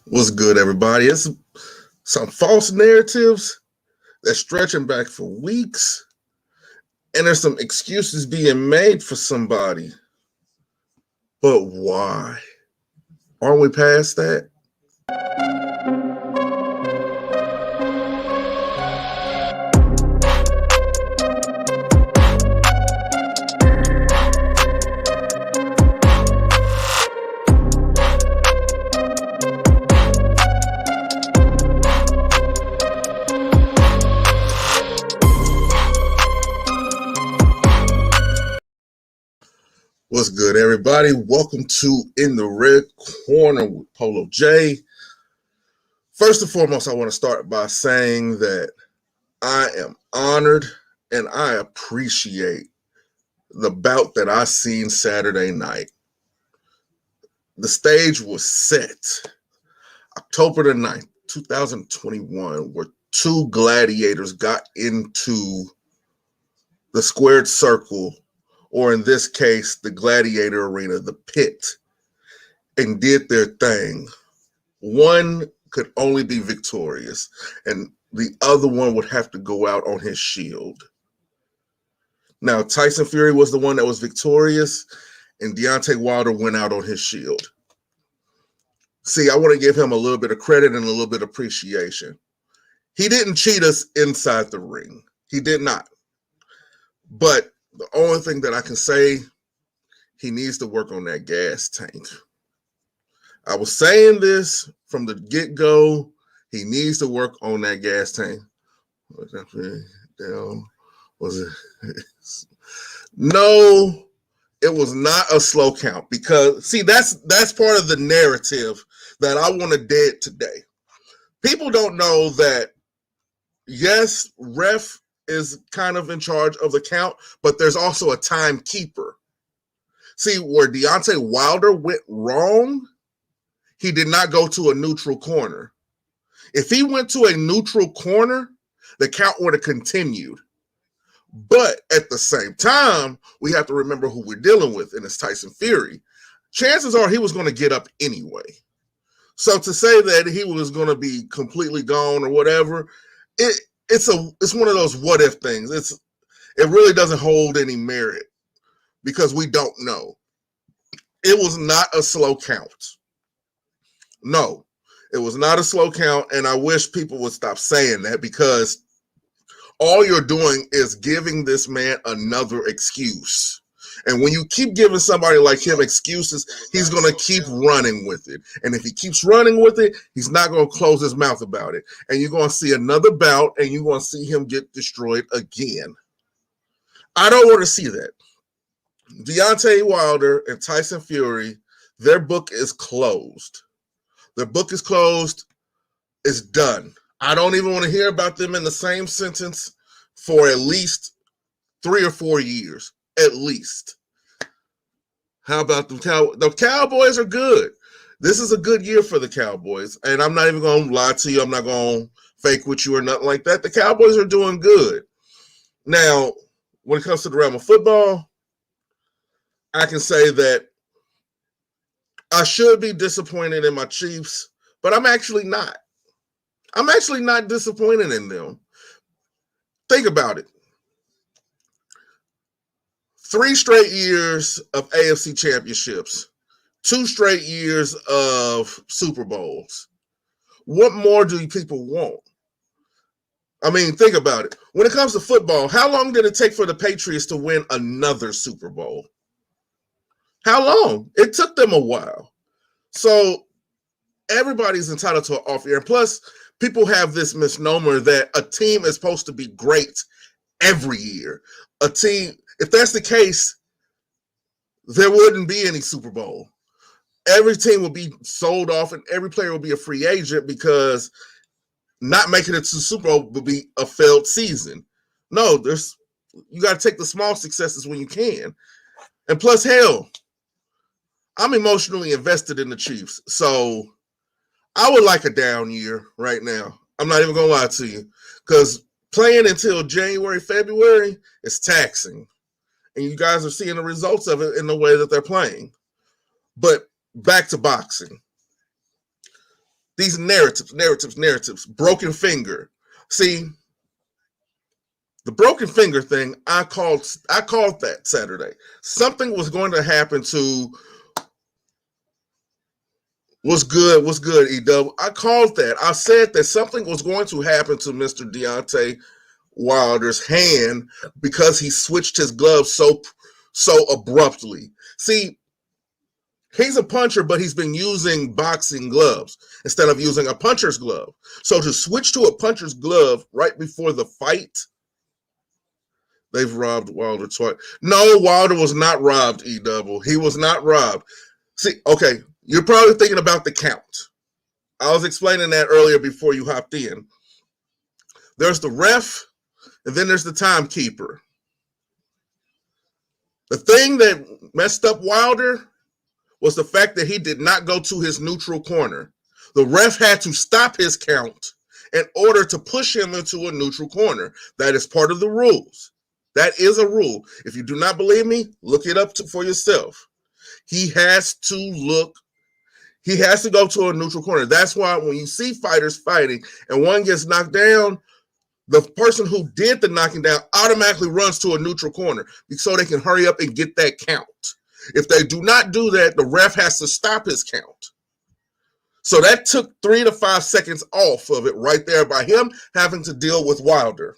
What's good, everybody? It's some false narratives that's stretching back for weeks, and there's some excuses being made for somebody. But why? Aren't we past that? What's good, everybody? Welcome to In the Red Corner with Polo J. First and foremost, I want to start by saying that I am honored and I appreciate the bout that I seen Saturday night. The stage was set October the 9th, 2021, where two gladiators got into the squared circle, or in this case, the gladiator arena, the pit, and did their thing. One could only be victorious, and the other one would have to go out on his shield. Now, Tyson Fury was the one that was victorious, and Deontay Wilder went out on his shield. See, I want to give him a little bit of credit and a little bit of appreciation. He didn't cheat us inside the ring. He did not. But the only thing that I can say, he needs to work on that gas tank. I was saying this from the get-go. He needs to work on that gas tank. Was it? No, it was not a slow count, because see, that's part of the narrative that I want to dead today. People don't know that, yes, ref is kind of in charge of the count, but there's also a timekeeper. See, where Deontay Wilder went wrong, he did not go to a neutral corner. If he went to a neutral corner, the count would have continued. But at the same time, we have to remember who we're dealing with, and it's Tyson Fury. Chances are he was going to get up anyway. So to say that he was going to be completely gone or whatever, it's one of those what if things. It really doesn't hold any merit because we don't know. It was not a slow count. No, it was not a slow count, and I wish people would stop saying that, because all you're doing is giving this man another excuse. And when you keep giving somebody like him excuses, he's going to keep running with it. And if he keeps running with it, he's not going to close his mouth about it. And you're going to see another bout, and you're going to see him get destroyed again. I don't want to see that. Deontay Wilder and Tyson Fury, their book is closed. Their book is closed. It's done. I don't even want to hear about them in the same sentence for at least 3 or 4 years, at least. How about the Cowboys are good. This is a good year for the Cowboys, and I'm not even going to lie to you. I'm not going to fake with you or nothing like that. The Cowboys are doing good. Now, when it comes to the realm of football, I can say that I should be disappointed in my Chiefs, but I'm actually not. I'm actually not disappointed in them. Think about it. 3 straight years of AFC championships, 2 straight years of Super Bowls. What more do people want? I mean, think about it. When it comes to football, how long did it take for the Patriots to win another Super Bowl? How long? It took them a while. So everybody's entitled to an off year. And plus, people have this misnomer that a team is supposed to be great every year. A team, if that's the case, there wouldn't be any Super Bowl. Every team would be sold off and every player would be a free agent, because not making it to the Super Bowl would be a failed season. No, you got to take the small successes when you can. And plus, hell, I'm emotionally invested in the Chiefs. So I would like a down year right now. I'm not even going to lie to you, because playing until January, February is taxing. And you guys are seeing the results of it in the way that they're playing. But back to boxing. These narratives, broken finger. See, the broken finger thing, I called that Saturday. Something was going to happen to What's good, E-Dub. I called that. I said that something was going to happen to Mr. Deontay Wilder's hand because he switched his gloves so abruptly. See, he's a puncher, but he's been using boxing gloves instead of using a puncher's glove. So to switch to a puncher's glove right before the fight, they've robbed Wilder twice. No, Wilder was not robbed, E-Double. He was not robbed. See, okay, you're probably thinking about the count. I was explaining that earlier before you hopped in. There's the ref, and then there's the timekeeper. The thing that messed up Wilder was the fact that he did not go to his neutral corner. The ref had to stop his count in order to push him into a neutral corner. That is part of the rules. That is a rule. If you do not believe me, look it up for yourself. He has to go to a neutral corner. That's why when you see fighters fighting and one gets knocked down, the person who did the knocking down automatically runs to a neutral corner so they can hurry up and get that count. If they do not do that, the ref has to stop his count. So that took 3 to 5 seconds off of it right there by him having to deal with Wilder.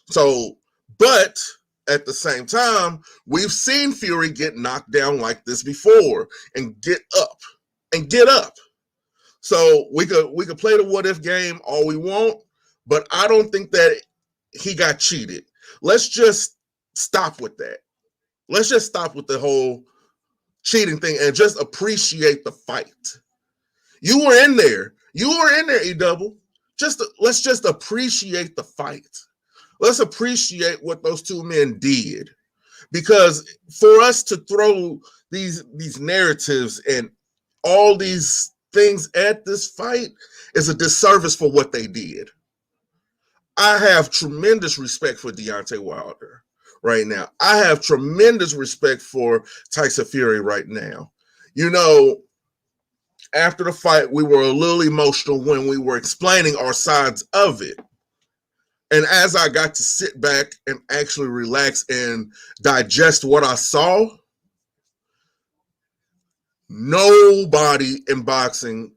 So, but at the same time, we've seen Fury get knocked down like this before and get up. So we could play the what if game all we want, but I don't think that he got cheated. Let's just stop with that. Let's just stop with the whole cheating thing and just appreciate the fight. You were in there, E-Double. Let's just appreciate the fight. Let's appreciate what those two men did. Because for us to throw these narratives and all these things at this fight is a disservice for what they did. I have tremendous respect for Deontay Wilder right now. I have tremendous respect for Tyson Fury right now. You know, after the fight, we were a little emotional when we were explaining our sides of it. And as I got to sit back and actually relax and digest what I saw, nobody in boxing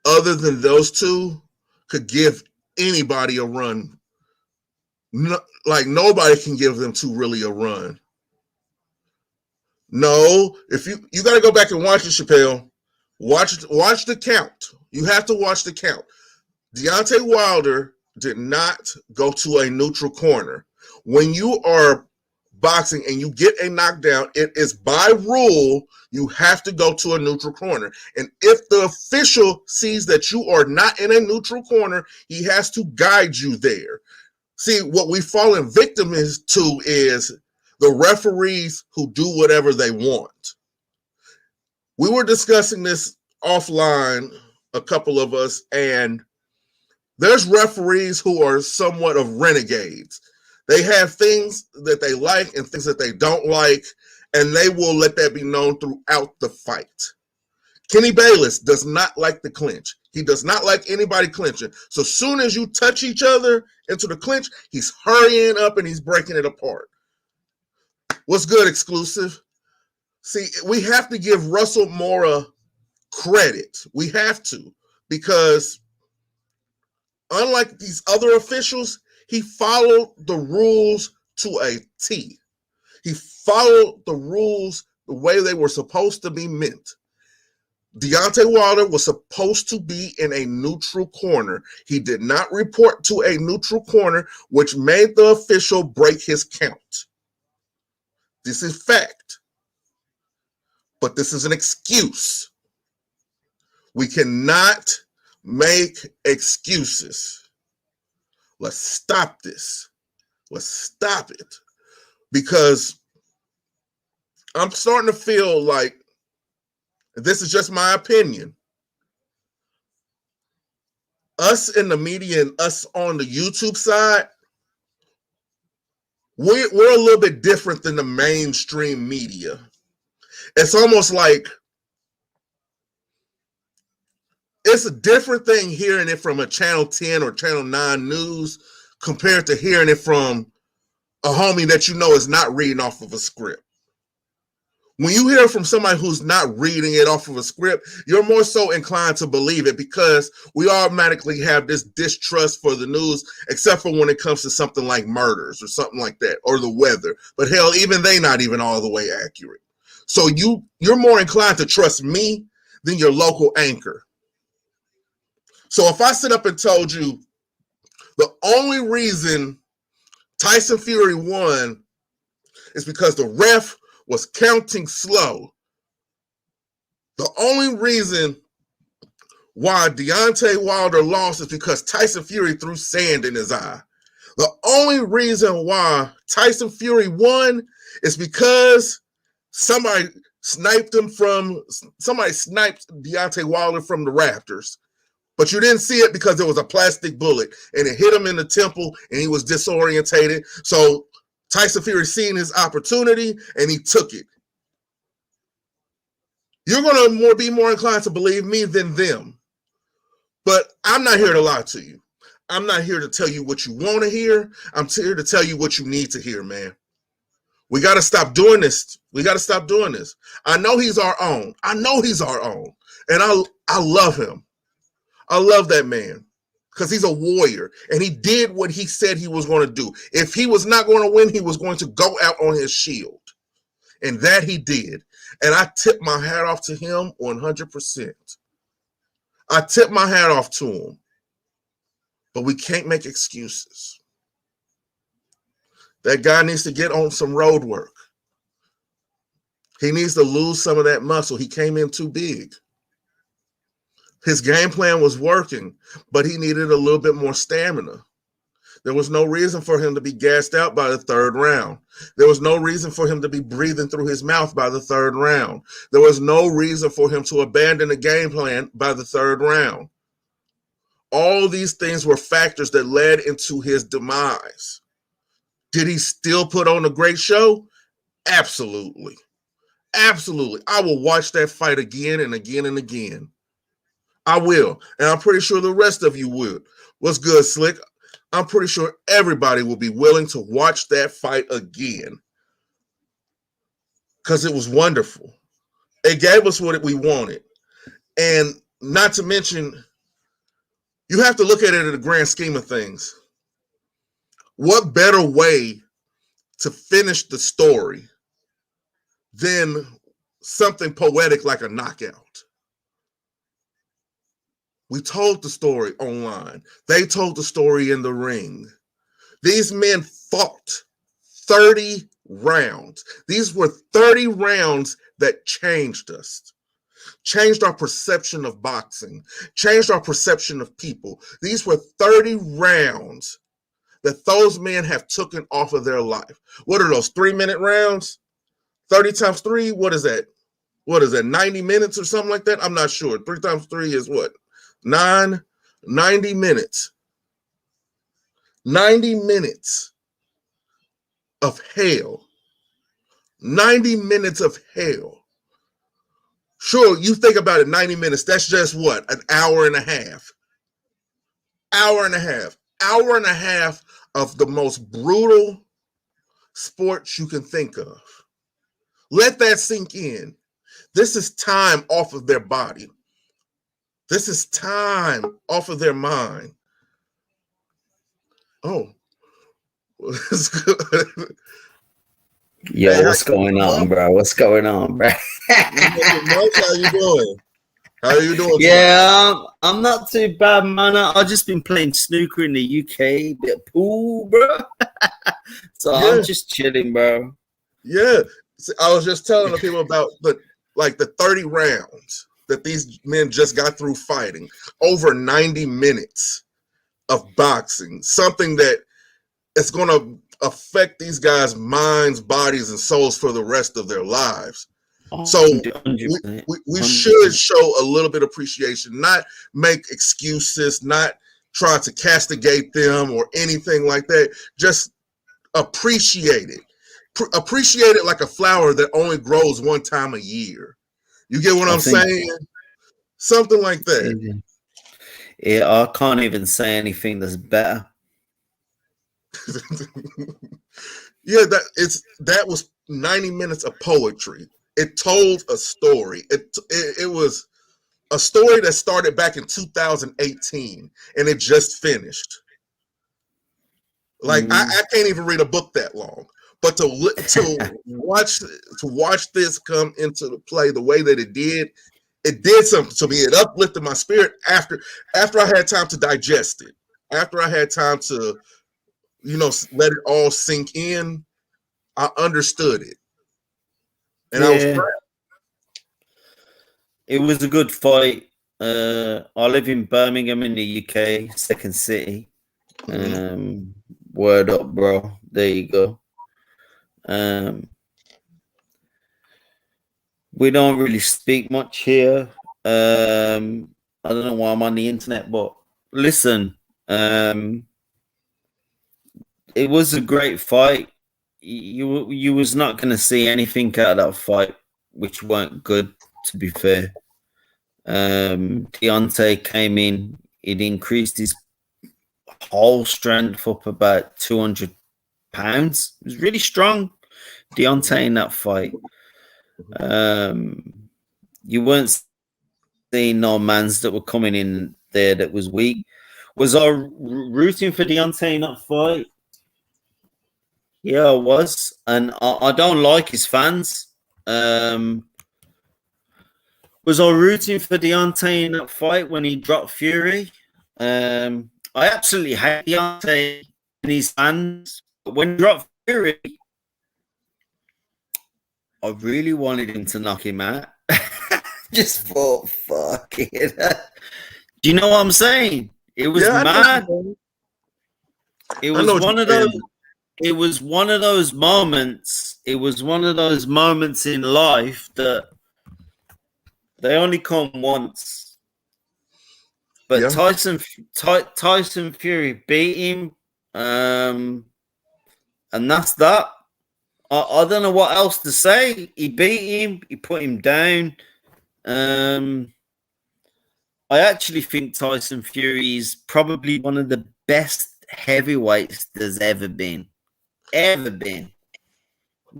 other than those two could give anybody a run. No, like nobody can give them two really a run. No, if you got to go back and watch it, Chappelle. Watch the count. You have to watch the count. Deontay Wilder did not go to a neutral corner. When you are boxing and you get a knockdown, it is by rule you have to go to a neutral corner. And if the official sees that you are not in a neutral corner, he has to guide you there. See, what we've fallen victim to is the referees who do whatever they want. We were discussing this offline, a couple of us, and there's referees who are somewhat of renegades. They have things that they like and things that they don't like, and they will let that be known throughout the fight. Kenny Bayless does not like the clinch. He does not like anybody clinching. So soon as you touch each other into the clinch, he's hurrying up and he's breaking it apart. What's good, Exclusive? See, we have to give Russell Mora credit. We have to, because unlike these other officials, he followed the rules to a T. He followed the rules the way they were supposed to be meant. Deontay Wilder was supposed to be in a neutral corner. He did not report to a neutral corner, which made the official break his count. This is fact. But this is an excuse. We cannot make excuses. Let's stop this. Let's stop it. Because I'm starting to feel like, this is just my opinion, us in the media and us on the YouTube side, we're a little bit different than the mainstream media. It's almost like It's a different thing hearing it from a Channel 10 or Channel 9 news compared to hearing it from a homie that you know is not reading off of a script. When you hear from somebody who's not reading it off of a script, you're more so inclined to believe it because we automatically have this distrust for the news, except for when it comes to something like murders or something like that, or the weather. But hell, even they not even all the way accurate. So you're more inclined to trust me than your local anchor. So if I sit up and told you the only reason Tyson Fury won is because the ref was counting slow. The only reason why Deontay Wilder lost is because Tyson Fury threw sand in his eye. The only reason why Tyson Fury won is because somebody sniped Deontay Wilder from the rafters. But you didn't see it because it was a plastic bullet and it hit him in the temple and he was disorientated. So Tyson Fury seen his opportunity and he took it. You're going to be more inclined to believe me than them. But I'm not here to lie to you. I'm not here to tell you what you want to hear. I'm here to tell you what you need to hear, man. We got to stop doing this. We got to stop doing this. I know he's our own. And I love him. I love that man because he's a warrior and he did what he said he was going to do. If he was not going to win, he was going to go out on his shield. And that he did. And I tip my hat off to him 100%. I tip my hat off to him. But we can't make excuses. That guy needs to get on some road work. He needs to lose some of that muscle. He came in too big. His game plan was working, but he needed a little bit more stamina. There was no reason for him to be gassed out by the third round. There was no reason for him to be breathing through his mouth by the third round. There was no reason for him to abandon the game plan by the third round. All these things were factors that led into his demise. Did he still put on a great show? Absolutely. Absolutely. I will watch that fight again and again and again. I will. And I'm pretty sure the rest of you would. What's good, Slick? I'm pretty sure everybody will be willing to watch that fight again. Because it was wonderful. It gave us what we wanted. And not to mention, you have to look at it in the grand scheme of things. What better way to finish the story than something poetic like a knockout? We told the story online. They told the story in the ring. These men fought 30 rounds. These were 30 rounds that changed us, changed our perception of boxing, changed our perception of people. These were 30 rounds that those men have taken off of their life. What are those 3-minute rounds? 30 times 3, what is that? 90 minutes or something like that? I'm not sure. 3 times 3 is what? 90 minutes. 90 minutes of hell. 90 minutes of hell. Sure, you think about it, 90 minutes, that's just what? An hour and a half. Hour and a half. Hour and a half of the most brutal sports you can think of. Let that sink in. This is time off of their body. This is time off of their mind. Oh, it's good. Yo, hey, what's going on, bro? What's going on, bro? How you doing? How are you doing? Yeah, I'm not too bad, man. I've just been playing snooker in the UK, bit of pool, bro. So yeah. I'm just chilling, bro. Yeah, I was just telling the people about the 30 rounds that these men just got through fighting. Over 90 minutes of boxing, something that is going to affect these guys' minds, bodies, and souls for the rest of their lives. So we should show a little bit of appreciation, not make excuses, not try to castigate them or anything like that. Just appreciate it. Appreciate it like a flower that only grows one time a year. You get what I'm saying? Something like that. Yeah, I can't even say anything that's better. Yeah, that was 90 minutes of poetry. It told a story. It was a story that started back in 2018 and it just finished. Like I can't even read a book that long, but to watch this come into the play the way that it did something to me. It uplifted my spirit after I had time to digest it, after I had time to let it all sink in. I understood it, and I was Yeah, proud. it was a good fight. I live in Birmingham in the UK, second city. Word up, bro. There you go. We don't really speak much here. I don't know why I'm on the internet, but listen, it was a great fight. You was not going to see anything out of that fight which weren't good, to be fair. Deontay came in, it increased his whole strength up about 200 pounds. It was really strong, Deontay, in that fight. You weren't seeing no mans that were coming in there that was weak. Was I rooting for Deontay in that fight? Yeah, I was, and I don't like his fans. Was I rooting for Deontay in that fight when he dropped Fury? I absolutely hate Deontay and his fans, but when he dropped Fury, I really wanted him to knock him out. Just thought, fuck it. Do you know what I'm saying? It was mad. It was one of those. It was one of those moments. It was one of those moments in life that they only come once. But Tyson Fury beat him, and that's that. I don't know what else to say. He beat him. He put him down. I actually think Tyson Fury is probably one of the best heavyweights there's ever been.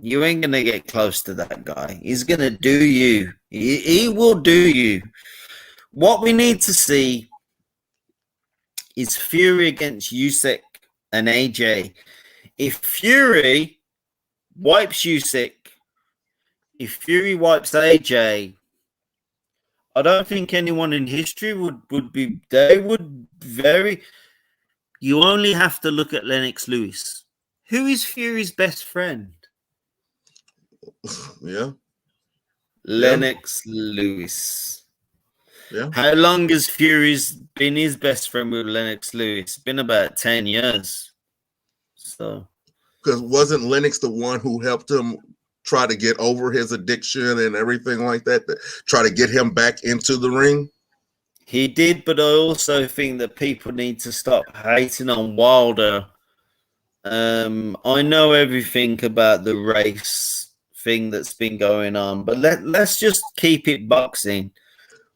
You ain't gonna get close to that guy. He's gonna do you. He will do you. What we need to see is Fury against Usyk and AJ. If Fury wipes Usyk, if Fury wipes AJ, I don't think anyone in history would be. They would very. You only have to look at Lennox Lewis. Who is Fury's best friend? Yeah. Lennox Lewis. Yeah. How long has Fury's been his best friend with Lennox Lewis? It's been about 10 years. So, because wasn't Lennox the one who helped him try to get over his addiction and everything like that, try to get him back into the ring? He did, but I also think that people need to stop hating on Wilder. I know everything about the race thing that's been going on, but let's just keep it boxing.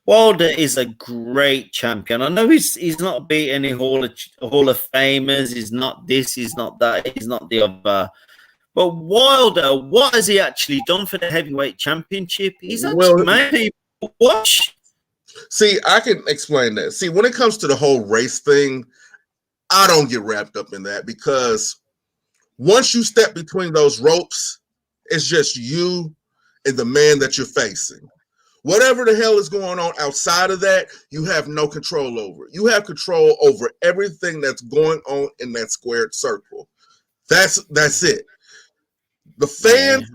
Wilder is a great champion. I know he's not beat any Hall of Famers. He's not this. He's not that. He's not the other. But Wilder, what has he actually done for the heavyweight championship? He's actually made people watch. See, I can explain that. See, when it comes to the whole race thing, I don't get wrapped up in that because once you step between those ropes, it's just you and the man that you're facing. Whatever the hell is going on outside of that, you have no control over. You have control over everything that's going on in that squared circle. That's it. The fans,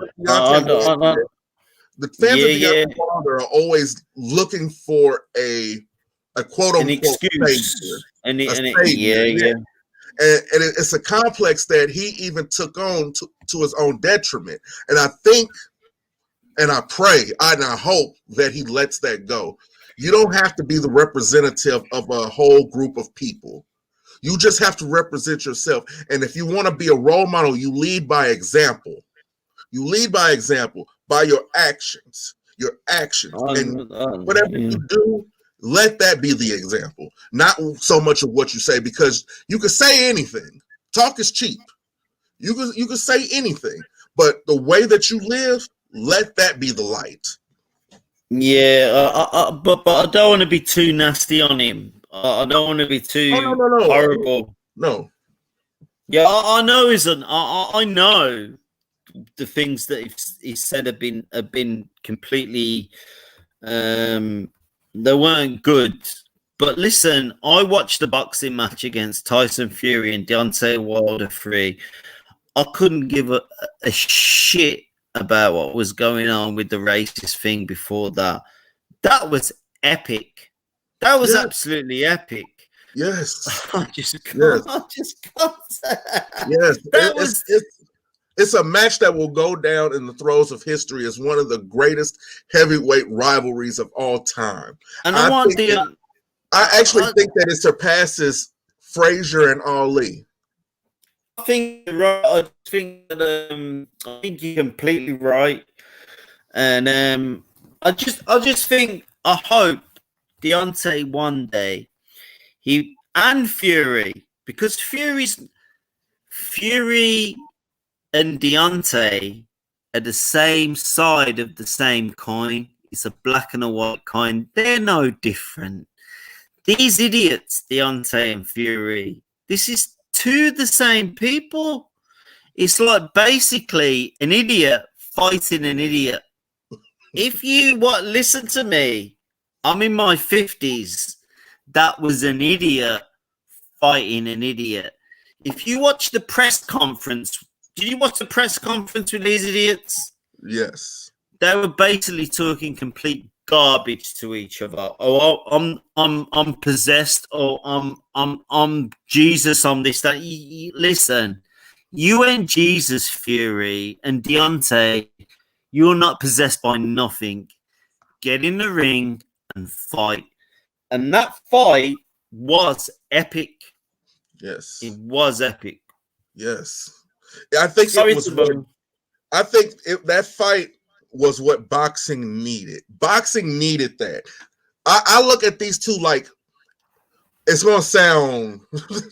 the fans of Deontay Wilder are always looking for a quote unquote excuse. Savior. And it's a complex that he even took on to his own detriment. And I think, and I pray, and I hope that he lets that go. You don't have to be the representative of a whole group of people. You just have to represent yourself. And if you want to be a role model, you lead by example. You lead by example, by your actions. And whatever you do, let that be the example, not so much of what you say, because you could say anything. Talk is cheap. You could say anything, but the way that you live, let that be the light. Yeah, but I don't want to be too nasty on him. I don't want to be too horrible. No. Yeah, I know isn't. I know the things that he said have been completely they weren't good. But listen, I watched the boxing match against Tyson Fury and Deontay Wilder 3. I couldn't give a shit about what was going on with the racist thing before that. That was epic. That was absolutely epic. Yes. I just can't. Yes. It's a match that will go down in the throes of history as one of the greatest heavyweight rivalries of all time. And I actually think that it surpasses Frazier and Ali. I think you're right. I think you're completely right. And I just think, I hope Deontay one day, he and Fury, because Fury and Deontay are the same side of the same coin. It's a black and a white coin. They're no different. These idiots, Deontay and Fury, this is two the same people. It's like basically an idiot fighting an idiot. If you listen to me, I'm in my 50s. That was an idiot fighting an idiot. If you watch the press conference, did you watch the press conference with these idiots? Yes. They were basically talking complete garbage to each other. Oh, I'm possessed. Oh, I'm Jesus on this. That. Listen, you and Jesus, Fury and Deontay, you're not possessed by nothing. Get in the ring and fight. And that fight was epic. Yes. It was epic. Yes. I think that fight was what boxing needed. Boxing needed that. I look at these two like, it's going to sound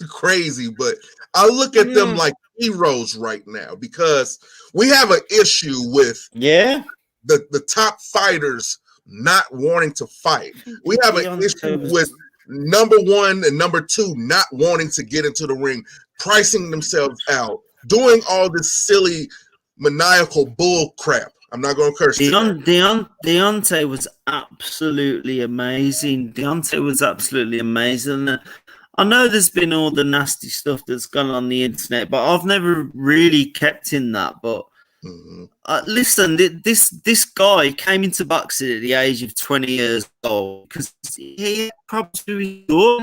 crazy, but I look at them like heroes right now, because we have an issue with the top fighters not wanting to fight. We have an issue with number one and number two not wanting to get into the ring, pricing themselves out, doing all this silly maniacal bull crap. I'm not going to curse. Deontay was absolutely amazing. I know there's been all the nasty stuff that's gone on the internet, but I've never really kept in that. But listen, this guy came into boxing at the age of 20 years old because he probably we've all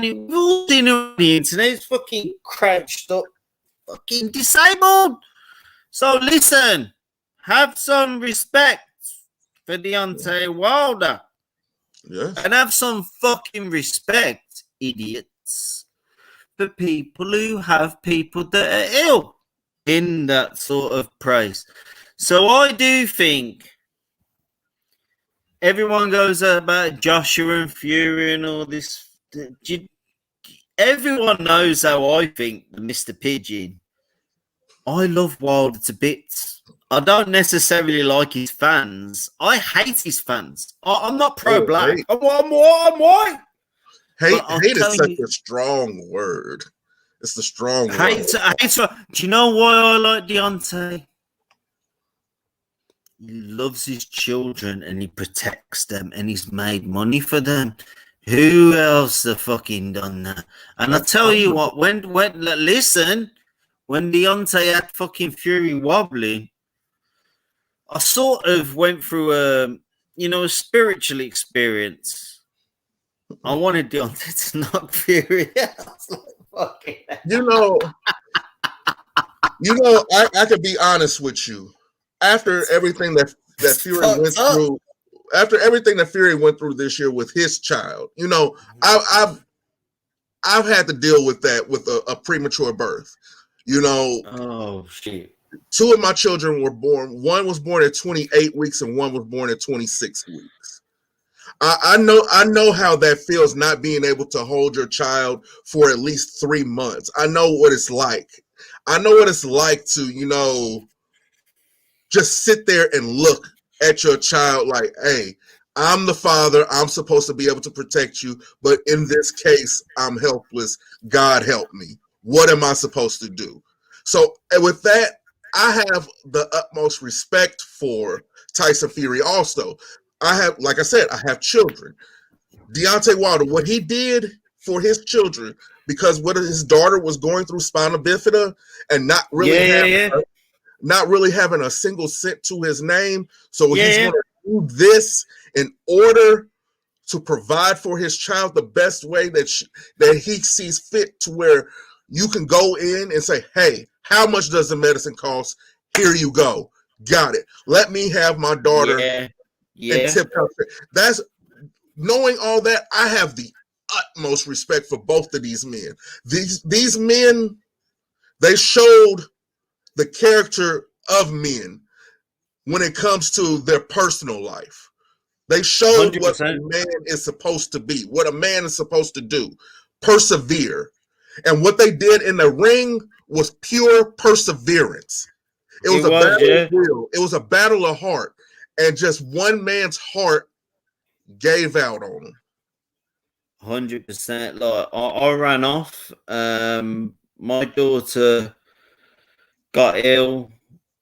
seen it on the internet. It's fucking crouched up, fucking disabled. So listen, have some respect for Deontay Wilder. Yes. And have some fucking respect, idiots, for people who have people that are ill in that sort of praise. So I do think everyone goes about Joshua and Fury and all this. Everyone knows how I think, Mr. Pigeon. I love Wilder to bits. I don't necessarily like his fans. I hate his fans. I'm not pro-black. I'm white. Hate is such a strong word. It's the strong word. Do you know why I like Deontay? He loves his children and he protects them and he's made money for them. Who else have fucking done that? And I tell you what, when Deontay had fucking Fury wobbling, I sort of went through a spiritual experience. I wanted Deontay to knock Fury out. I could be honest with you. After everything that Fury went through, this year with his child, I've had to deal with that with a premature birth. Oh shit. Two of my children were born. One was born at 28 weeks and one was born at 26 weeks. I know how that feels, not being able to hold your child for at least 3 months. I know what it's like. I know what it's like to, just sit there and look at your child like, hey, I'm the father. I'm supposed to be able to protect you. But in this case, I'm helpless. God help me. What am I supposed to do? So with that, I have the utmost respect for Tyson Fury also. Like I said, I have children. Deontay Wilder, what he did for his children, because what his daughter was going through spinal bifida and not really having a single cent to his name. So he's going to do this in order to provide for his child the best way that he sees fit, to where you can go in and say, hey, how much does the medicine cost? Here you go. Got it. Let me have my daughter. And tip her. That's knowing all that. I have the utmost respect for both of these men. These men, they showed the character of men when it comes to their personal life. They showed 100%. What a man is supposed to be, what a man is supposed to do, persevere. And what they did in the ring was pure perseverance. It was a battle of will. It was a battle of heart. And just one man's heart gave out on him. 100%. Like I ran off. My daughter got ill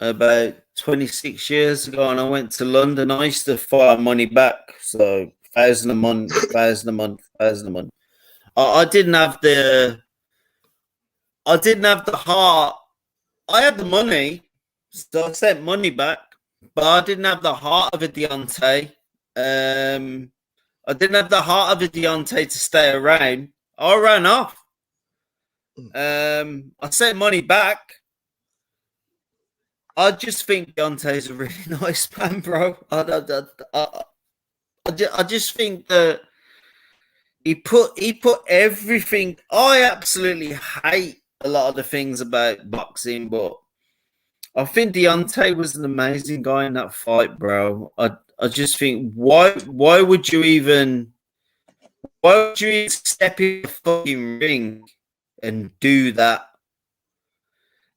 about 26 years ago, and I went to London. I used to fire money back, so 1,000 a month, 1,000 a month, 1,000 a month. I didn't have the heart. I had the money, so I sent money back, but I didn't have the heart of a Deontay. I didn't have the heart of a Deontay to stay around. I ran off. I sent money back. I just think Deontay's a really nice man, bro. I just think that he put everything. I absolutely hate a lot of the things about boxing, but I think Deontay was an amazing guy in that fight, bro. I just think why would you even step in the fucking ring and do that?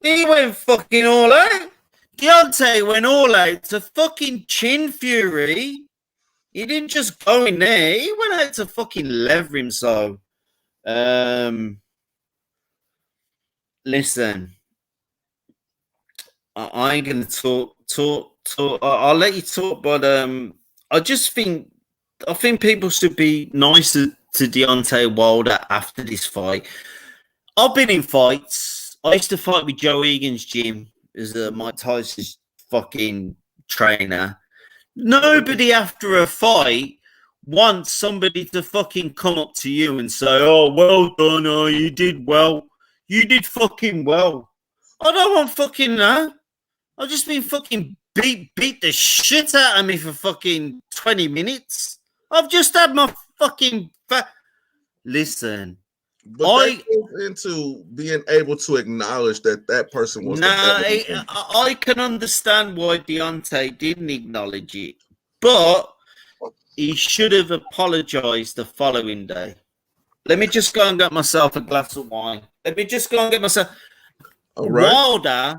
He went fucking all out. Deontay went all out to fucking chin Fury. He didn't just go in there. He went out to fucking lever him. So, listen, I ain't gonna talk. I'll let you talk, but I think people should be nicer to Deontay Wilder after this fight. I've been in fights. I used to fight with Joe Egan's gym as Mike Tyson's fucking trainer. Nobody after a fight wants somebody to fucking come up to you and say, "Oh, well done, oh, you did well. You did fucking well." I don't want fucking that. I've just been fucking beat the shit out of me for fucking 20 minutes. I've just had my fucking listen. But that goes into being able to acknowledge that person was. I can understand why Deontay didn't acknowledge it, but he should have apologized the following day. Let me just go and get myself a glass of wine. All right.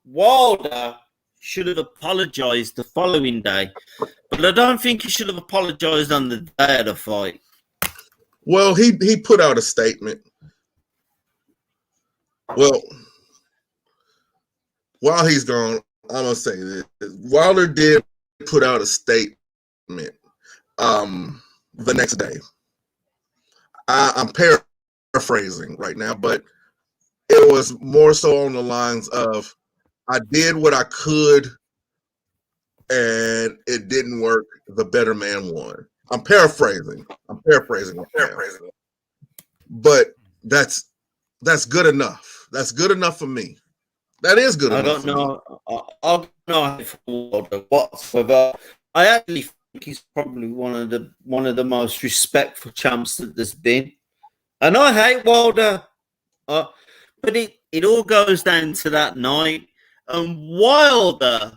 Wilder should have apologized the following day, but I don't think he should have apologized on the day of the fight. Well, he put out a statement. Well, while he's gone, I'm gonna say this: Wilder did put out a statement the next day. I'm paraphrasing right now, but it was more so on the lines of, I did what I could and it didn't work. The better man won. I'm paraphrasing. But that's good enough. That's good enough for me. That is good enough. I don't know whatsoever. I actually think he's probably one of the most respectful champs that there's been. And I hate Wilder. But it all goes down to that night. And Wilder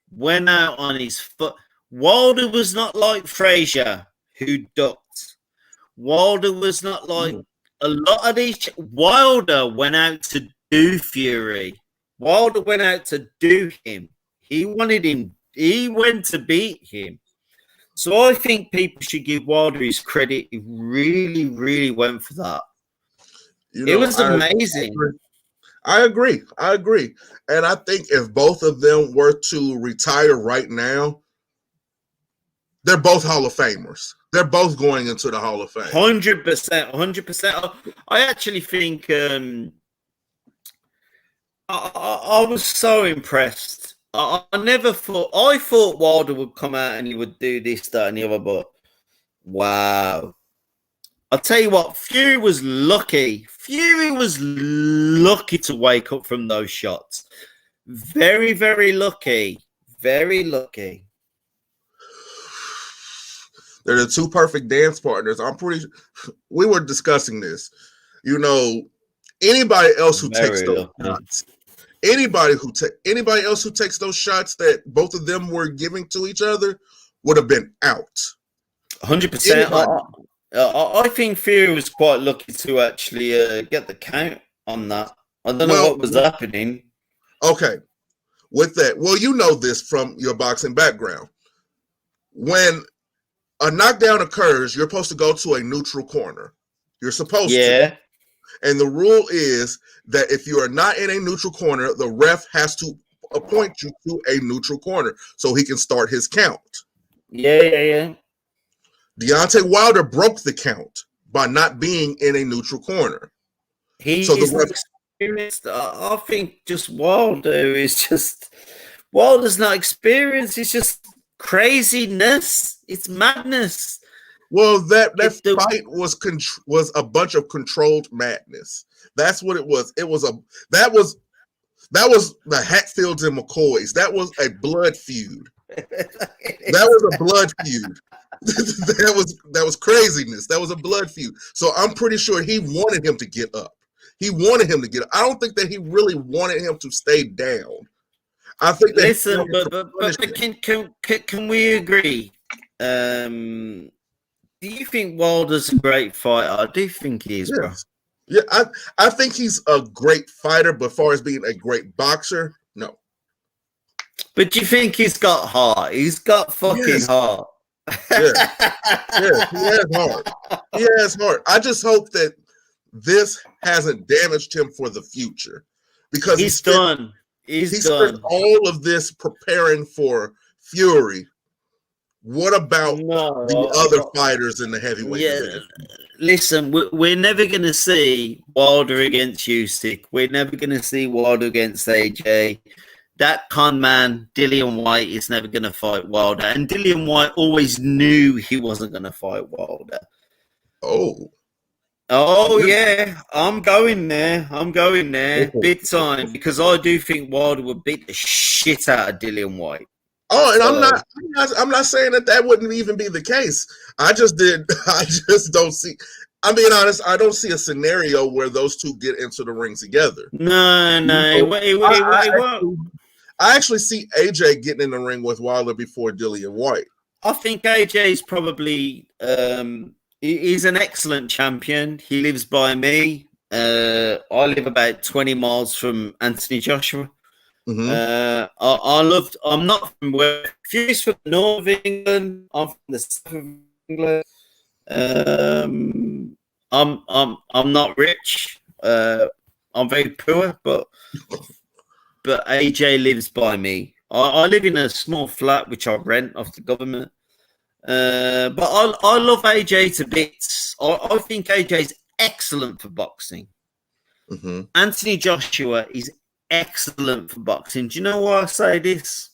went out on his foot. Wilder was not like Frazier, who ducked. Wilder was not like a lot of these. Wilder went out to do Fury. Wilder went out to do him. He wanted him. He went to beat him. So I think people should give Wilder his credit. He really, really went for that. It was amazing. I agree. And I think if both of them were to retire right now, they're both Hall of Famers. They're both going into the Hall of Fame. 100%. I actually think I was so impressed. I thought Wilder would come out and he would do this, that, and the other, but wow. I'll tell you what, Fury was lucky. Fury was lucky to wake up from those shots. Very, very lucky. Very lucky. They're the two perfect dance partners. We were discussing this. You know, anybody else who takes those shots, anybody else who takes those shots that both of them were giving to each other would have been out. 100%. I think Fury was quite lucky to actually get the count on that. I don't know what was happening. Okay. With that, well, you know this from your boxing background. When a knockdown occurs, you're supposed to go to a neutral corner. You're supposed to. And the rule is that if you are not in a neutral corner, the ref has to appoint you to a neutral corner so he can start his count. Yeah. Deontay Wilder broke the count by not being in a neutral corner. He's experienced. I think just Wilder's not experienced. It's just craziness. It's madness. Well, that fight was a bunch of controlled madness. That's what it was. That was the Hatfields and McCoys. That was a blood feud. That was a blood feud. that was craziness. That was a blood feud. So I'm pretty sure he wanted him to get up. I don't think that he really wanted him to stay down. I think that can we agree? Do you think Wilder's a great fighter? I do think he is, bro. Yeah, I think he's a great fighter, but as far as being a great boxer, no. But do you think he's got heart? He's got fucking heart. Yeah, he has heart. He has heart. I just hope that this hasn't damaged him for the future, because he's done. He's done. Spent all of this preparing for Fury. What about the other fighters in the heavyweight division? Listen, we're never going to see Wilder against Usyk. We're never going to see Wilder against AJ. That con man, Dillian Whyte, is never going to fight Wilder. And Dillian Whyte always knew he wasn't going to fight Wilder. Oh, yeah. I'm going there. Big time. Because I do think Wilder would beat the shit out of Dillian Whyte. Oh, and I'm not saying that wouldn't even be the case. I just don't see. I'm being honest. I don't see a scenario where those two get into the ring together. No. It won't. I actually see AJ getting in the ring with Wilder before Dillian Whyte. I think AJ is probably he's an excellent champion. He lives by me. I live about 20 miles from Anthony Joshua. Mm-hmm. I'm not from where he's from the north of England. I'm from the south of England. I'm not rich. I'm very poor, but AJ lives by me. I live in a small flat which I rent off the government. But I love AJ to bits. I think AJ's excellent for boxing. Mm-hmm. Anthony Joshua is excellent for boxing. Do you know why I say this?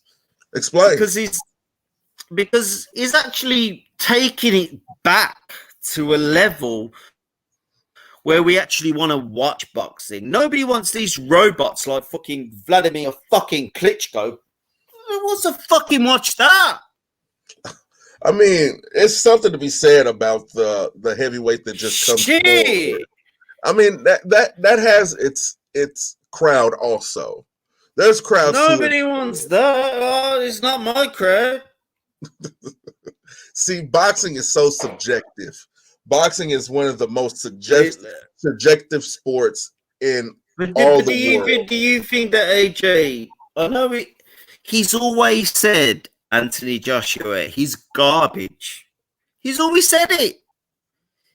Explain. Because he's actually taking it back to a level where we actually want to watch boxing. Nobody wants these robots like fucking Vladimir fucking Klitschko. Who wants to fucking watch that? I mean, it's something to be said about the heavyweight that just comes forward. I mean, that has its crowd also. There's crowds. Nobody wants that. Oh, it's not my crowd. See, boxing is so subjective. Boxing is one of the most subjective sports in all the world. Do you think that AJ? I know he's always said Anthony Joshua. He's garbage. He's always said it.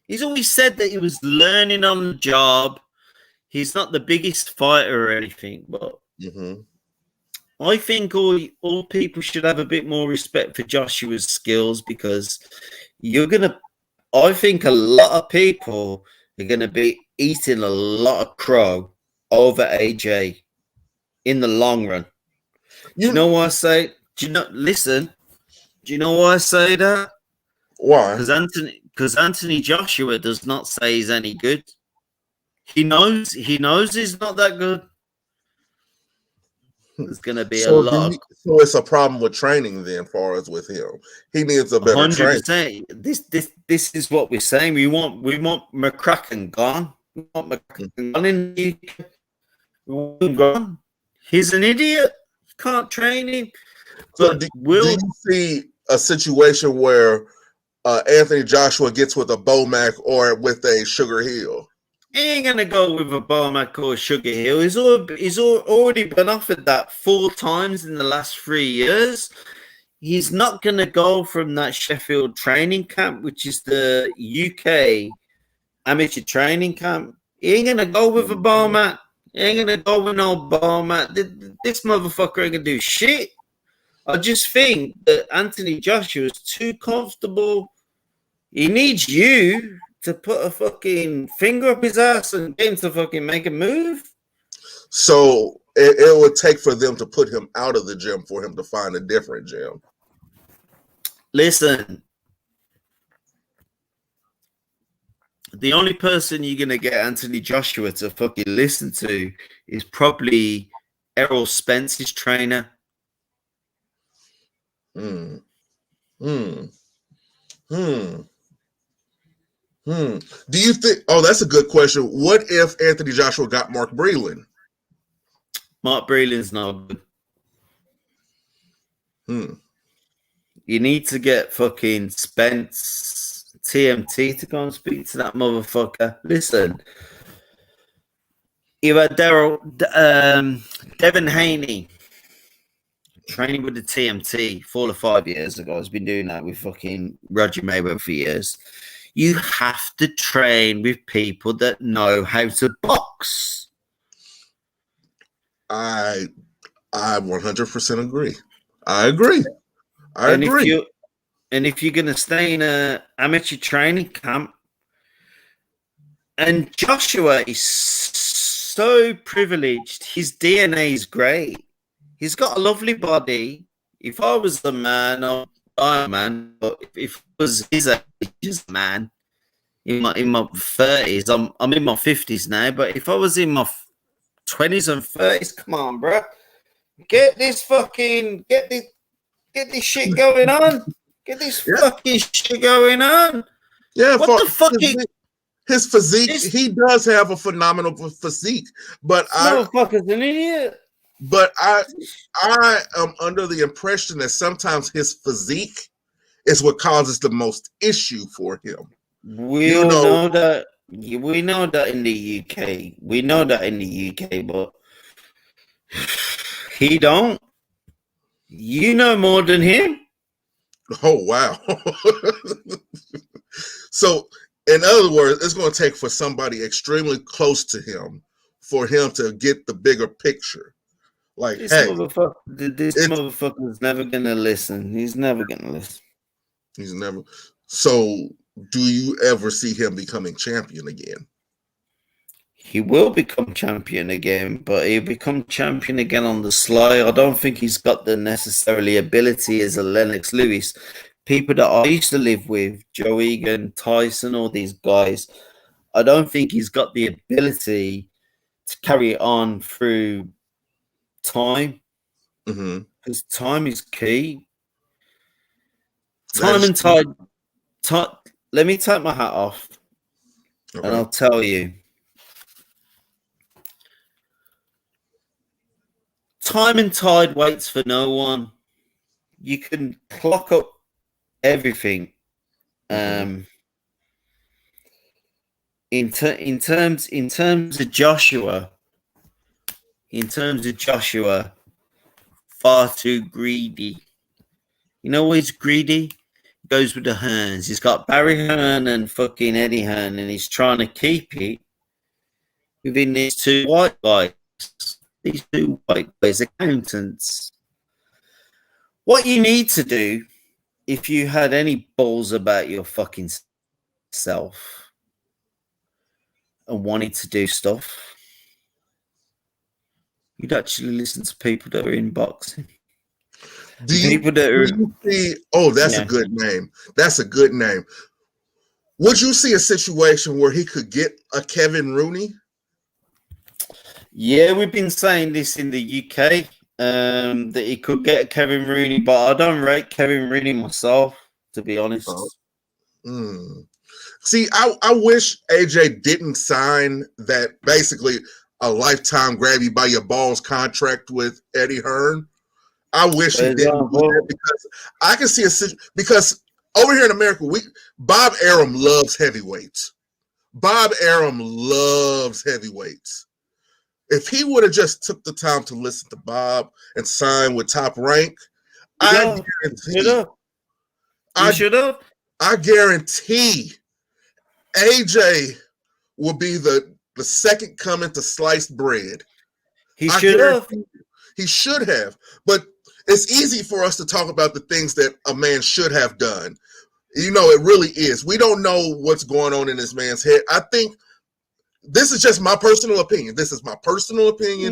He's always said that he was learning on the job. He's not the biggest fighter or anything, but I think all people should have a bit more respect for Joshua's skills, because I think a lot of people are gonna be eating a lot of crow over AJ in the long run. Do you know why I say? Listen. Do you know why I say that? Why? Because Anthony Joshua does not say he's any good. He knows he's not that good. There's gonna be a lot. So it's a problem with training then, far as with him. He needs a better 100%. Training. This is what we're saying. We want McCracken gone. We want McCracken gone in the UK. We want him gone. He's an idiot. You can't train him. So do you see a situation where Anthony Joshua gets with a Bomac or with a Sugar Hill? He ain't gonna go with a Bomac or a Sugar Hill. He's already been offered that 4 times in the last 3 years. He's not gonna go from that Sheffield training camp, which is the UK amateur training camp. He ain't gonna go with a Bomac. He ain't gonna go with no Bomac. This motherfucker ain't gonna do shit. I just think that Anthony Joshua is too comfortable. He needs you to put a fucking finger up his ass and get him to fucking make a move. So it would take for them to put him out of the gym for him to find a different gym. Listen, the only person you're gonna get Anthony Joshua to fucking listen to is probably Errol Spence's trainer. Do you think? Oh, that's a good question. What if Anthony Joshua got Mark Breland? Mark Breland's not good. You need to get fucking Spence TMT to go and speak to that motherfucker. Listen, you had Devin Haney training with the TMT 4 or 5 years ago. He's been doing that with fucking Roger Mayweather for years. You have to train with people that know how to box. I 100% agree. I agree. I agree. If you're going to stay in an amateur training camp, and Joshua is so privileged, his DNA is great. He's got a lovely body. If I was the man, I'm a man. But if I was his age, just a man in my 30s, I'm in my 50s now. But if I was in my 20s and 30s, come on, bro, get this shit going on. Get this fucking shit going on. Yeah, what the fuck? His physique, he does have a phenomenal physique, but motherfucker's an idiot. But I am under the impression that sometimes his physique is what causes the most issue for him. We know that in the UK. We know that in the UK, but he don't. You know more than him. Oh, wow. So, in other words, it's going to take for somebody extremely close to him for him to get the bigger picture. Like, this motherfucker is never going to listen. He's never going to listen. He's never. So, do you ever see him becoming champion again? He will become champion again, but he'll become champion again on the sly. I don't think he's got the necessarily ability as a Lennox Lewis. People that I used to live with, Joe Egan, Tyson, all these guys, I don't think he's got the ability to carry it on through time. Because time is key. Time and tide. Let me take my hat off, and I'll tell you. Time and tide waits for no one. You can clock up everything In terms of Joshua, far too greedy. You know why he's greedy? He goes with the Hearns. He's got Barry Hearn and fucking Eddie Hearn, and he's trying to keep it within these two white guys. These two white guys, accountants. What you need to do, if you had any balls about your fucking self and wanted to do stuff, you'd actually listen to people that are in boxing. People that are. That's a good name. That's a good name. Would you see a situation where he could get a Kevin Rooney? Yeah, we've been saying this in the UK, that he could get a Kevin Rooney, but I don't rate Kevin Rooney myself, to be honest. See, I wish AJ didn't sign that basically a lifetime grab you by your balls contract with Eddie Hearn. I wish he didn't do that, because I can see because over here in America, Bob Arum loves heavyweights. Bob Arum loves heavyweights. If he would have just took the time to listen to Bob and sign with Top Rank, I guarantee AJ will be the second coming to sliced bread. He should have. He should have. But it's easy for us to talk about the things that a man should have done. You know, it really is. We don't know what's going on in this man's head. I think this is just my personal opinion.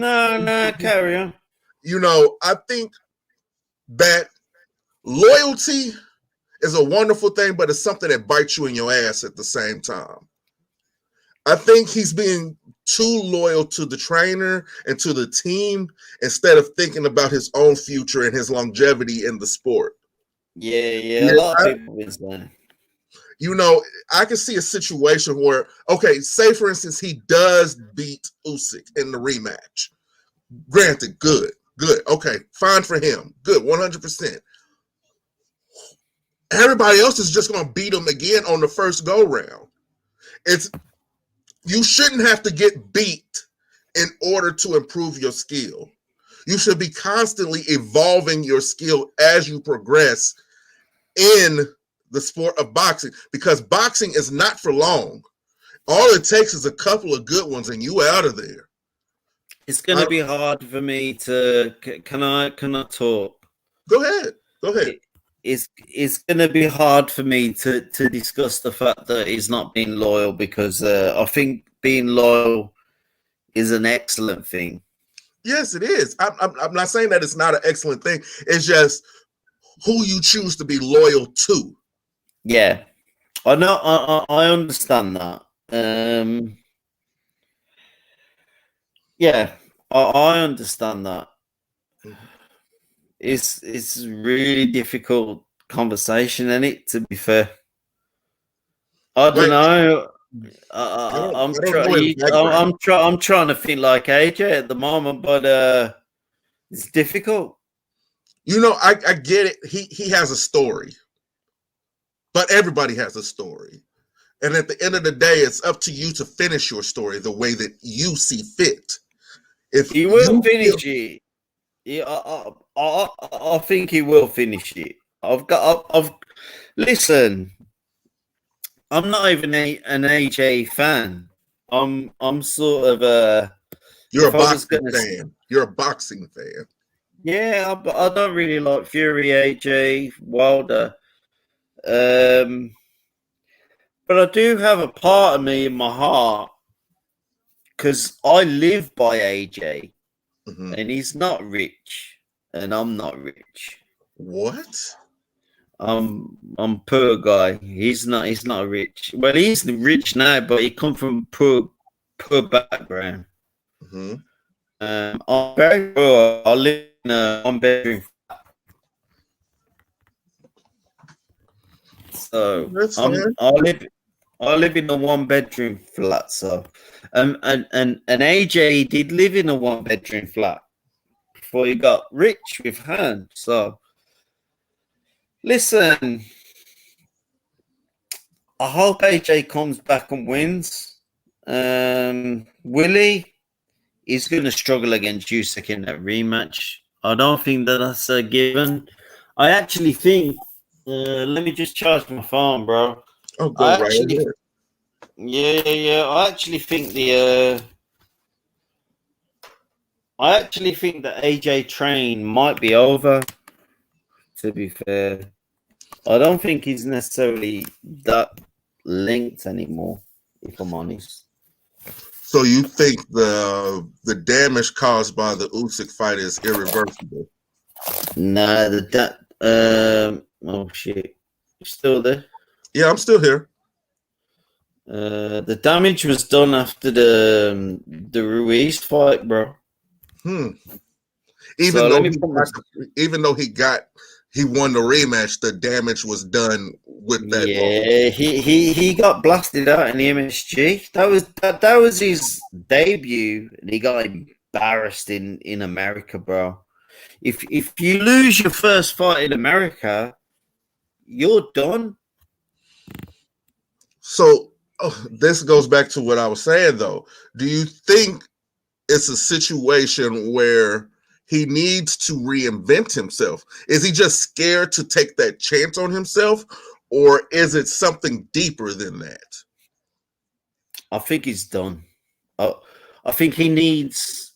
No, carry on. You know, I think that loyalty is a wonderful thing, but it's something that bites you in your ass at the same time. I think he's being too loyal to the trainer and to the team instead of thinking about his own future and his longevity in the sport. Yeah. A lot of people is that. You know, I can see a situation where, okay, say for instance, he does beat Usyk in the rematch. Granted, good. Okay, fine for him. Good, 100%. Everybody else is just going to beat him again on the first go round. You shouldn't have to get beat in order to improve your skill. You should be constantly evolving your skill as you progress in the sport of boxing, because boxing is not for long. All it takes is a couple of good ones and you out of there. It's going to be hard for me to. Can I talk? Go ahead. It's going to be hard for me to discuss the fact that he's not being loyal, because I think being loyal is an excellent thing. Yes, it is. I'm not saying that it's not an excellent thing. It's just who you choose to be loyal to. Yeah, I know. I understand that. Yeah, I understand that. It's really difficult conversation, isn't it? To be fair, I don't know. I'm trying to think like AJ at the moment, but it's difficult. You know, I get it. He has a story, but everybody has a story, and at the end of the day, it's up to you to finish your story the way that you see fit. If he will finish it, yeah, I think he will finish it. Listen. I'm not even an AJ fan. I'm sort of a. You're a boxing fan. You're a boxing fan. Yeah, I don't really like Fury, AJ, Wilder. But I do have a part of me in my heart, because I live by AJ, and he's not rich, and I'm not rich. What? I'm poor guy. He's not rich. Well, he's rich now, but he come from poor background. I'm very poor. I live in a 1-bedroom flat. So I live in a 1-bedroom flat. So and AJ did live in a 1-bedroom flat before he got rich with Hearn. So listen, I hope AJ comes back and wins. Willie is going to struggle against Usyk in that rematch. I don't think that that's a given. I actually think. Let me just charge my phone, bro. Oh, go right ahead. Yeah. I actually think that AJ train might be over. To be fair, I don't think he's necessarily that linked anymore. If I'm honest. So you think the damage caused by the Usyk fight is irreversible? Nah, oh shit, you still there? Yeah, I'm still here. The damage was done after the Ruiz fight, bro. Even though he won the rematch, the damage was done with that. Yeah, he got blasted out in the MSG. That was his debut, and he got embarrassed in America, bro. If you lose your first fight in America, you're done. So this goes back to what I was saying, though. Do you think it's a situation where he needs to reinvent himself? Is he just scared to take that chance on himself, or is it something deeper than that? I think he's done. I think he needs.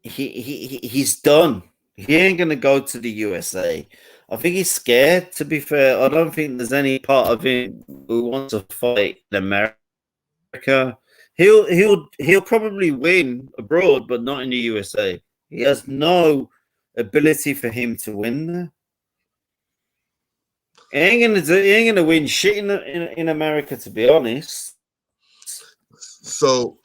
He's done. He ain't gonna go to the USA. I think he's scared. To be fair, I don't think there's any part of him who wants to fight in America. He'll probably win abroad, but not in the USA. He has no ability for him to win there. He ain't gonna win shit in America, to be honest. So,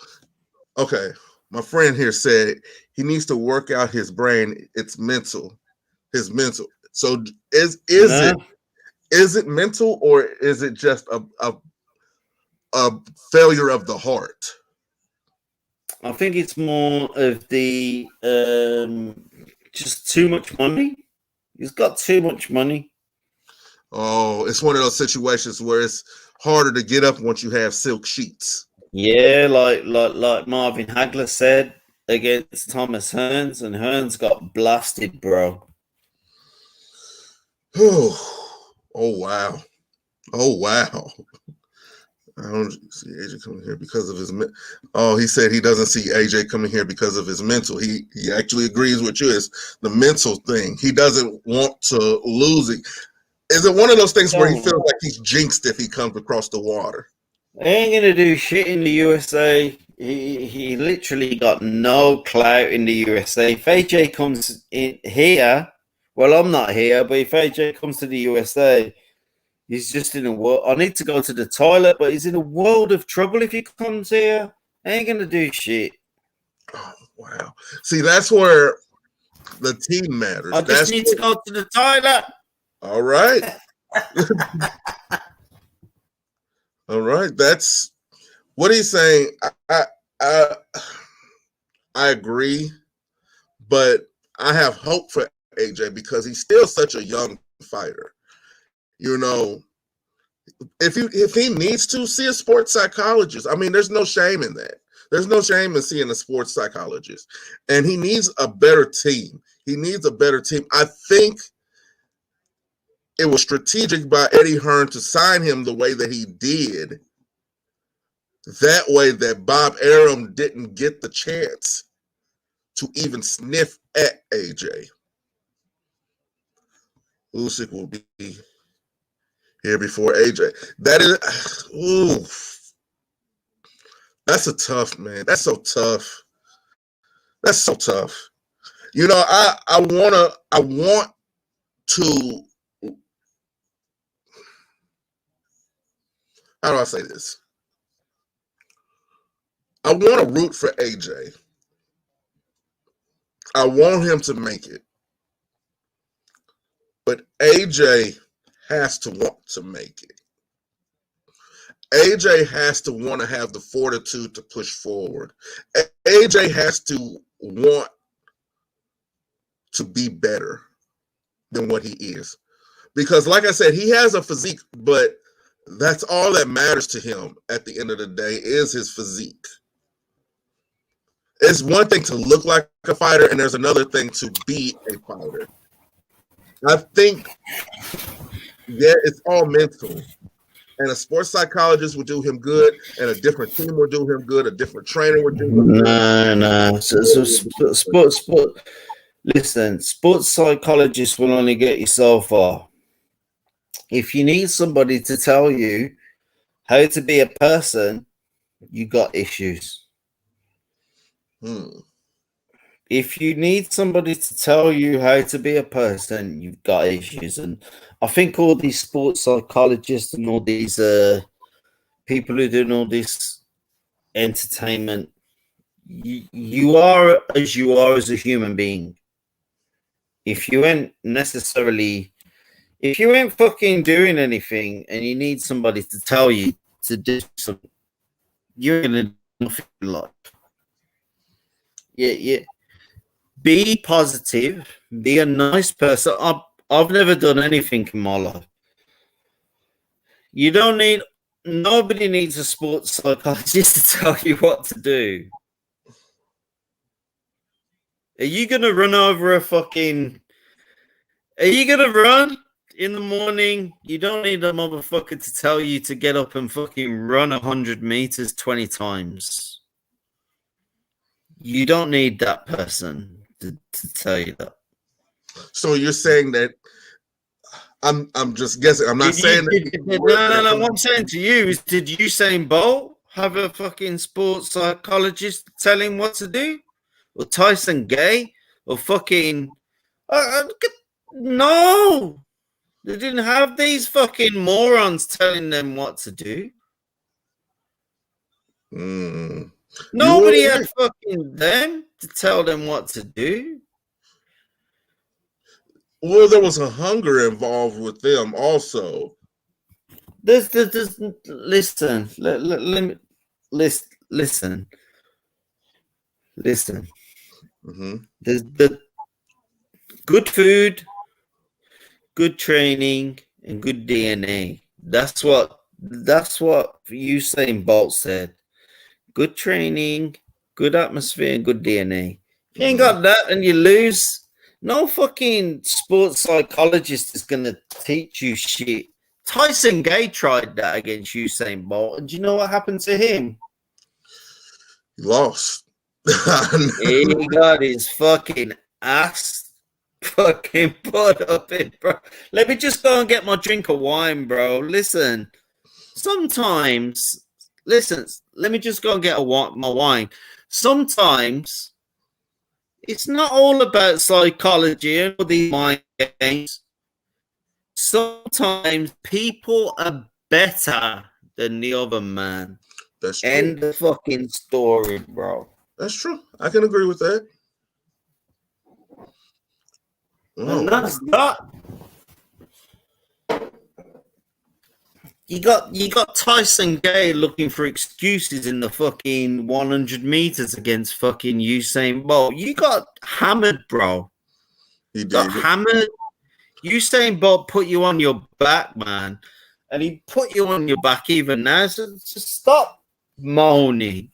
okay, my friend here said he needs to work out his brain. It's mental, his mental. So is it mental, or is it just a failure of the heart? I think it's more of the just too much money. He's got too much money. Oh, it's one of those situations where it's harder to get up once you have silk sheets. Yeah, like Marvin Hagler said against Thomas Hearns, and Hearns got blasted, bro. Oh wow. Oh wow. I don't see AJ coming here because of his. Oh, he said he doesn't see AJ coming here because of his mental. He actually agrees with you. It's the mental thing. He doesn't want to lose it. Is it one of those things where he feels like he's jinxed if he comes across the water? He ain't gonna do shit in the USA. He literally got no clout in the USA. If AJ comes in here, well, I'm not here, but if AJ comes to the USA, he's just in a world. I need to go to the toilet, but he's in a world of trouble if he comes here. Ain't gonna do shit. Oh, wow. See, that's where the team matters. I just need to go to the toilet. All right. All right. That's what he's saying. I agree, but I have hope for AJ because he's still such a young fighter. You know, if he needs to see a sports psychologist, I mean, there's no shame in that. There's no shame in seeing a sports psychologist. And he needs a better team. He needs a better team. I think it was strategic by Eddie Hearn to sign him the way that he did. That way that Bob Arum didn't get the chance to even sniff at AJ. Usyk will be here before AJ. That is, ooh, that's a tough, man. That's so tough. That's so tough. You know, I want to. How do I say this? I want to root for AJ. I want him to make it. But AJ has to want to make it. AJ has to want to have the fortitude to push forward. AJ has to want to be better than what he is. Because like I said, he has a physique, but That's all that matters to him at the end of the day is his physique. It's one thing to look like a fighter, and there's another thing to be a fighter. I think, it's all mental. And a sports psychologist would do him good, and a different team would do him good, a different trainer would do him good. No. Listen, sports psychologists will only get you so far. If you need somebody to tell you how to be a person, you got issues. If you need somebody to tell you how to be a person, you've got issues. And I think all these sports psychologists and all these people who do all this entertainment, you are as a human being. If you ain't fucking doing anything and you need somebody to tell you to do something, you're gonna do nothing in life. Yeah. Be positive. Be a nice person. I've never done anything in my life. Nobody needs a sports psychologist to tell you what to do. Are you gonna run over Are you gonna run in the morning? You don't need a motherfucker to tell you to get up and fucking run 100 meters 20 times. You don't need that person to tell you that. So you're saying that I'm just guessing. I'm not saying that. No. What I'm saying to you is, did Usain Bolt have a fucking sports psychologist tell him what to do? Or Tyson Gay? Or fucking... no! They didn't have these fucking morons telling them what to do. Nobody had fucking them to tell them what to do. Well, there was a hunger involved with them also. Listen. There's the good food, good training, and good DNA. That's what Usain Bolt said. Good training, good atmosphere, and good DNA. If you ain't got that and you lose, no fucking sports psychologist is going to teach you shit. Tyson Gay tried that against Usain Bolt, and do you know what happened to him? He lost. He got his fucking ass fucking put up in, bro. Let me just go and get my drink of wine, bro. Listen, let me just go and get my wine. Sometimes it's not all about psychology and all these mind games. Sometimes people are better than the other man. That's true. End the fucking story, bro. That's true. I can agree with that. And that's not. You got Tyson Gay looking for excuses in the fucking 100 meters against fucking Usain Bolt. You got hammered, bro. He did. Got hammered. Usain Bolt put you on your back, man. And he put you on your back even now. So just stop moaning.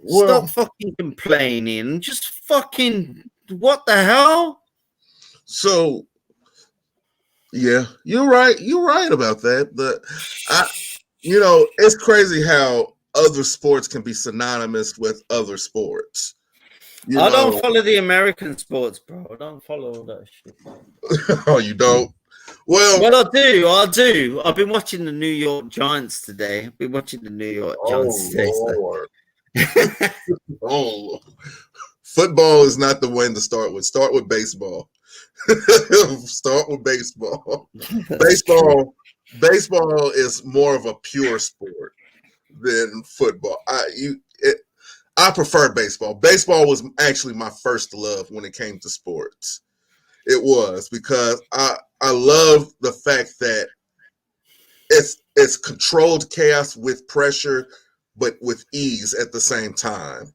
Stop fucking complaining. Just fucking, what the hell? So, yeah, you're right. You're right about that. But it's crazy how other sports can be synonymous with other sports. I don't follow the American sports, bro. I don't follow all that shit. Oh, you don't? Well, I do. I've been watching the New York Giants today. Oh, football is not the way to start with. Start with baseball. Start with baseball. Baseball is more of a pure sport than football. I prefer baseball. Baseball was actually my first love when it came to sports. It was because I love the fact that it's controlled chaos with pressure, but with ease at the same time.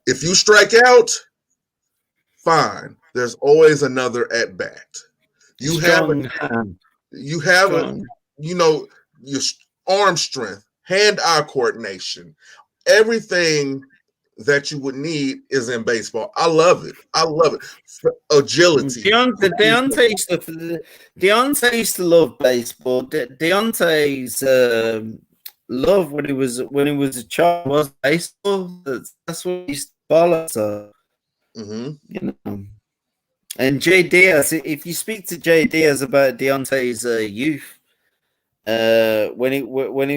If you strike out, fine. There's always another at bat. You have arm strength, hand-eye coordination, everything that you would need is in baseball. I love it. I love it. Agility. Deontay used to love baseball. Deontay's love when he was a child was baseball. That's what he used to follow. So, you know. And Jay Diaz, if you speak to Jay Diaz about Deontay's youth, when he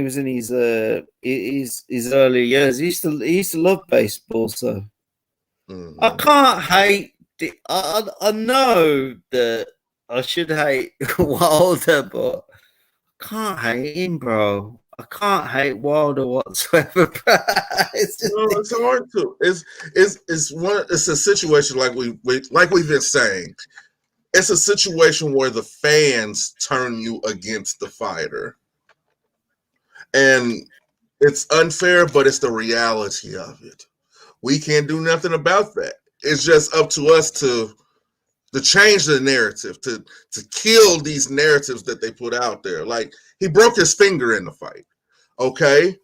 was in his early years, he used to love baseball. So I can't hate. I know that I should hate Wilder, but I can't hate him, bro. I can't hate Wilder whatsoever, bro. It's hard to. It's a situation like we've been saying. It's a situation where the fans turn you against the fighter. And it's unfair, but it's the reality of it. We can't do nothing about that. It's just up to us to change the narrative, to kill these narratives that they put out there. Like, he broke his finger in the fight. Okay?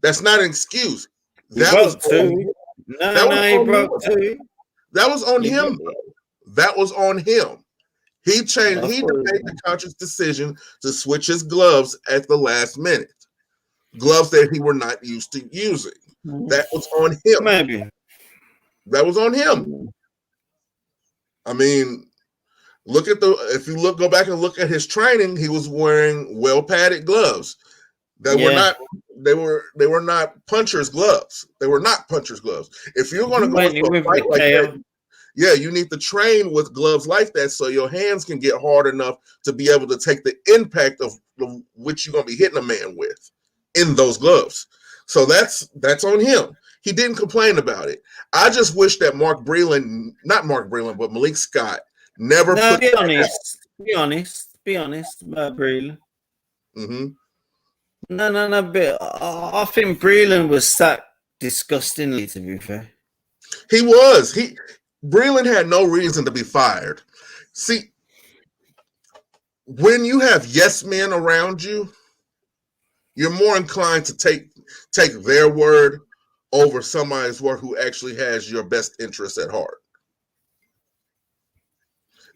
That's not an excuse. That was on him. That was on him. He made the conscious decision to switch his gloves at the last minute. Gloves that he were not used to using. That was on him. Maybe. That was on him. I mean, go back and look at his training, he was wearing well-padded gloves. They were not puncher's gloves. They were not puncher's gloves. If you're going to go into a fight like that, you need to train with gloves like that so your hands can get hard enough to be able to take the impact of which you're going to be hitting a man with in those gloves. So that's on him. He didn't complain about it. I just wish that but Malik Scott never put. Be honest about Breland. Mm-hmm. No, but I think Breland was sacked disgustingly, to be fair. He was. Breland had no reason to be fired. See, when you have yes men around you, you're more inclined to take their word over somebody's word who actually has your best interest at heart.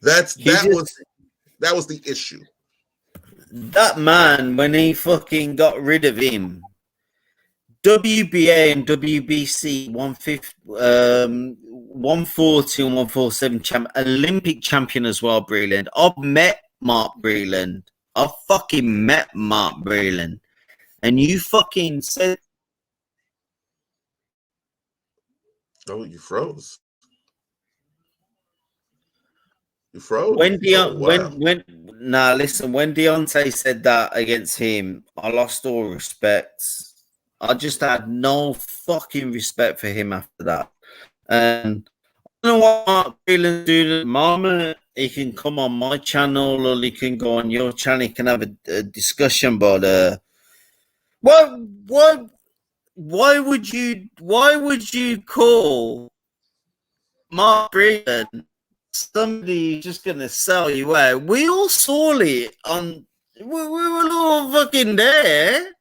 That was the issue. That man, when he fucking got rid of him, WBA and WBC 140 and 147 Olympic champion as well, Breland. I've met Mark Breland. I fucking met Mark Breland. And you fucking said... Oh, you froze. You froze. When Deontay said that against him, I lost all respect. I just had no fucking respect for him after that. And I don't know what Mark Breland doing at the moment. He can come on my channel or he can go on your channel. He can have a discussion. But why would you call Mark Breland somebody just gonna sell you out? We all saw it on. We were all fucking there.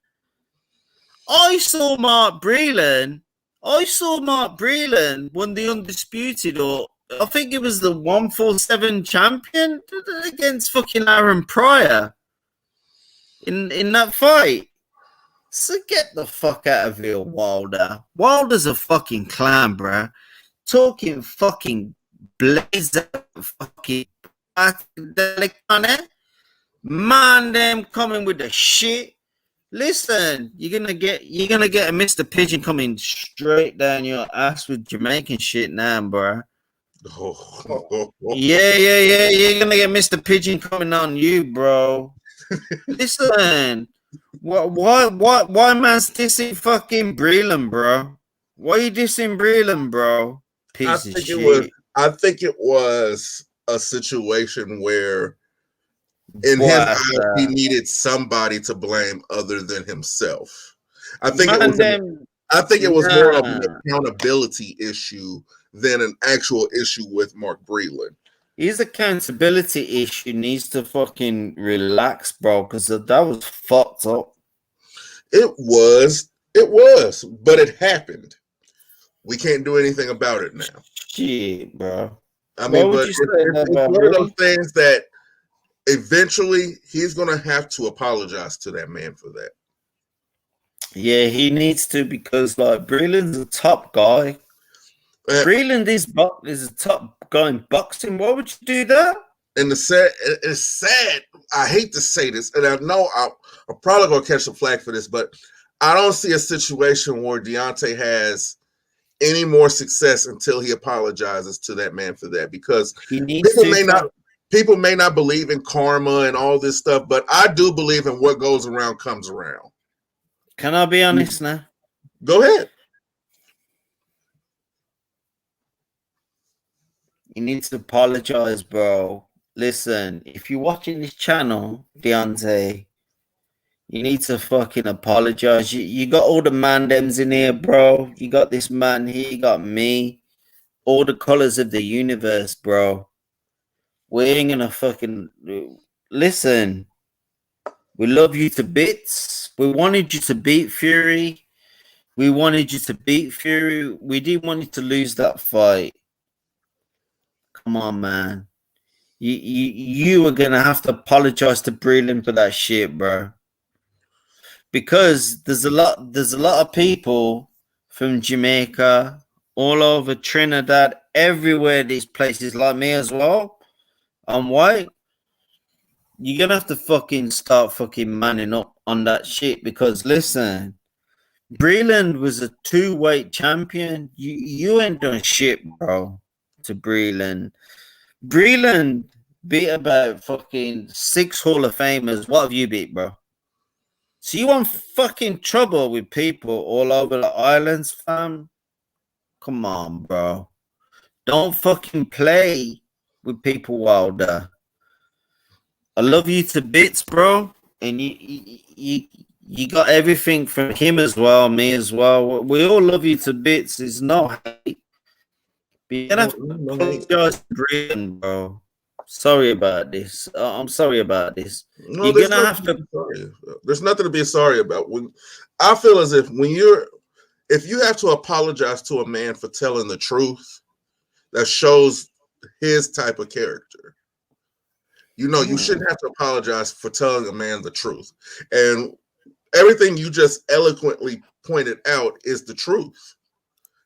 I saw Mark Breland won the Undisputed, or I think it was the 147 champion against fucking Aaron Pryor in that fight. So get the fuck out of here, Wilder. Wilder's a fucking clown, bro. Talking fucking blazer, fucking man, them coming with the shit. Listen, you're gonna get a Mr. Pigeon coming straight down your ass with Jamaican shit now, bro. Yeah. You're gonna get Mr. Pigeon coming on you, bro. Listen, why man's dissing fucking Breland, bro? Why you dissing Breland, bro? Piece of shit. I think it was a situation where, in his eyes, he needed somebody to blame other than himself. I think it was more of an accountability issue than an actual issue with Mark Breland. His accountability issue needs to fucking relax, bro, because that was fucked up. It was, but it happened. We can't do anything about it now. Shit, bro. I mean, but it's one of those things that eventually he's going to have to apologize to that man for that. Yeah, he needs to, because like Breland's a top guy. Breland is a top guy in boxing. Why would you do that? And it's sad. I hate to say this, and I know I'm probably going to catch some flack for this, but I don't see a situation where Deontay has any more success until he apologizes to that man for that, because people may not believe in karma and all this stuff, but I do believe in what goes around comes around. Can I be honest now? Go ahead. You need to apologize, bro. Listen, if you're watching this channel, Deontay, you need to fucking apologize. You got all the mandems in here, bro. You got this man here, you got me. All the colors of the universe, bro. We ain't gonna fucking... Listen, we love you to bits. We wanted you to beat Fury. We didn't want you to lose that fight. Come on, man. You are gonna have to apologize to Breland for that shit, bro. Because there's a lot of people from Jamaica, all over Trinidad, everywhere, these places, like me as well. I'm white. You're gonna have to fucking start fucking manning up on that shit, because listen, Breland was a 2-weight champion. You ain't done shit, bro, to Breland. Breland beat about fucking 6 Hall of Famers. What have you beat, bro? So you want fucking trouble with people all over the islands, fam? Come on, bro. Don't fucking play with people, Wilder. I love you to bits, bro. And you got everything from him as well, me as well. We all love you to bits. It's no hate. You're gonna have to apologize to Britain, bro. Sorry about this. I'm sorry about this. No, you're gonna have to. There's nothing to be sorry about. I feel as if if you have to apologize to a man for telling the truth, that shows his type of character. You shouldn't have to apologize for telling a man the truth. And everything you just eloquently pointed out is the truth.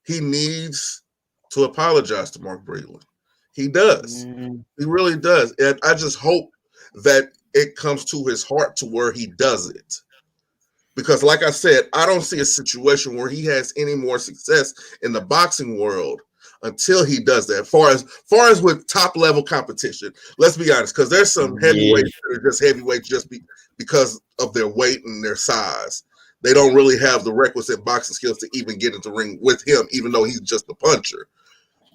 He needs to apologize to Mark Breland. He does. He really does. And I just hope that it comes to his heart to where he does it. Because like I said, I don't see a situation where he has any more success in the boxing world until he does that. Far as with top level competition, let's be honest, because there's some heavyweights that are just heavyweights because of their weight and their size. They don't really have the requisite boxing skills to even get into the ring with him, even though he's just a puncher.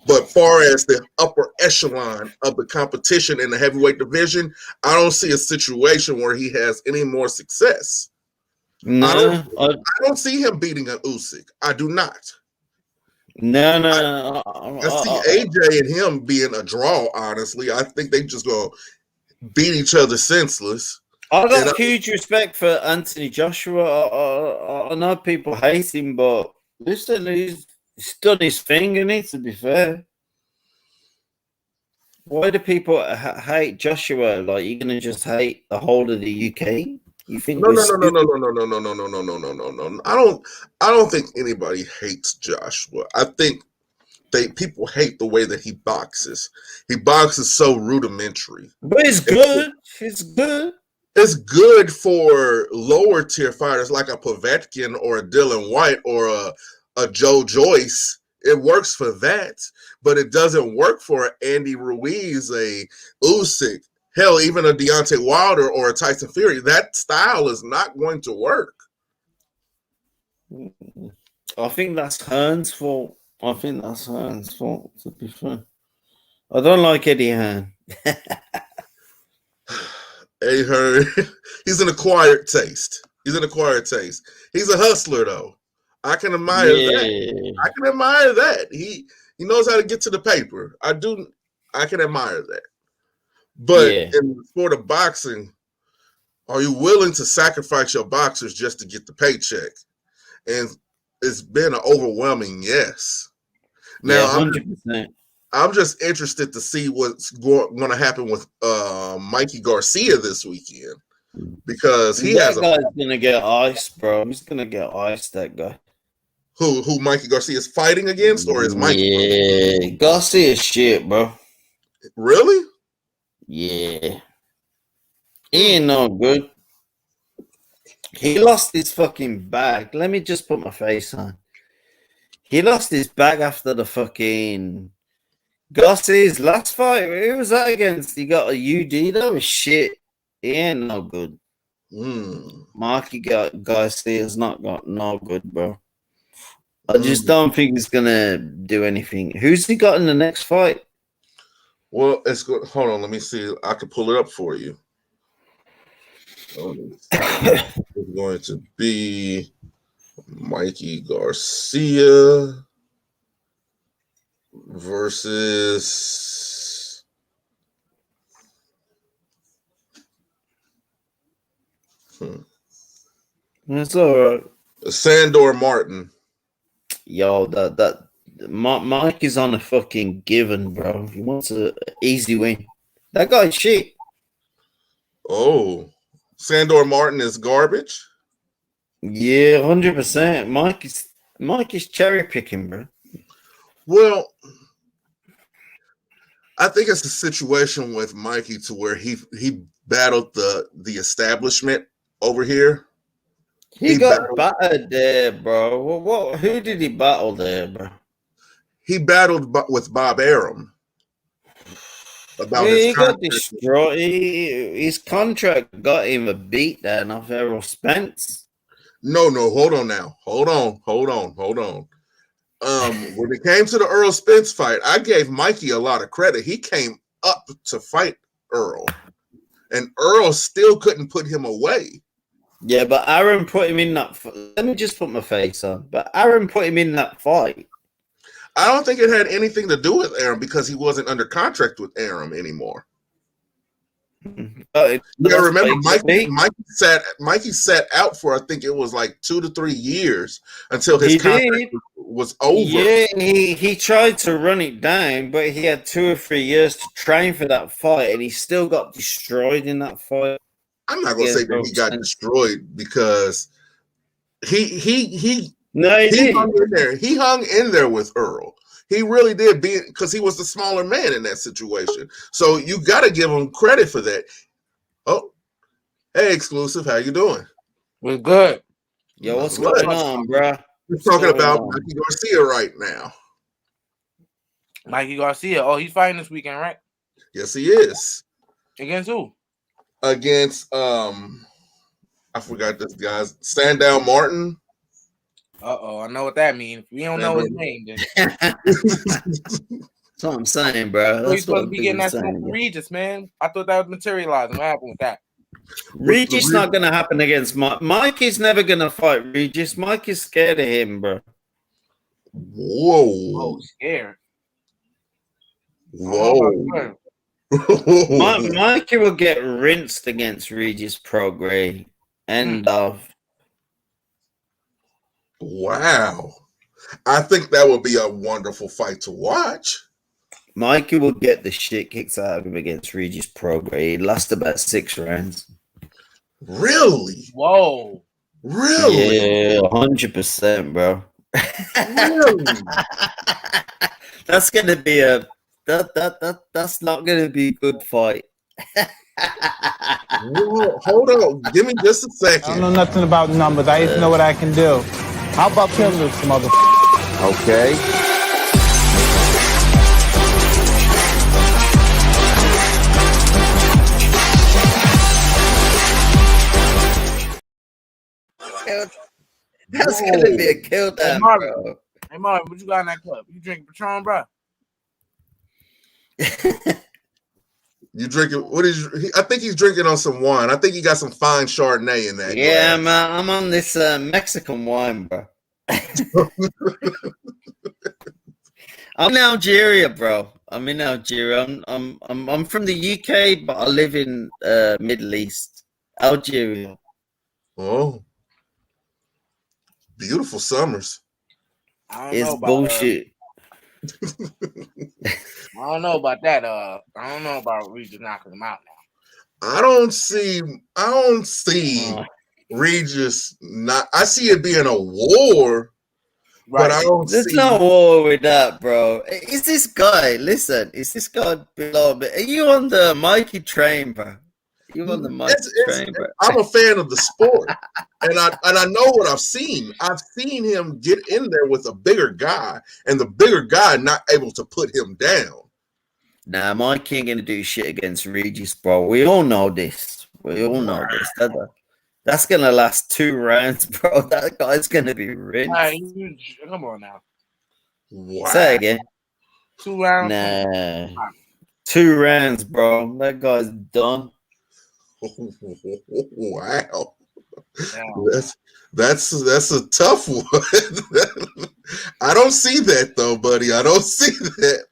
But far as the upper echelon of the competition in the heavyweight division, I don't see a situation where he has any more success. No, I don't see him beating an Usyk. I do not. No. I see AJ and him being a draw, honestly. I think they just gonna beat each other senseless. I got huge respect for Anthony Joshua. I know people hate him, but listen, he's done his thing, and to be fair. Why do people hate Joshua? Like, you're gonna just hate the whole of the UK? You think no. I don't think anybody hates Joshua. I think people hate the way that he boxes. He boxes so rudimentary. But it's good. It's good. It's good for lower tier fighters like a Povetkin or a Dylan White or a Joe Joyce. It works for that, but it doesn't work for Andy Ruiz, a Usyk. Hell, even a Deontay Wilder or a Tyson Fury, that style is not going to work. I think that's Hearn's fault. To be fair. I don't like Eddie Hearn. Eddie Hearn, he's an acquired taste. He's a hustler, though. I can admire that. He knows how to get to the paper. I can admire that. But in the sport of boxing, Are you willing to sacrifice your boxers just to get the paycheck? And it's been an overwhelming yes. Now, 100%. I'm just interested to see what's going to happen with Mikey Garcia this weekend, because guy's gonna get iced, bro. He's gonna get iced. That guy. Who Mikey Garcia is fighting against, or is Mikey? Yeah, Garcia's shit, bro. Really? Yeah. He ain't no good. He lost his fucking bag. Let me just put my face on. He lost his bag after the fucking Garcia's last fight. Who was that against? He got a UD. That was shit. He ain't no good. Mikey Garcia's not got no good, bro. I just don't think he's gonna do anything. Who's he got in the next fight? Well, it's good. Hold on, let me see. I can pull it up for you. It's going to be Mikey Garcia versus That's all right. Sandor Martin. Yo, that Mike is on a fucking given, bro. He wants an easy win. That guy's shit. Oh, Sandor Martin is garbage. Yeah, 100%. Mike is cherry picking, bro. Well, I think it's a situation with Mikey to where he battled the establishment over here. He got battered there, bro. What? Who did he battle there, bro? He battled with Bob Arum. He got destroyed. His contract got him a beat down off Errol Spence. No, hold on now. Hold on. When it came to the Earl Spence fight, I gave Mikey a lot of credit. He came up to fight Earl, and Earl still couldn't put him away. Yeah, but Aaron put him in that. Let me just put my face on. But Aaron put him in that fight. I don't think it had anything to do with Aaron because he wasn't under contract with Aaron anymore. Remember, Mikey sat out for, I think it was like 2 to 3 years until his contract was over. Yeah, he tried to run it down, but he had 2 or 3 years to train for that fight, and he still got destroyed in that fight. I'm not gonna say that he got destroyed because he hung in there. He hung in there with Earl. He really did, because he was the smaller man in that situation. So you got to give him credit for that. Oh, hey, Exclusive, how you doing? We're good. Yo, what's going on, bro? We're talking about Mikey Garcia right now. Mikey Garcia. Oh, he's fighting this weekend, right? Yes, he is. Against who? Against I forgot this guy's Sandow Martin. I know what that means. We don't know his name, then. That's what I'm saying, bro. He's supposed to be getting that from Regis, man. I thought that was materializing. What happened with that? Regis not gonna happen against Mike. Mike is never gonna fight Regis. Mike is scared of him, bro. Whoa. Oh, scared. Whoa. Mikey will get rinsed against Regis Prograis. End of. Wow. I think that would be a wonderful fight to watch. Mikey will get the shit kicked out of him against Regis Prograis. He lost about 6 rounds. Really? Whoa. Really? Yeah, 100%, bro. Really? That's gonna be that's not gonna be a good fight. Whoa, hold on. Give me just a second. I don't know nothing about numbers. I just know what I can do. How about killing this motherfucker? Okay. That's gonna be a kill down, bro. Hey, Marvin, what you got in that cup? You drink Patron, bro? You drinking? What is? I think he's drinking on some wine. I think he got some fine Chardonnay in that. Yeah, I'm on this Mexican wine, bro. I'm in Algeria, bro. I'm in Algeria. I'm from the UK, but I live in Middle East. Algeria. Oh, beautiful summers. I don't It's know about bullshit. I don't know about that. I don't know about Regis knocking him out now. I don't see Regis not. I see it being a war, but I don't There's see. no war with that, bro. Is this guy? Listen, is this guy below? Are you on the Mikey train, bro? You on the Mikey train, bro? I'm a fan of the sport, and I know what I've seen. I've seen him get in there with a bigger guy, and the bigger guy not able to put him down. Nah, Mikey ain't gonna do shit against Regis, bro. We all know this. We all know this. That's gonna last 2 rounds, bro. That guy's gonna be rinsed. Come on now. Wow. Say it again. 2 rounds. Nah. 2 rounds, bro. That guy's done. Wow. That's a tough one. I don't see that though, buddy. I don't see that.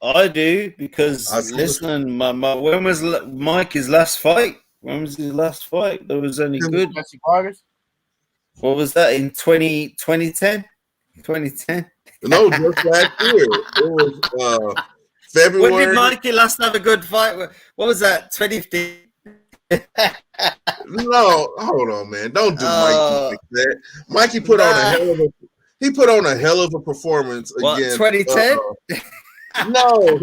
I do because listen, when was Mikey's last fight? When was his last fight? That was only good. What was that in 2010? 2010? No, just last year. It was February. When did Mikey last have a good fight? What was that? 2015? No, hold on, man. Don't do Mikey like that. Mikey put on a hell of a performance against 2010? No,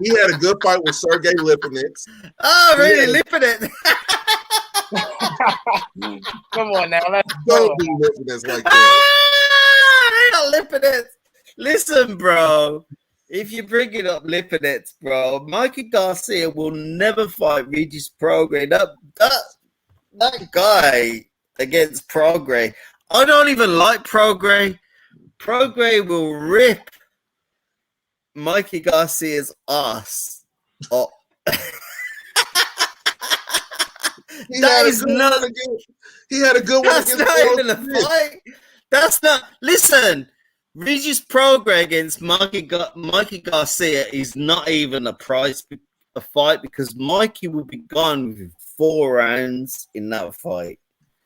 he had a good fight with Sergey Lipinets. Oh, really? Lipinets? Come on now, let's don't do Lipinets like that. Lipinets. Listen, bro. If you bring it up, Lipinets, bro, Mikey Garcia will never fight Regis Prograis. That guy against Prograis. I don't even like Prograis. Prograis will rip Mikey Garcia's ass. Oh. He had a good one. That's not even a fight. That's not. Listen, Regis Prograis against Mikey Garcia is not even a fight because Mikey will be gone with 4 rounds in that fight.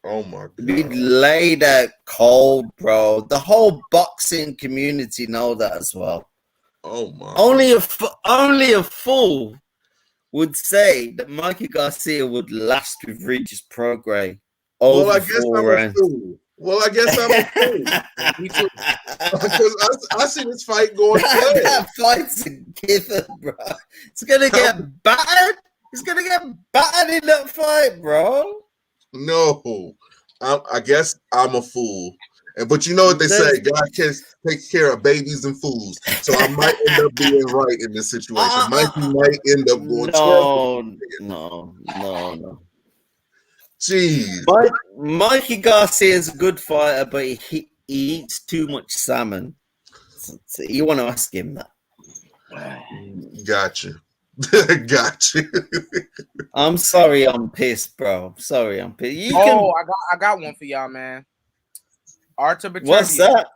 Oh my god! He'd laid out cold, bro. The whole boxing community know that as well. Oh my! Only a fool would say that Mikey Garcia would last with Regis Prograis. Well, I guess I'm a fool. Because I see this fight going. That fight's a given, bro. It's gonna get battered. He's gonna get battered in that fight, bro. No, I guess I'm a fool. But you know what they say, God takes care of babies and fools. So I might end up being right in this situation. Mikey might end up going. No. Jeez. But Mikey Garcia is a good fighter, but he eats too much salmon. So you want to ask him that. Gotcha. I'm sorry I'm pissed, bro. Sorry I'm pissed. I got one for y'all, man. Artur Beterbiev. What's that?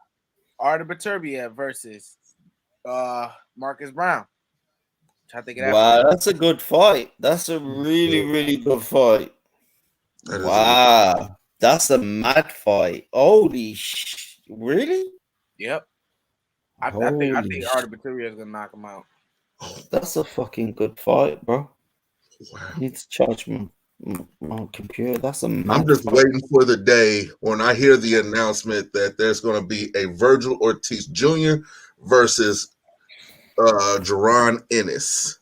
Artur Beterbiev versus Marcus Brown. Wow, that's a good fight. That's a really, really good fight. Wow. That's a mad fight. Holy really? Yep. I think Artur Beterbiev is gonna knock him out. That's a fucking good fight, bro. Wow. I need to charge my computer. That's a mad I'm just fight. waiting for the day when I hear the announcement that there's going to be a Virgil Ortiz Jr. versus Jaron Ennis.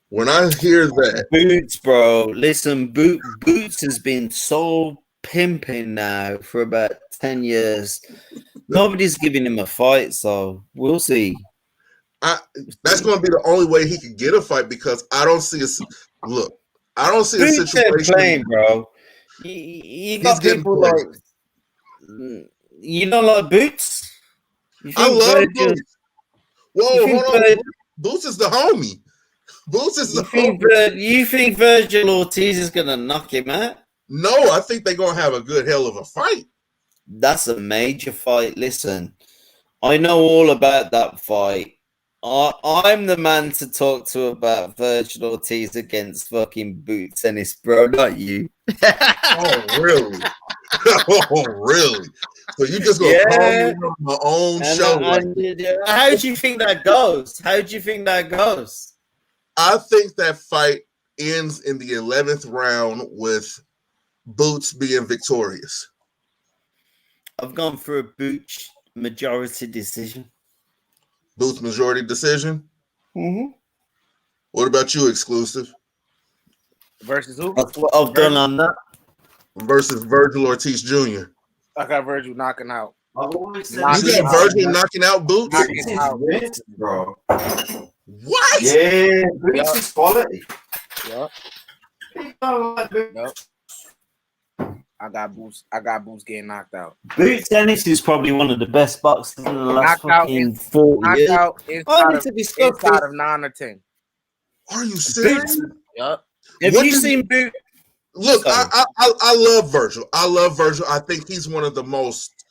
When I hear that, Boots, bro. Listen, Boots has been so pimping now for about 10 years. Nobody's giving him a fight, so we'll see. That's going to be the only way he can get a fight because I don't see I don't see a situation. Playing, bro. You got people like you don't like Boots. I love Boots. Whoa, hold on. Boots is the homie. You think Virgil Ortiz is gonna knock him out? No, I think they're gonna have a good hell of a fight. That's a major fight. Listen, I know all about that fight. I'm the man to talk to about Virgil Ortiz against fucking Boots Ennis, bro, not you. Oh, really? Oh, really? So you just gonna call me on my own show? How do you think that goes? How do you think that goes? I think that fight ends in the 11th round with Boots being victorious. I've gone for a Boots majority decision. Boots majority decision? Mm-hmm. What about you, Exclusive? Versus who? That's what I've done on that. Versus Virgil Ortiz Jr. I got Virgil knocking out. I've always said Knocking You got Virgil knocking out Boots? Knocking out. bro. What? Yeah, Boots is quality. Yep. Yep. I got Boots getting knocked out. Boots Ennis is probably one of the best boxers in the last Knocked out fucking 40 Knocked years. out inside of 9 or 10. Are you serious? Yep. Have What you does- seen Boots? Look, I love Virgil. I love Virgil. I think he's one of the most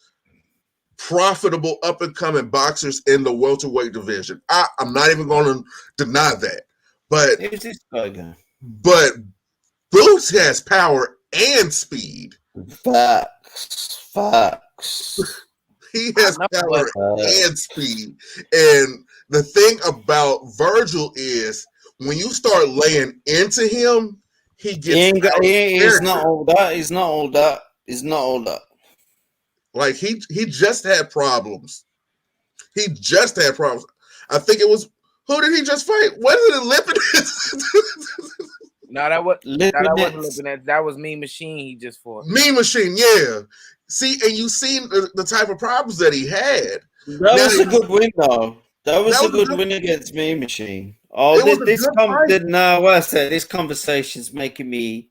profitable up and coming boxers in the welterweight division. I'm not even going to deny that. But Who's this guy going? Boots has power and speed. Facts. He has power and speed. And the thing about Virgil is when you start laying into him, he gets He's not all that. He's not all that. Like he just had problems. I think it was, who did he just fight? Wasn't it Lipinets? No, that wasn't Lipinets. Lipinets. That was Mean Machine he just fought. Mean Machine, yeah. See, and you seen the type of problems that he had. That was a good win, though. That was a good win against Mean Machine. Oh, this conversation's making me.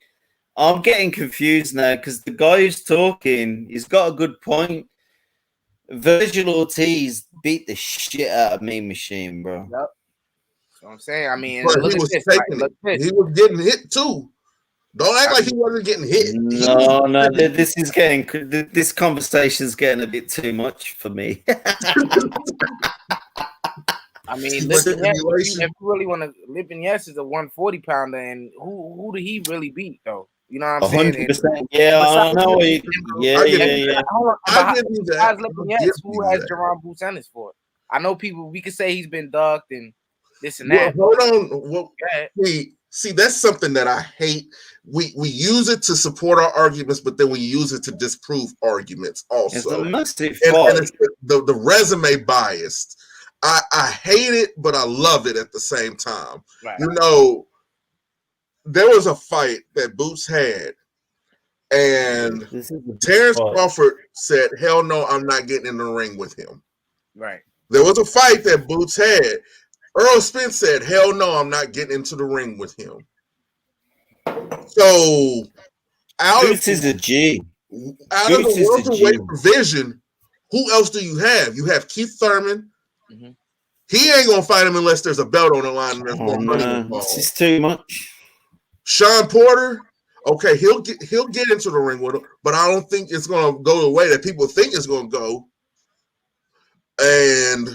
I'm getting confused now because the guy who's talking, he's got a good point. Virgil Ortiz beat the shit out of Mean Machine, bro. Yep. That's what I'm saying. I mean, But look he at was this. taking Look it. at this. He was getting hit too. Don't act like he wasn't getting hit. No, this conversation's getting a bit too much for me. I mean, Too much if you really want to, Lipinets is a 140 pounder, and who did he really beat though? You know what I'm saying? 100%. Yeah, I know. Yeah. I give you that. Lipinets, who has Jerome Boots Ennis for? I know people. We could say he's been ducked and this and that. Well, hold on. Well, see, that's something that I hate. We use it to support our arguments, but then we use it to disprove arguments also. It's a massive and fight. it's the resume biased. I hate it, but I love it at the same time. Right. You know, there was a fight that Boots had, and Terrence Crawford said, "Hell no, I'm not getting in the ring with him." Right. There was a fight that Boots had. Earl Spence said, "Hell no, I'm not getting into the ring with him." So, Boots is a G. Out of the welterweight division, who else do you have? You have Keith Thurman. Mm-hmm. He ain't gonna fight him unless there's a belt on the line and there's more money involved. This is too much. Sean Porter, okay, he'll get into the ring with him, but I don't think it's gonna go the way that people think it's gonna go. And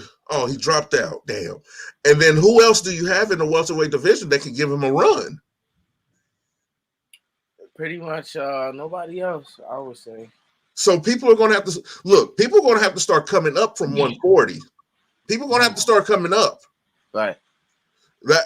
he dropped out. Damn. And then who else do you have in the welterweight division that can give him a run? Pretty much nobody else, I would say. So people are gonna have to look. People are gonna have to start coming up from 140. People are gonna have to start coming up. Right.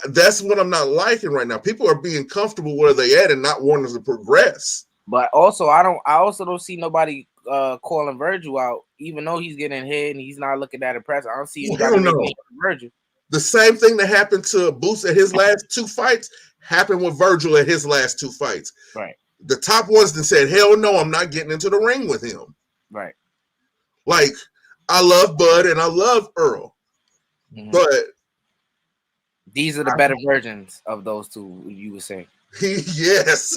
That's what I'm not liking right now. People are being comfortable where they at and not wanting to progress. But also, I also don't see nobody calling Virgil out, even though he's getting hit and he's not looking that impressive. I don't see anybody Virgil. The same thing that happened to Boots at his last two fights happened with Virgil at his last two fights. Right. The top ones that said, "Hell no, I'm not getting into the ring with him." Right. Like, I love Bud and I love Earl, but these are the better versions of those two. You would say, yes,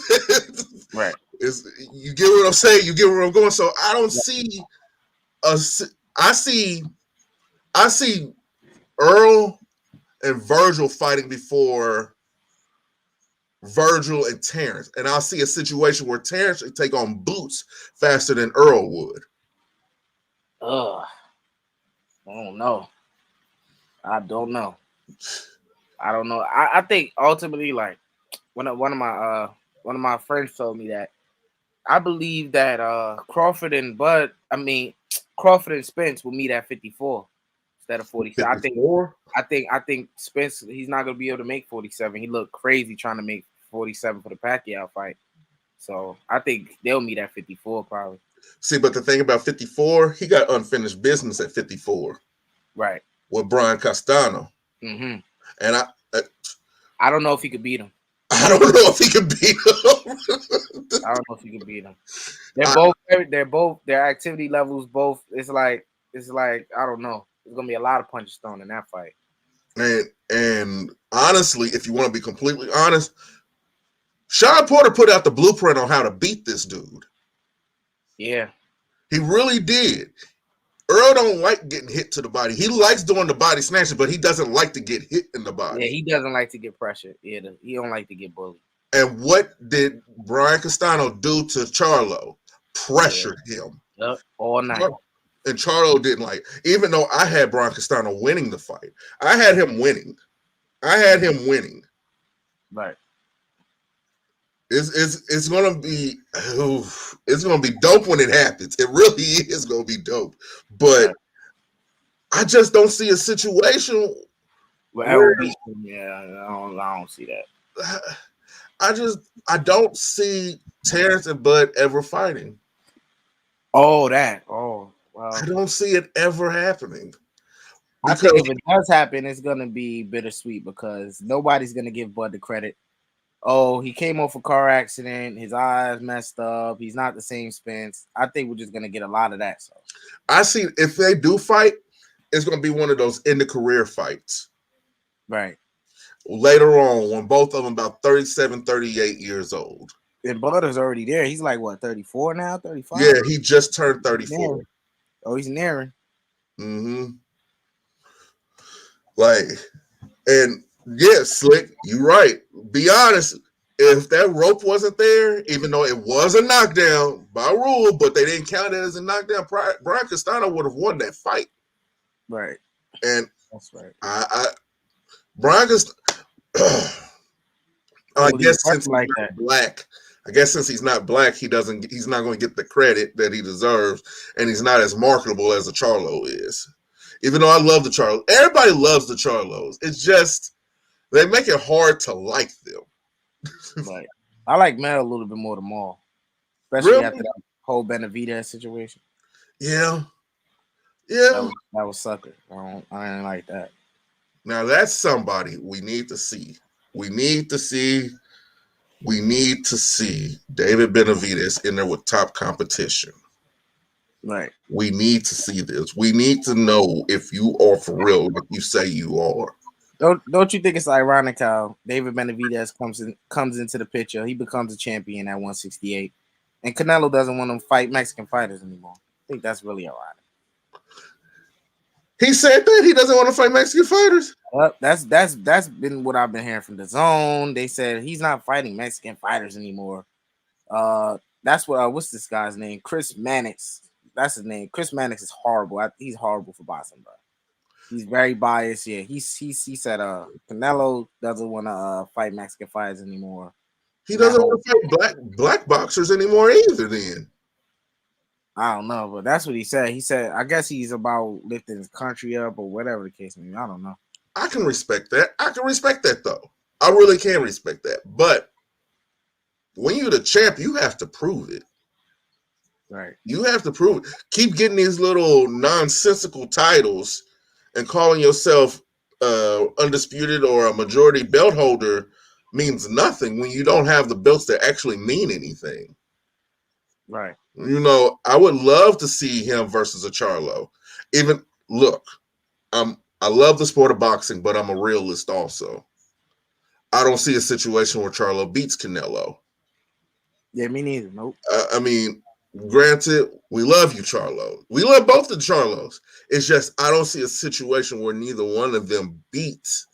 right? You get what I'm saying? You get where I'm going. So I don't see I see Earl and Virgil fighting before Virgil and Terrence, and I'll see a situation where Terrence would take on Boots faster than Earl would. I don't know. I don't know. I think ultimately, like one of my friends told me that I believe that Crawford and Spence will meet at 54 instead of 47. 54? I think Spence, he's not gonna be able to make 47. He looked crazy trying to make 47 for the Pacquiao fight. So I think they'll meet at 54 probably. See, but the thing about 54, he got unfinished business at 54. Right. With Brian Castano. Mm-hmm. And I don't know if he could beat him. I don't know if he could beat him. I don't know if he could beat him. Their activity levels both. It's like I don't know. There's gonna be a lot of punches thrown in that fight. And honestly, if you want to be completely honest, Sean Porter put out the blueprint on how to beat this dude. Yeah. He really did. Earl don't like getting hit to the body. He likes doing the body snatching, but he doesn't like to get hit in the body. Yeah, he doesn't like to get pressured. Yeah, he don't like to get bullied. And what did Brian Castano do to Charlo? Pressured him. Yep, all night. And Charlo didn't like, even though I had Brian Castano winning the fight. I had him winning. Right. It's gonna be dope when it happens. It really is gonna be dope. But I just don't see a situation where, I don't see that. I don't see Terrence and Bud ever fighting. Oh, wow. I don't see it ever happening. I think if it does happen, it's gonna be bittersweet because nobody's gonna give Bud the credit. Oh, he came off a car accident. His eyes messed up. He's not the same Spence. I think we're just gonna get a lot of that. So I see if they do fight, it's gonna be one of those end of career fights. Right. Later on, when both of them about 37, 38 years old. And Bud is already there. He's like what, 34 now, 35? Yeah, he just turned 34. He's nearing. Mm-hmm. Like, and yeah, Slick, you're right. Be honest, if that rope wasn't there, even though it was a knockdown by rule, but they didn't count it as a knockdown, Brian Castano would have won that fight. Right. And that's right. Brian Castano, I guess since like he's that. Black, I guess since he's not black, he's not going to get the credit that he deserves, and he's not as marketable as a Charlo is. Even though I love the Charlo, everybody loves the Charlos. It's just they make it hard to like them. Right. I like Mel a little bit more than Maul, especially after that whole Benavidez situation. Yeah. That was sucker. I didn't like that. Now that's somebody we need to see. We need to see David Benavidez in there with top competition. Right. We need to see this. We need to know if you are for real, like you say you are. Don't you think it's ironic how David Benavidez comes into the picture? He becomes a champion at 168, and Canelo doesn't want to fight Mexican fighters anymore. I think that's really ironic. He said that he doesn't want to fight Mexican fighters. That's been what I've been hearing from the Zone. They said he's not fighting Mexican fighters anymore. That's what what's this guy's name? Chris Mannix. That's his name. Chris Mannix is horrible. He's horrible for boxing, bro. He's very biased. Yeah, he said Canelo doesn't want to fight Mexican fighters anymore. He doesn't want to fight black boxers anymore either. Then I don't know, but that's what he said. He said, I guess he's about lifting his country up or whatever the case may be. I don't know. I can respect that. Though. I really can respect that. But when you're the champ, you have to prove it. Right. You have to prove it. Keep getting these little nonsensical titles and calling yourself undisputed or a majority belt holder means nothing when you don't have the belts that actually mean anything. Right. You know, I would love to see him versus a Charlo. Even look, I love the sport of boxing, but I'm a realist also. I don't see a situation where Charlo beats Canelo. Yeah, me neither. Nope. I mean, granted, we love you, Charlo. We love both the Charlos. It's just I don't see a situation where neither one of them beats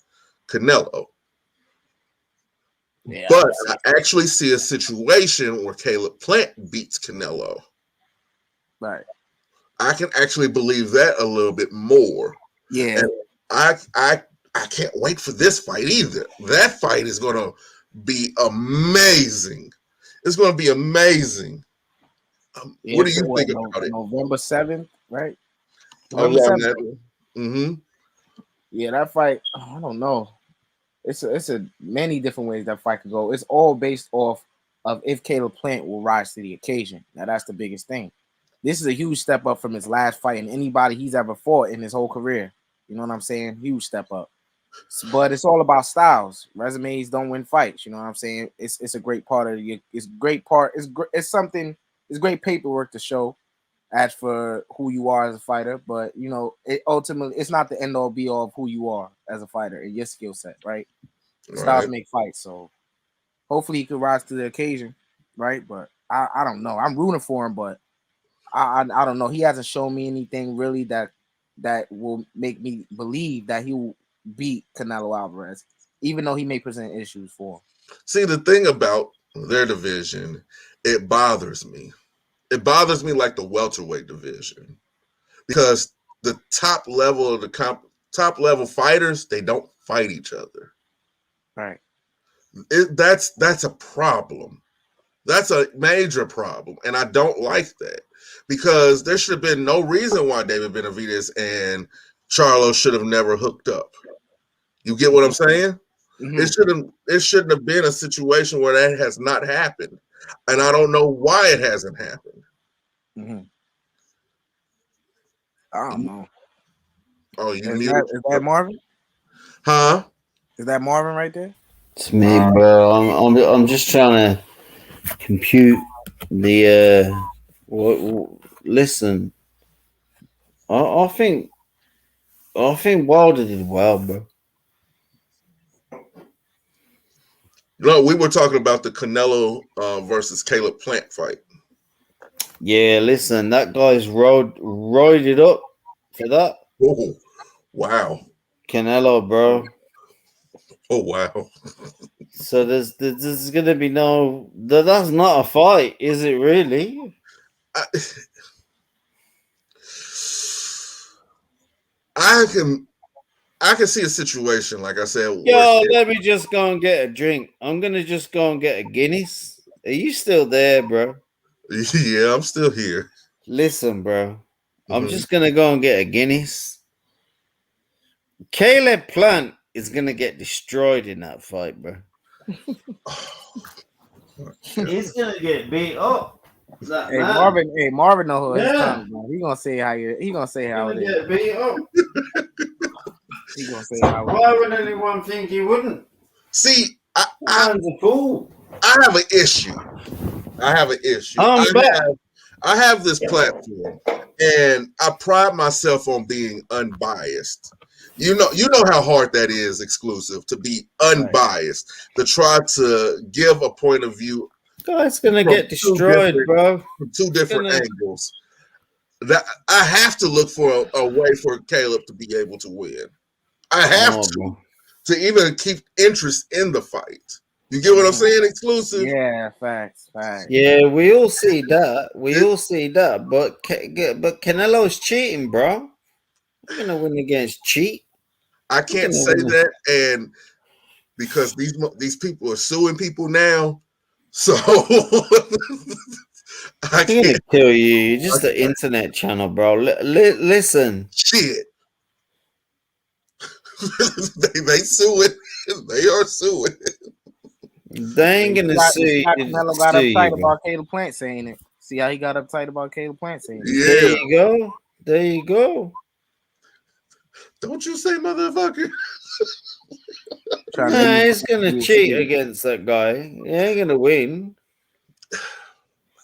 Canelo. Yeah, but I actually see a situation where Caleb Plant beats Canelo. Right. I can actually believe that a little bit more. Yeah. I can't wait for this fight either. That fight is going to be amazing. It's going to be amazing. Yeah, what do you think about it? November 7th, right? Oh, November yeah, 7th. Mm-hmm. Yeah, that fight, I don't know. It's a many different ways that fight could go. It's all based off of if Caleb Plant will rise to the occasion. Now, that's the biggest thing. This is a huge step up from his last fight and anybody he's ever fought in his whole career. You know what I'm saying? Huge step up. But it's all about styles. Resumes don't win fights. You know what I'm saying? It's a great part of your. It's great part. It's something. It's great paperwork to show as for who you are as a fighter. But you know, it ultimately it's not the end all be all of who you are as a fighter and your skill set, right? Styles make fights, so hopefully he could rise to the occasion, right? But I don't know. I'm rooting for him, but I don't know. He hasn't shown me anything really that will make me believe that he will beat Canelo Alvarez, even though he may present issues for him. See, the thing about their division, it bothers me. It bothers me like the welterweight division because the top level of the top level fighters, they don't fight each other. Right. That's a problem. That's a major problem, and I don't like that because there should have been no reason why David Benavidez and Charlo should have never hooked up. You get what I'm saying? Mm-hmm. It shouldn't have been a situation where that has not happened, and I don't know why it hasn't happened. Mm-hmm. I don't know. Oh, is that Marvin? Huh? Is that Marvin right there? It's me, bro. I'm just trying to compute the listen. I think Wilder did well, bro. No, we were talking about the Canelo versus Caleb Plant fight. Yeah, listen, that guy's roided up for that. Oh, wow. Canelo, bro. Oh, wow. So there's gonna be no. That's not a fight, is it? Really? I can see a situation, like I said. Yo, let me just go and get a drink. I'm gonna just go and get a Guinness. Are you still there, bro? Yeah, I'm still here. Listen, bro. I'm just gonna go and get a Guinness. Caleb Plant is gonna get destroyed in that fight, bro. He's gonna get beat up. Marvin know who his tongue, bro. He gonna say how it is. Get beat up. He gonna say how it is. Why would anyone think he wouldn't? See, I'm a fool. I have an issue. I have this platform, and I pride myself on being unbiased. You know how hard that is, exclusive, to be unbiased, to try to give a point of view. Guy's gonna get destroyed, bro. From two different angles. That I have to look for a way for Caleb to be able to win. I have to even keep interest in the fight. You get what I'm saying? Exclusive. Yeah, facts. Yeah, we all see that. But Canelo's cheating, bro. You're gonna win against cheat. I can't say that, and because these people are suing people now, so I can't kill you. You're just an internet channel, bro. Listen, shit. they suing. They are suing. They ain't gonna sue. Canelo got uptight about Caleb Plant saying it. See how he got uptight about Caleb Plant saying it. Yeah. There you go. Don't you say motherfucker. He's gonna cheat against that guy. He ain't gonna win.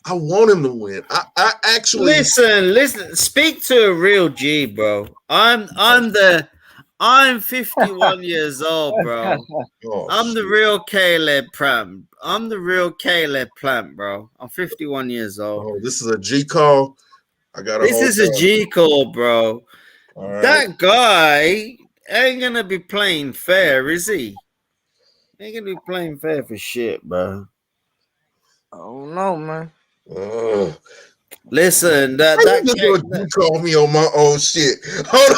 I want him to win. I actually listen. Speak to a real G, bro. I'm 51 years old, bro. I'm the real Caleb Plant. I'm the real Caleb Plant, bro. I'm 51 years old. Oh, this is a G call. This is a G call, bro. Right. That guy ain't gonna be playing fair, is he? Ain't gonna be playing fair for shit, bro. Oh no, man. Listen, you call me on my own shit. Hold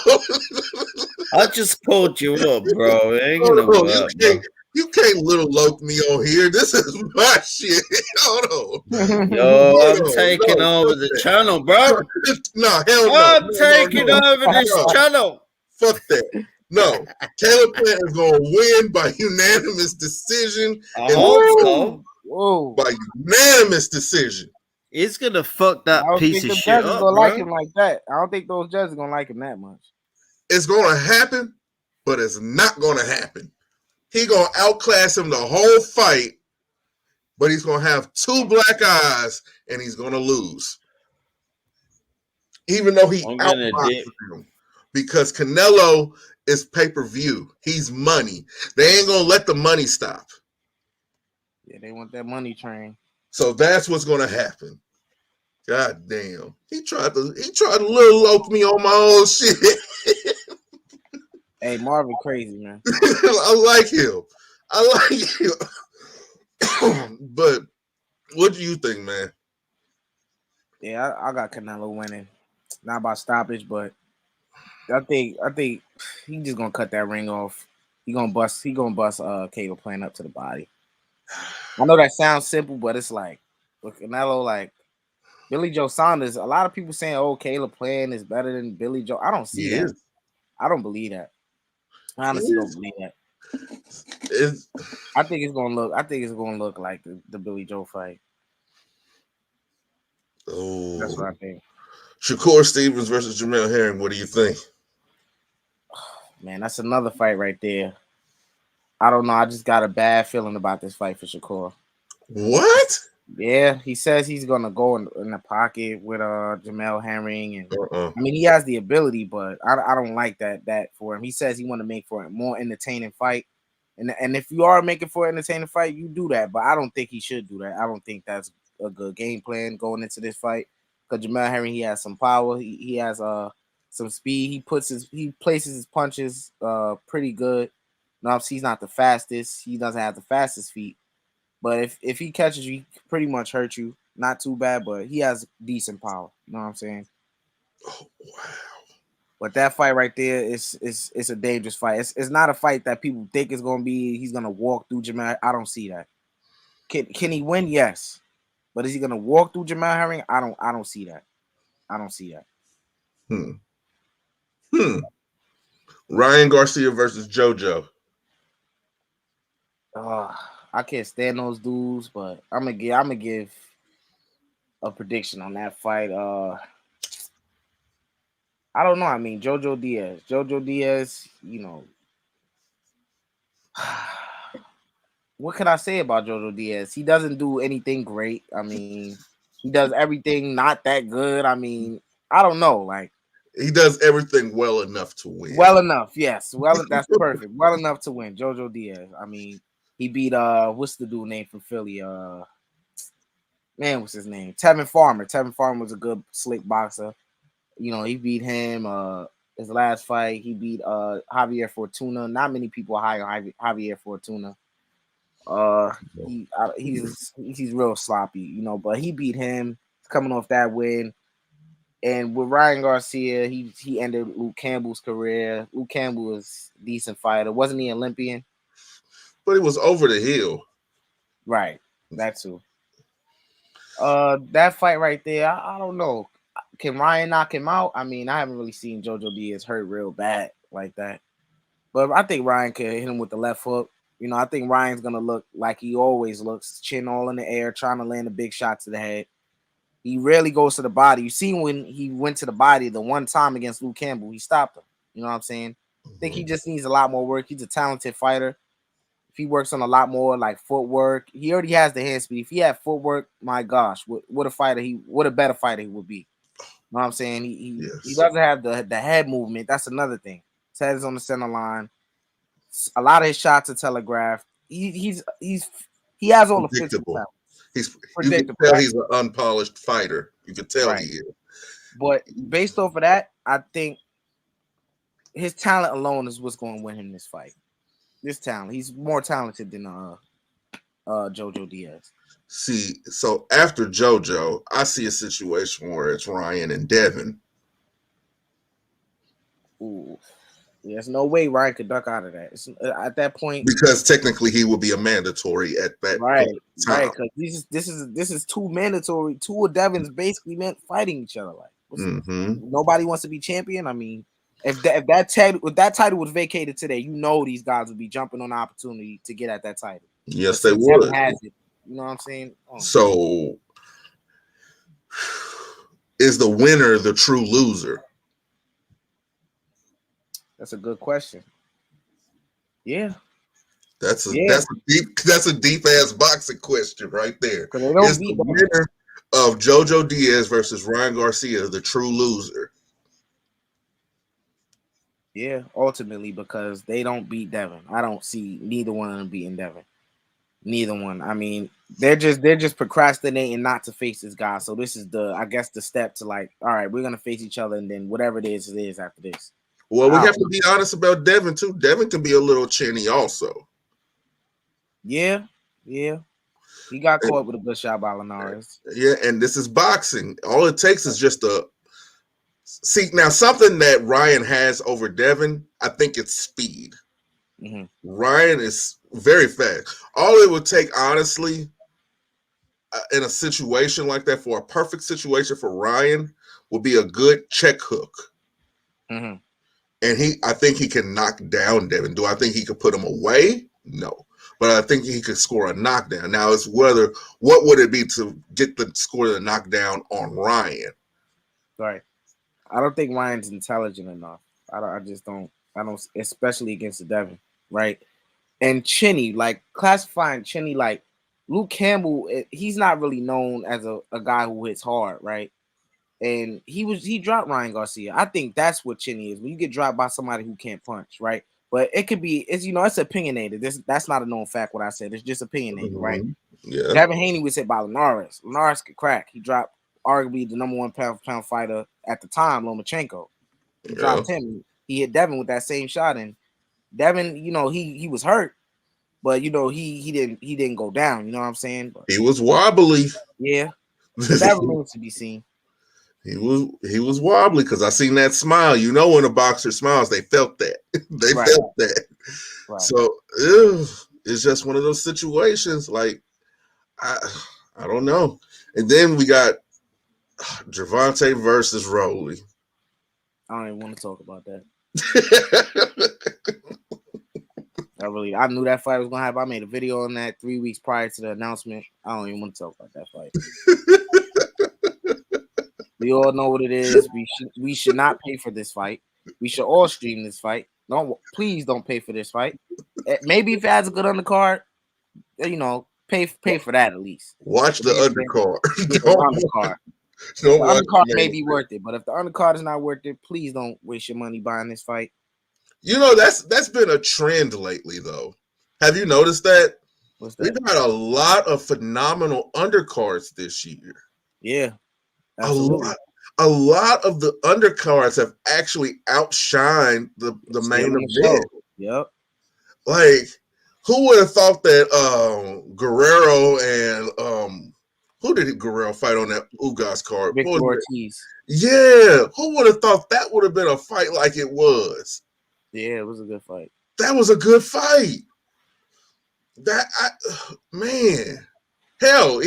on. I just called you up, bro. It ain't gonna work, bro. You can't little loke me on here. This is my shit. Hold on. Yo, I'm Hold on. taking over the channel, bro. No, hell no. I'm taking over this channel. Fuck that. No. Caleb Plant is going to win by unanimous decision. I hope so. Whoa. By unanimous decision. It's going to fuck that piece of shit up, bro. like him like that. I don't think those judges are going to like him that much. It's going to happen, but it's not going to happen. He going to outclass him the whole fight, but he's going to have 2 black eyes, and he's going to lose. Even though he outboxes him. Because Canelo is pay-per-view. He's money. They ain't going to let the money stop. Yeah, they want that money train. So that's what's going to happen. God damn. He tried to little loke me on my own shit. Hey, Marvin crazy, man. I like him. But what do you think, man? Yeah, I got Canelo winning. Not by stoppage, but I think he's just gonna cut that ring off. He gonna bust Caleb Plant up to the body. I know that sounds simple, but it's like with Canelo, like Billy Joe Saunders. A lot of people saying, "Oh, Caleb Plant is better than Billy Joe." I don't see that. I don't believe that. I honestly don't believe that. I think it's gonna look like the Billy Joe fight. Oh, that's what I think. Shakur Stevens versus Jamel Herring. What do you think? Man, that's another fight right there. I don't know. I just got a bad feeling about this fight for Shakur. What? Yeah, he says he's gonna go in the pocket with Jamel Herring, and I mean he has the ability, but I don't like that for him. He says he want to make for a more entertaining fight, and if you are making for an entertaining fight, you do that. But I don't think he should do that. I don't think that's a good game plan going into this fight. Because Jamel Herring, he has some power. He has some speed. He places his punches pretty good. No, he's not the fastest. He doesn't have the fastest feet. But if he catches you, he pretty much hurt you. Not too bad, but he has decent power. You know what I'm saying? Oh, wow. But that fight right there is a dangerous fight. It's not a fight that people think it's gonna be. He's gonna walk through Jamel. I don't see that. Can he win? Yes. But is he gonna walk through Jamel Herring? I don't see that. I don't see that. Ryan Garcia versus JoJo. I can't stand those dudes, but I'm gonna give a prediction on that fight. I don't know. I mean, Jojo Diaz, you know. What can I say about Jojo Diaz? He doesn't do anything great. I mean, he does everything not that good. I mean, I don't know. Like, he does everything well enough to win. Well enough, yes. Well, that's perfect. Well enough to win. Jojo Diaz. I mean, he beat what's the dude name from Philly? Man, what's his name? Tevin Farmer. Tevin Farmer was a good slick boxer. You know, he beat him. His last fight, he beat Javier Fortuna. Not many people hire Javier Fortuna. He's real sloppy, you know, but he beat him coming off that win. And with Ryan Garcia, he ended Luke Campbell's career. Luke Campbell was a decent fighter. Wasn't he Olympian? But he was over the hill. Right. That too. That fight right there, I don't know. Can Ryan knock him out? I mean, I haven't really seen Jojo Diaz hurt real bad like that. But I think Ryan can hit him with the left hook. You know, I think Ryan's going to look like he always looks, chin all in the air, trying to land a big shot to the head. He rarely goes to the body. You see when he went to the body the one time against Luke Campbell, he stopped him. You know what I'm saying? I think he just needs a lot more work. He's a talented fighter. If he works on a lot more like footwork, he already has the hand speed. If he had footwork, my gosh, what a better fighter he would be. You know what I'm saying? He doesn't have the head movement. That's another thing. His head is on the center line. A lot of his shots are telegraphed. He has all the physical talent. You can tell he's an unpolished fighter. You can tell he is. But based off of that, I think his talent alone is what's going to win him this fight. This talent. He's more talented than Jojo Diaz. See, so after JoJo, I see a situation where it's Ryan and Devin. Ooh. There's no way Ryan could duck out of that. At that point, because technically he would be a mandatory at that right, time. Because this is two mandatory. Two of Devin's basically meant fighting each other. Like nobody wants to be champion. I mean, if that title was vacated today, these guys would be jumping on the opportunity to get at that title. Yes, they would. Devin has it. You know what I'm saying? So, is the winner the true loser? That's a good question. Yeah. That's a deep ass boxing question right there. Is the winner of Jojo Diaz versus Ryan Garcia the true loser? Yeah, ultimately, because they don't beat Devin. I don't see neither one of them beating Devin. Neither one. I mean, they're just procrastinating not to face this guy. So this is the step to like, all right, we're gonna face each other, and then whatever it is after this. Well, we have to be honest about Devin too. Devin can be a little chinny also. Yeah. He got caught with a good shot by Linares. Yeah, and this is boxing. All it takes is just see now something that Ryan has over Devin. I think it's speed. Mm-hmm. Ryan is very fast. All it would take, honestly, in a situation like that, for a perfect situation for Ryan, would be a good check hook. Mm-hmm. And I think he can knock down Devin. Do I think he could put him away? No. But I think he could score a knockdown. Now it's what would it be to get the score the knockdown on Ryan? Right. I don't think Ryan's intelligent enough. I don't, especially against the Devin, right? And Chinny, like classifying Chinny, like Luke Campbell, he's not really known as a guy who hits hard, right? And he dropped Ryan Garcia. I think that's what Chinny is. When you get dropped by somebody who can't punch, right? But it could be, it's opinionated. That's not a known fact what I said. It's just opinionated, right? Yeah. Devin Haney was hit by Linares. Linares could crack. He dropped arguably the number one pound fighter at the time, Lomachenko. He dropped him. He hit Devin with that same shot, and Devin, he was hurt, but he didn't go down. You know what I'm saying? But, he was wobbly. Yeah, that remains to be seen. He was wobbly because I seen that smile. When a boxer smiles, they felt that. Felt that. Right. So it's just one of those situations. Like I don't know. And then we got Gervonta versus Rolly. I don't even want to talk about that. I knew that fight was gonna happen. I made a video on that 3 weeks prior to the announcement. I don't even want to talk about that fight. We all know what it is. We should not pay for this fight. We should all stream this fight. Please don't pay for this fight. Maybe if it has a good undercard, pay for that at least. Watch the undercard. The undercard may be worth it, but if the undercard is not worth it, please don't waste your money buying this fight. That's been a trend lately, though. Have you noticed that? What's that? We've had a lot of phenomenal undercards this year. Yeah. Absolutely. A lot of the undercards have actually outshined the main event. Yep. Like, who would have thought that Guerrero and who did Guerrero fight on that Ugas card? Victor Ortiz. Yeah. Who would have thought that would have been a fight like it was? Yeah, it was a good fight. That was a good fight. Hell,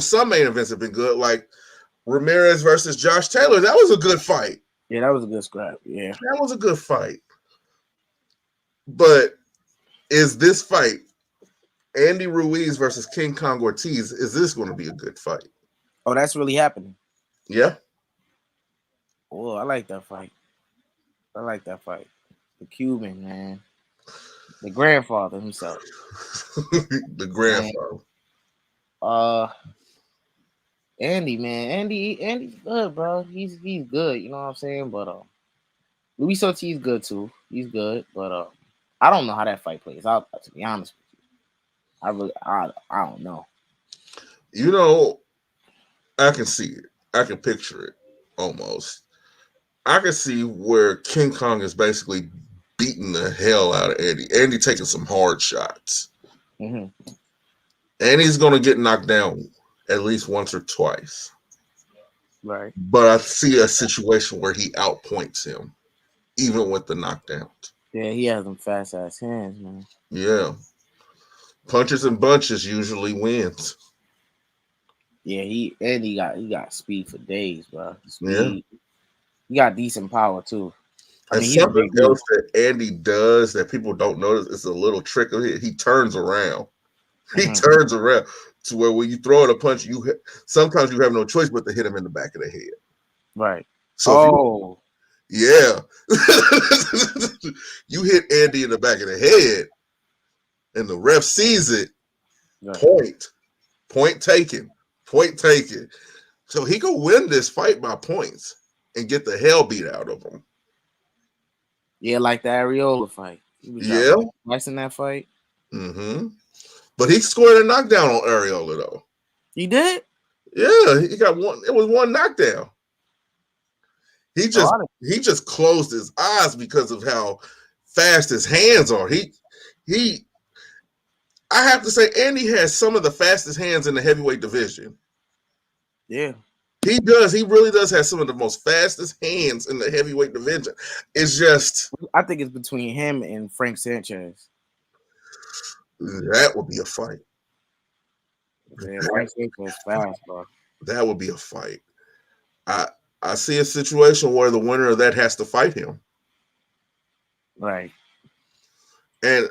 some main events have been good, like Ramirez versus Josh Taylor. That was a good fight. Yeah, that was a good scrap. Yeah. That was a good fight. But is this fight, Andy Ruiz versus King Kong Ortiz, is this going to be a good fight? Oh, that's really happening. Yeah. Oh, I like that fight. The Cuban, man. The grandfather himself. The grandfather. Andy, man. Andy's good, bro. He's good, you know what I'm saying? But Luis Ortiz good too. He's good, but I don't know how that fight plays out, to be honest with you. I don't know. I can see it. I can picture it almost. I can see where King Kong is basically beating the hell out of Andy. Andy taking some hard shots. Mm-hmm. And he's going to get knocked down at least once or twice. Right. But I see a situation where he outpoints him. even with the knockdowns. Yeah, he has them fast ass hands, man. Yeah. Punches and bunches usually wins. Yeah, he got speed for days, bro. Speed. Yeah. He got decent power too. I And mean, he's a something big dude. else that Andy does that people don't notice is a little trick of it. He turns around. He turns around to where when you throw it a punch, sometimes you have no choice but to hit him in the back of the head. Right. So you hit Andy in the back of the head, and the ref sees it. Right. Point taken. So he could win this fight by points and get the hell beat out of him. Yeah, like the Areola fight. Yeah, nice in that fight. Mm-hmm. But he scored a knockdown on Areola though. He did? Yeah, he got one. It was one knockdown. He just closed his eyes because of how fast his hands are. I have to say, Andy has some of the fastest hands in the heavyweight division. Yeah. He does. He really does have some of the most fastest hands in the heavyweight division. It's just, I think it's between him and Frank Sanchez. That would be a fight. Yeah, Frank Sanchez fast, bro. That would be a fight. I see a situation where the winner of that has to fight him. Right. And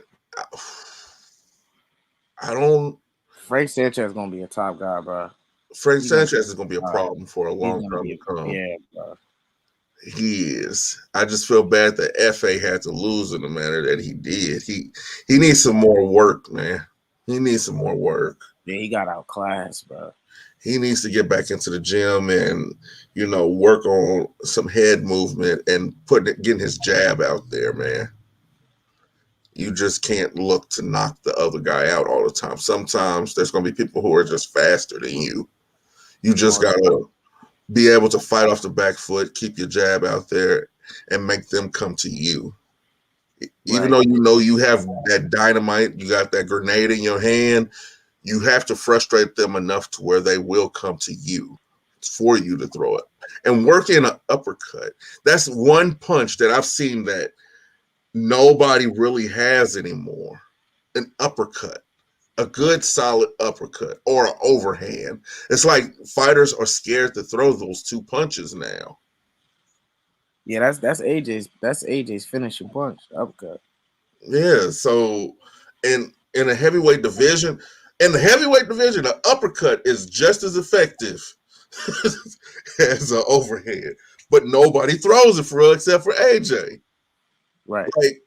I don't. Frank Sanchez is gonna be a top guy, bro. Frank Sanchez is gonna be a problem for a long time to come. Yeah, bro. He is. I just feel bad that FA had to lose in the manner that he did. He needs some more work, man. He needs some more work. Yeah, he got outclassed, bro. He needs to get back into the gym and, work on some head movement and getting his jab out there, man. You just can't look to knock the other guy out all the time. Sometimes there's going to be people who are just faster than you. You just got to be able to fight off the back foot, keep your jab out there, and make them come to you. Even though you have that dynamite, you got that grenade in your hand, you have to frustrate them enough to where they will come to you for you to throw it. And work in an uppercut. That's one punch that I've seen that nobody really has anymore. An uppercut. A good solid uppercut or an overhand. It's like fighters are scared to throw those two punches now. Yeah, that's AJ's finishing punch, uppercut. Yeah, so in a heavyweight division, the uppercut is just as effective as an overhand, but nobody throws it for except for AJ. Right. Like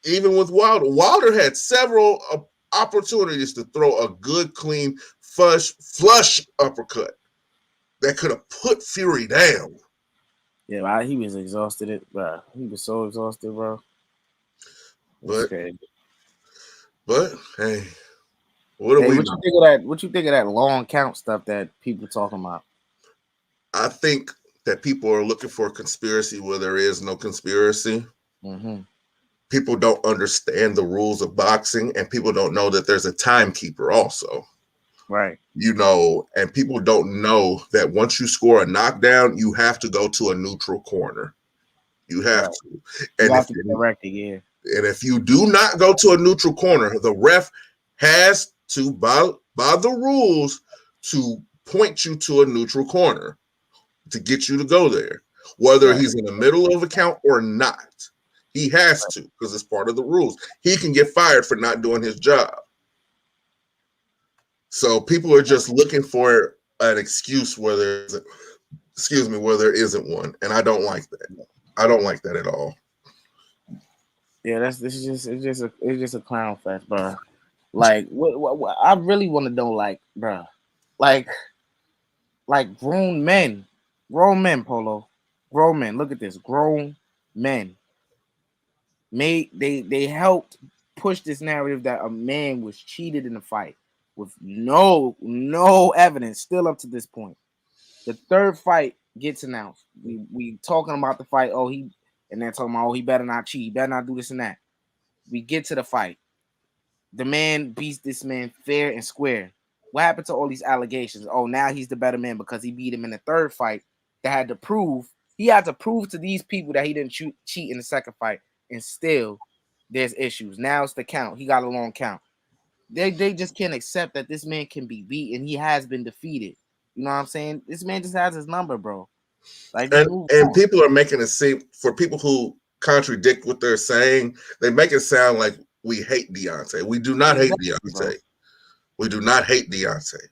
even with Wilder had several opportunities to throw a good, clean, flush uppercut that could have put Fury down. Yeah, he was exhausted, bro. He was so exhausted, bro. But hey, what you think of that long count stuff that people talking about? I think that people are looking for a conspiracy where there is no conspiracy. Mm-hmm. People don't understand the rules of boxing, and people don't know that there's a timekeeper also. Right. And people don't know that once you score a knockdown, you have to go to a neutral corner. You have to. And you have to correct it, yeah. And if you do not go to a neutral corner, the ref has to, by the rules, to point you to a neutral corner to get you to go there, whether he's in the middle of a count or not. He has to, because it's part of the rules. He can get fired for not doing his job. So people are just looking for an excuse where there isn't one, and I don't like that. I don't like that at all. Yeah, it's just a clown fest, bro. Like, what I really want to know, like, bro, like grown men, Polo, grown men. Look at this, grown men. They helped push this narrative that a man was cheated in the fight with no evidence still up to this point. The third fight gets announced. We talking about the fight. And they're talking about, he better not cheat, he better not do this and that. We get to the fight. The man beats this man fair and square. What happened to all these allegations? Oh, now he's the better man because he beat him in the third fight that had to prove He had to prove to these people that he didn't cheat in the second fight, and still there's issues. Now it's the count. He got a long count. They just can't accept that this man can be beat and he has been defeated. You know what I'm saying? This man just has his number, bro. Like, and people are making it seem, for people who contradict what they're saying, they make it sound like we hate Deontay. We do not hate Deontay. Bro. We do not hate Deontay.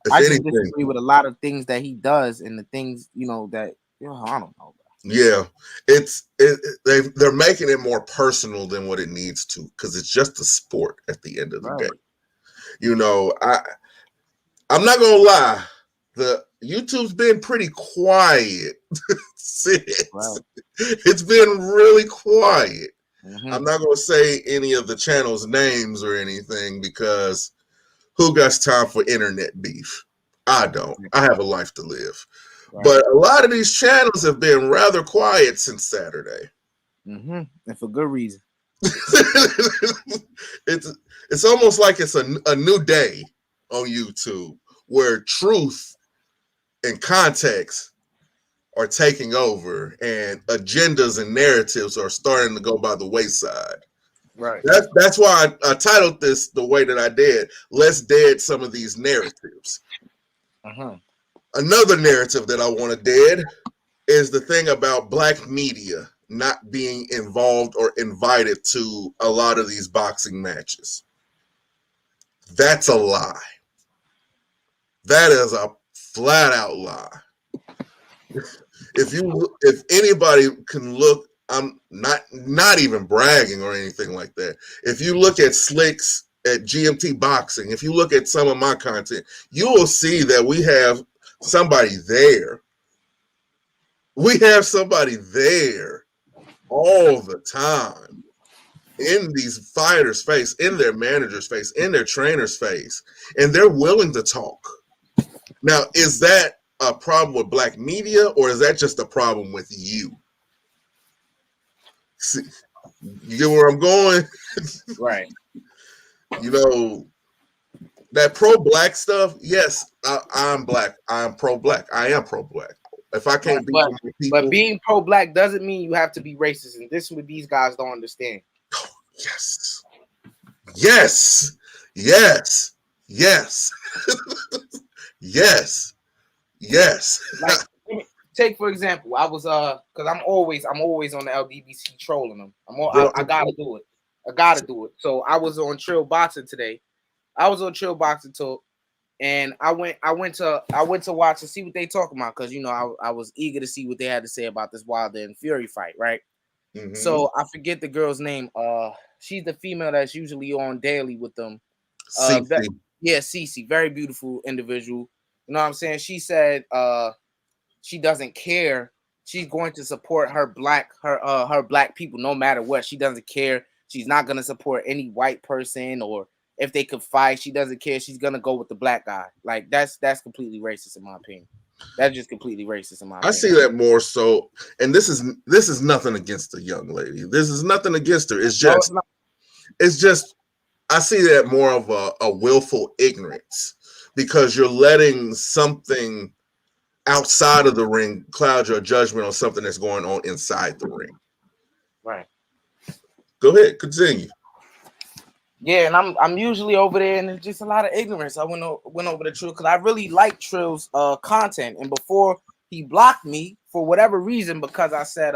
I just disagree with a lot of things that he does and the things, that, I don't know. Yeah, they're making it more personal than what it needs to, because it's just a sport at the end of the day. I'm not gonna lie, the YouTube's been pretty quiet since. Wow. It's been really quiet. Mm-hmm. I'm not gonna say any of the channels' names or anything, because who got time for internet beef? I don't. I have a life to live. Right. But a lot of these channels have been rather quiet since Saturday. Mm-hmm. And for good reason. It's almost like it's a new day on YouTube, where truth and context are taking over and agendas and narratives are starting to go by the wayside. Right. That's why I titled this the way that I did. Let's dead some of these narratives. Uh-huh. Another narrative that I want to dead is the thing about black media not being involved or invited to a lot of these boxing matches. That's a lie. That is a flat out lie. If anybody can look, I'm not even bragging or anything like that. If you look at Slicks at GMT Boxing, if you look at some of my content, you will see that we have somebody there. We have somebody there all the time, in these fighters' face, in their manager's face, in their trainer's face, and they're willing to talk. Now, is that a problem with black media, or is that just a problem with you? See, you get where I'm going? Right. That pro-black stuff, yes, I'm black. I'm pro-black. I am pro-black. If I can't be people, but being pro-black doesn't mean you have to be racist, and this is what these guys don't understand. Oh, yes. Yes. Yes. Yes. Yes. Yes. Like, take for example, I was because I'm always on the LBBC trolling them. I gotta do it. So I was on Trill Boxing today. I was on Trill Boxing Talk, and I went to watch and see what they talking about, because I was eager to see what they had to say about this Wilder and Fury fight, right? Mm-hmm. So I forget the girl's name. She's the female that's usually on daily with them. Cece, very beautiful individual. You know what I'm saying? She said she doesn't care. She's going to support her black people no matter what. She doesn't care. She's not going to support any white person, or if they could fight, she doesn't care. She's going to go with the black guy. Like, that's completely racist in my opinion. That's just completely racist in my opinion. I see that more so, and this is nothing against the young lady. This is nothing against her. It's just I see that more of a willful ignorance, because you're letting something outside of the ring cloud your judgment on something that's going on inside the ring. Right. Go ahead, continue. Yeah, and I'm usually over there, and it's just a lot of ignorance. I went over to Trill because I really like Trill's content, and before he blocked me for whatever reason, because I said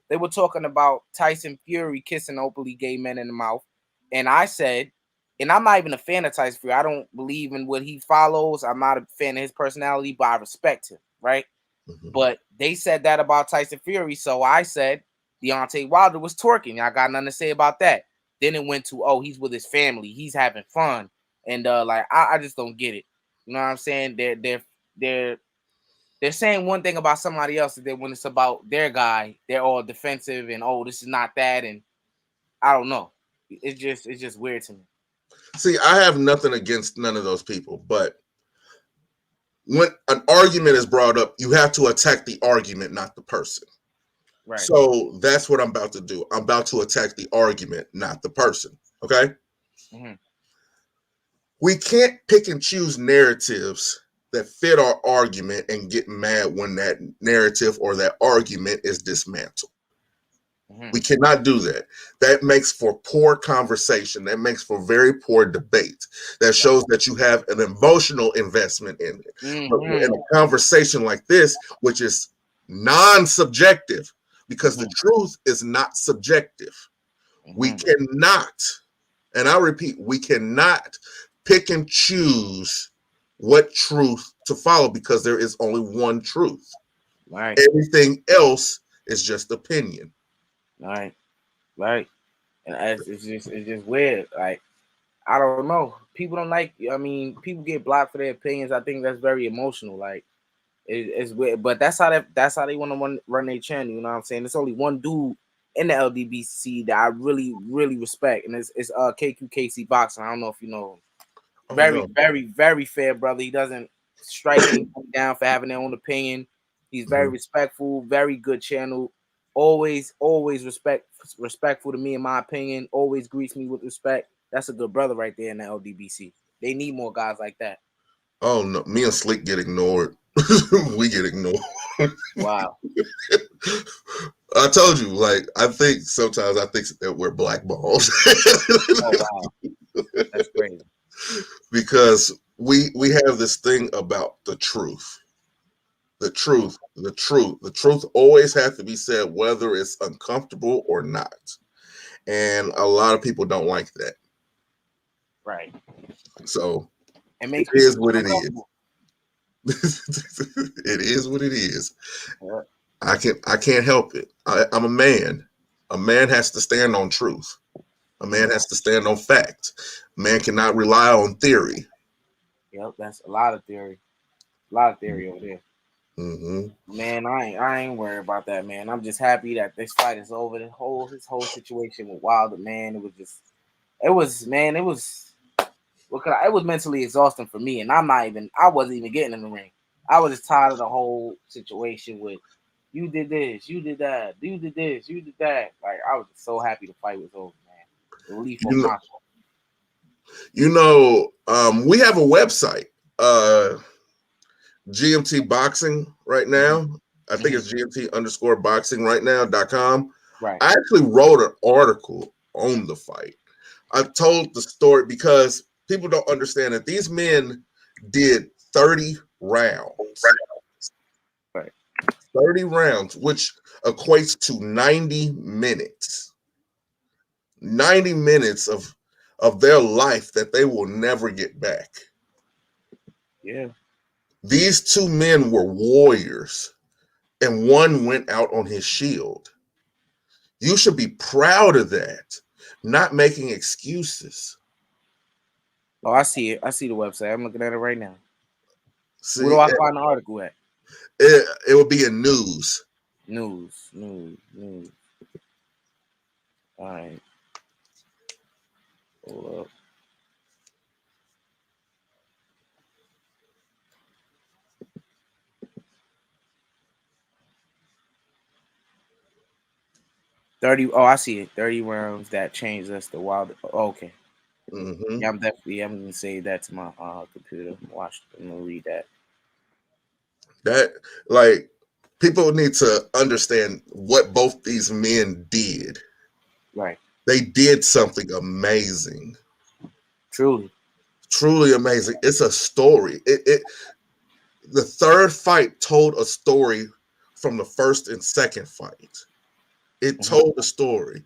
they were talking about Tyson Fury kissing openly gay men in the mouth, and I said, and I'm not even a fan of Tyson Fury. I don't believe in what he follows. I'm not a fan of his personality, but I respect him, right? Mm-hmm. But they said that about Tyson Fury, so I said Deontay Wilder was twerking. I got nothing to say about that. Then it went to, oh, he's with his family, he's having fun, and I just don't get it. You know what I'm saying? They're saying one thing about somebody else, and then when it's about their guy, they're all defensive and, oh, this is not that, and I don't know. It's just weird to me. See, I have nothing against none of those people, but when an argument is brought up, you have to attack the argument, not the person. Right. So that's what I'm about to do. I'm about to attack the argument, not the person. Okay. Mm-hmm. We can't pick and choose narratives that fit our argument and get mad when that narrative or that argument is dismantled. We cannot do that. That makes for poor conversation. That makes for very poor debate. That shows that you have an emotional investment in it. But in a conversation like this, which is non-subjective, because the truth is not subjective, we cannot, and I repeat, we cannot pick and choose what truth to follow because there is only one truth. Right. Everything else is just opinion. Right. And it's just weird. Like, I don't know. People don't like. I mean, people get blocked for their opinions. I think that's very emotional. Like, it's weird. But that's how they want to run their channel. You know what I'm saying? There's only one dude in the LDBC that I really, really respect, and it's KQKC Boxing. I don't know if you know him. Very, very fair brother. He doesn't strike anybody down for having their own opinion. He's very respectful. Very good channel. Always respectful to me, in my opinion. Always greets me with respect. That's a good brother right there in the LDBC. They need more guys like that. Oh no, me and Slick get ignored. We get ignored. Wow. I told you, like, I think that we're blackballed. Oh wow, that's crazy. Because we have this thing about the truth. The truth always has to be said, whether it's uncomfortable or not. And a lot of people don't like that. Right. So it is what it is. It is what it is. Yeah. I can't help it. I'm a man. A man has to stand on truth. A man has to stand on fact. A man cannot rely on theory. Yep, that's a lot of theory. A lot of theory over there. Man, I ain't worried about that, man. I'm just happy that this fight is over. His whole situation with Wilder, man, it was mentally exhausting for me, and I wasn't even getting in the ring. I was just tired of the whole situation with you did this, you did that, you did this, you did that. Like, I was so happy the fight was over, man. Relief on my soul. You know, we have a website, GMT Boxing right now. I think it's GMT_boxing right now.com. Right. I actually wrote an article on the fight. I told the story because people don't understand that these men did 30 rounds. Right. 30 rounds, which equates to 90 minutes. 90 minutes of their life that they will never get back. Yeah. These two men were warriors, and one went out on his shield. You should be proud of that, not making excuses. Oh, I see it. I see the website. I'm looking at it right now. See, where do I find the article at? It would be in news. News. All right. Hold up. I see it. 30 rounds that changed us to Wilder. Oh, okay. Yeah, I'm gonna save that to my computer. I'm gonna read that. That, like, people need to understand what both these men did. Right. They did something amazing. Truly amazing. It's a story. The third fight told a story from the first and second fight. It told a story.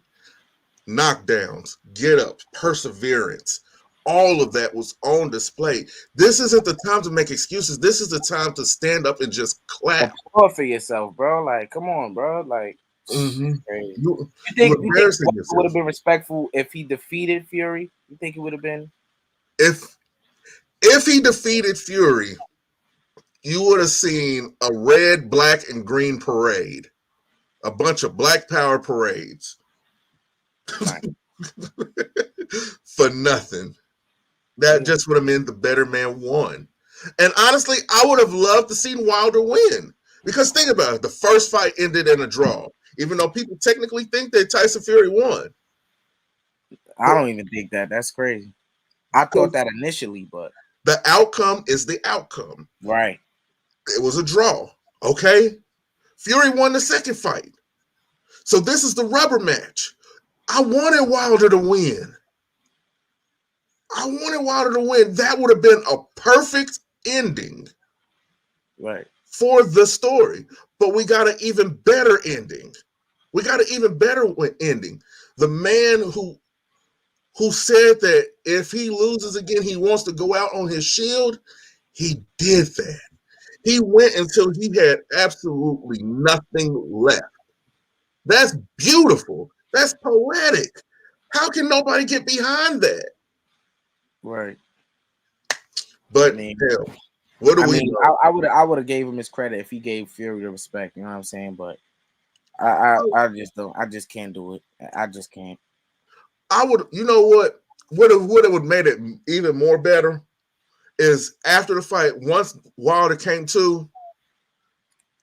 Knockdowns, get-ups, perseverance, all of that was on display. This isn't the time to make excuses. This is the time to stand up and just clap. Applaud for yourself, bro. Like, come on, bro. Like, you think it would have been respectful if he defeated Fury? You think it would have been? If he defeated Fury, you would have seen a red, black, and green parade. A bunch of black power parades. Right. For nothing. That just would have meant the better man won. And honestly, I would have loved to see Wilder win. Because think about it, the first fight ended in a draw. Even though people technically think that Tyson Fury won. I don't even think that. That's crazy. I thought that initially, but The outcome is the outcome. Right. It was a draw. Okay. Fury won the second fight. So this is the rubber match. I wanted Wilder to win. That would have been a perfect ending. Right. For the story. But we got an even better ending. The man who said that if he loses again, he wants to go out on his shield, he did that. He went until he had absolutely nothing left. That's beautiful. That's poetic. How can nobody get behind that? Right. But hell, what do we know? I would have gave him his credit if he gave Fury the respect. You know what I'm saying? But I just don't. I just can't do it. I just can't. I would. You know what? What it would have made it even more better is after the fight, once Wilder came to,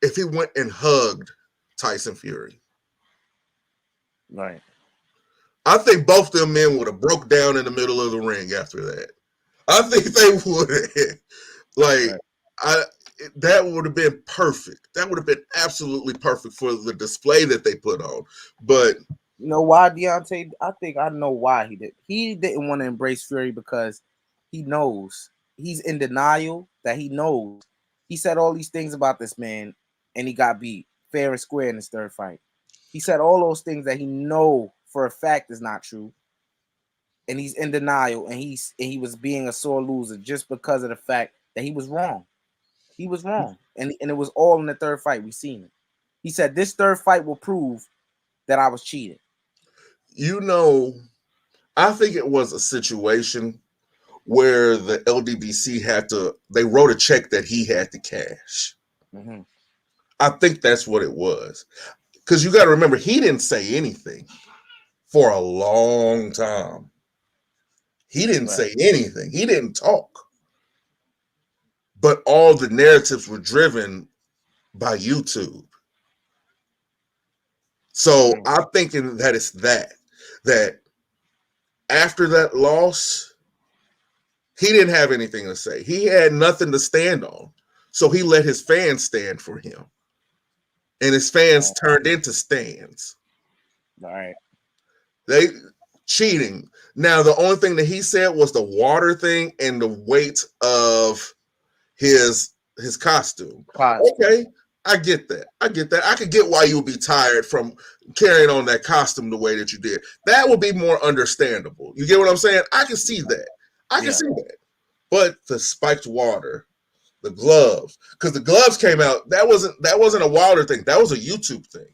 if he went and hugged Tyson Fury. Right. I think both them men would have broke down in the middle of the ring after that. I think they would have. That would have been perfect. That would have been absolutely perfect for the display that they put on. But you know why, Deontay? I think I know why he did. He didn't want to embrace Fury because he knows he's in denial that he knows. He said all these things about this man, and he got beat fair and square in his third fight. He said all those things that he know for a fact is not true, and he's in denial, and he was being a sore loser just because of the fact that he was wrong. He was wrong, and it was all in the third fight. We seen it. He said this third fight will prove that I was cheated. You know, I think it was a situation where the LDBC they wrote a check that he had to cash. Mm-hmm. I think that's what it was. Because you got to remember, he didn't say anything for a long time. He didn't say anything. He didn't talk. But all the narratives were driven by YouTube. So I'm thinking that it's that after that loss, he didn't have anything to say. He had nothing to stand on. So he let his fans stand for him. And his fans turned into stands. All right. They cheating. Now, the only thing that he said was the water thing and the weight of his costume. Okay, I get that. I could get why you would be tired from carrying on that costume the way that you did. That would be more understandable. You get what I'm saying? I can see that. I can see that. But the spiked water, the gloves, because the gloves came out, that wasn't a Wilder thing. That was a YouTube thing.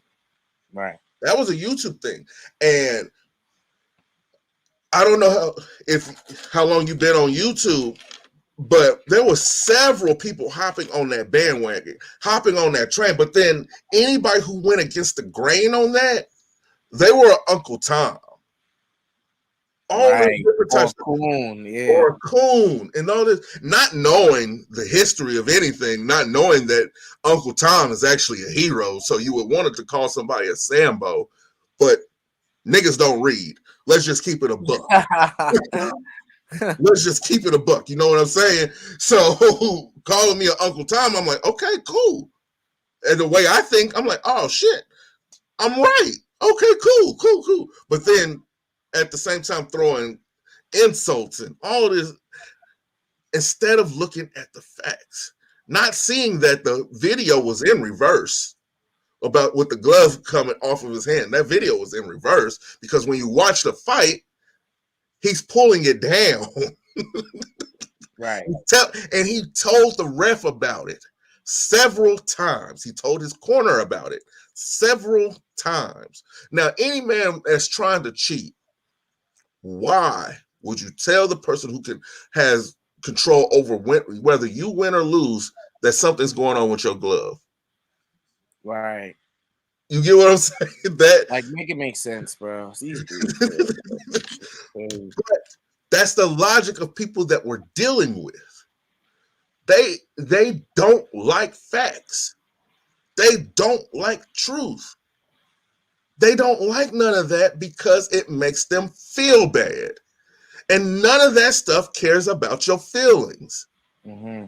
Right. That was a YouTube thing. And I don't know how long you've been on YouTube, but there were several people hopping on that bandwagon, hopping on that train. But then anybody who went against the grain on that, they were Uncle Tom. All the different types of or Coon and all this, not knowing the history of anything, not knowing that Uncle Tom is actually a hero. So you would want it to call somebody a Sambo, but niggas don't read. Let's just keep it a buck. Let's just keep it a buck. You know what I'm saying? So calling me an Uncle Tom, I'm like, okay, cool. And the way I think, I'm like, oh shit, I'm right. Okay, cool. But then at the same time throwing insults and all this, instead of looking at the facts, not seeing that the video was in reverse about with the glove coming off of his hand. That video was in reverse because when you watch the fight, he's pulling it down. Right. And he told the ref about it several times. He told his corner about it several times. Now, any man that's trying to cheat, why would you tell the person who has control over whether you win or lose that something's going on with your glove? Right. You get what I'm saying? That make it make sense, bro. But that's the logic of people that we're dealing with. They don't like facts. They don't like truth. They don't like none of that because it makes them feel bad. And none of that stuff cares about your feelings. Mm-hmm.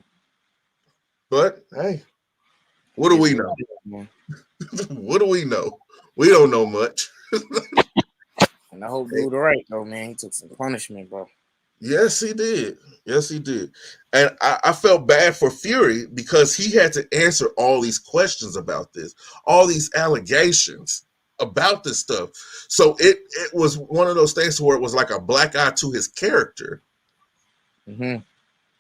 But hey, what do we know? What do we know? We don't know much. And I hope dude right though, man. He took some punishment, bro. Yes, he did. Yes, he did. And I felt bad for Fury because he had to answer all these questions about this, all these allegations about this stuff. So it was one of those things where it was like a black eye to his character. Mm-hmm.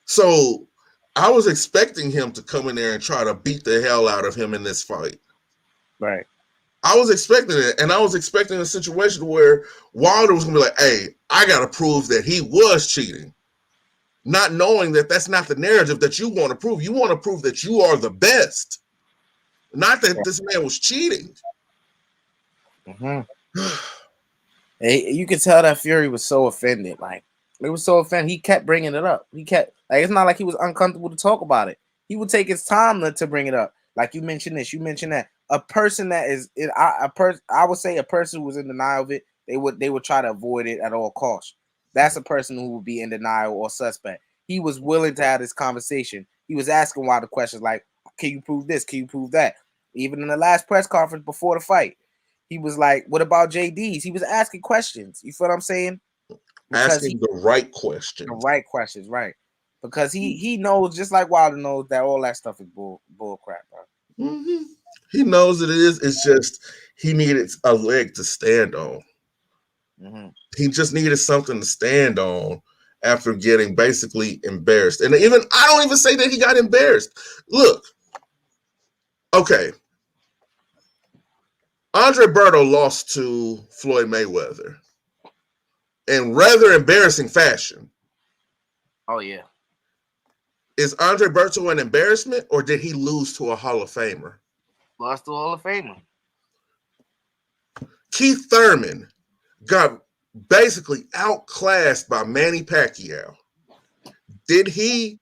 So I was expecting him to come in there and try to beat the hell out of him in this fight. Right. I was expecting it, and I was expecting a situation where Wilder was going to be like, hey, I got to prove that he was cheating. Not knowing that that's not the narrative that you want to prove. You want to prove that you are the best. Not that this man was cheating. Mm-hmm. Hey, you could tell that Fury was so offended. Like, it was so offended. He kept bringing it up. He kept, like, it's not like he was uncomfortable to talk about it. He would take his time to bring it up. Like, you mentioned this, you mentioned that. A person that is, I would say a person who was in denial of it, they would try to avoid it at all costs. That's a person who would be in denial or suspect. He was willing to have this conversation. He was asking why the questions like, can you prove this? Can you prove that? Even in the last press conference before the fight, he was like, what about JD's? He was asking questions. You feel what I'm saying? Because asking the right questions. The right questions, right. Because he knows, just like Wilder knows, that all that stuff is bull crap, bro. Mm-hmm. He knows it is. It's just he needed a leg to stand on. Mm-hmm. He just needed something to stand on after getting basically embarrassed. And even I don't even say that he got embarrassed. Look, okay. Andre Berto lost to Floyd Mayweather in rather embarrassing fashion. Oh, yeah. Is Andre Berto an embarrassment, or did he lose to a Hall of Famer? Lost to a Hall of Famer. Keith Thurman got basically outclassed by Manny Pacquiao. Did he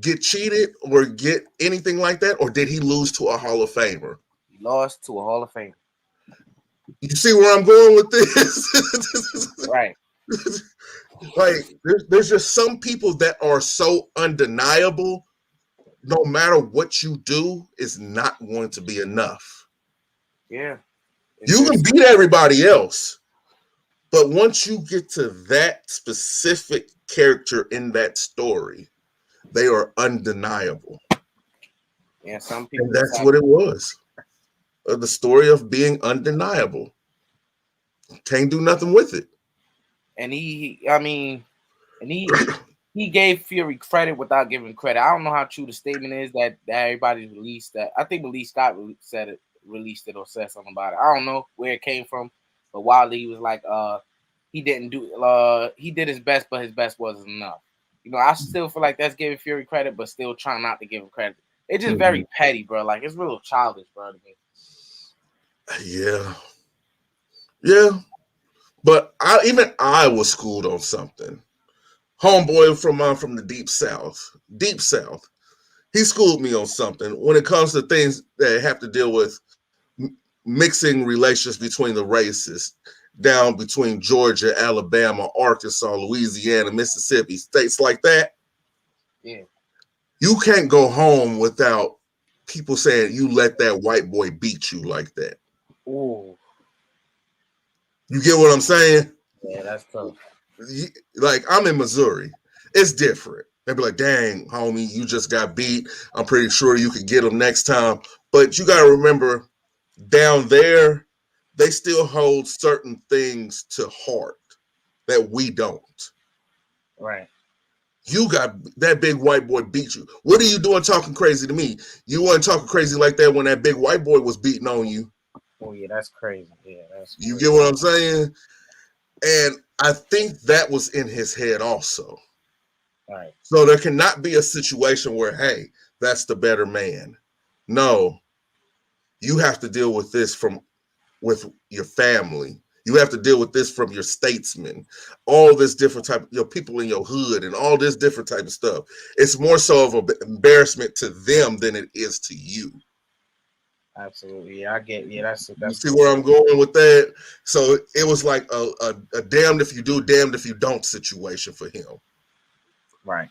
get cheated or get anything like that, or did he lose to a Hall of Famer? He lost to a Hall of Famer. You see where I'm going with this? Right. Like, there's just some people that are so undeniable, no matter what you do, it's not going to be enough. Yeah. You can beat everybody else, but once you get to that specific character in that story, they are undeniable. Yeah, some people. And that's what it was. The story of being undeniable. Can't do nothing with it. And he gave Fury credit without giving credit. I don't know how true the statement is that everybody released that. I think Lee Scott released it or said something about it. I don't know where it came from, but Wilder, he was like, he did his best, but his best wasn't enough. You know, I still feel like that's giving Fury credit, but still trying not to give him credit. It's just very petty, bro. Like, it's real childish, bro, to me. Yeah. Yeah. But I was schooled on something. Homeboy from the deep south. He schooled me on something when it comes to things that have to deal with mixing relations between the races, down between Georgia, Alabama, Arkansas, Louisiana, Mississippi, states like that. Yeah. You can't go home without people saying you let that white boy beat you like that. Ooh. You get what I'm saying? Yeah, that's tough. Like, I'm in Missouri. It's different. They'd be like, dang, homie, you just got beat. I'm pretty sure you could get him next time. But you got to remember, down there, they still hold certain things to heart that we don't. Right. You got that big white boy beat you. What are you doing talking crazy to me? You weren't talking crazy like that when that big white boy was beating on you. Oh, yeah, that's crazy. Yeah, that's crazy. You get what I'm saying? And I think that was in his head also. Right. So there cannot be a situation where, hey, that's the better man. No, you have to deal with this with your family. You have to deal with this from your statesmen, all this different type of your people in your hood and all this different type of stuff. It's more so of an embarrassment to them than it is to you. Absolutely. Yeah, I get. Yeah, that's. You see where I'm going with that? So it was like a damned if you do, damned if you don't situation for him. Right.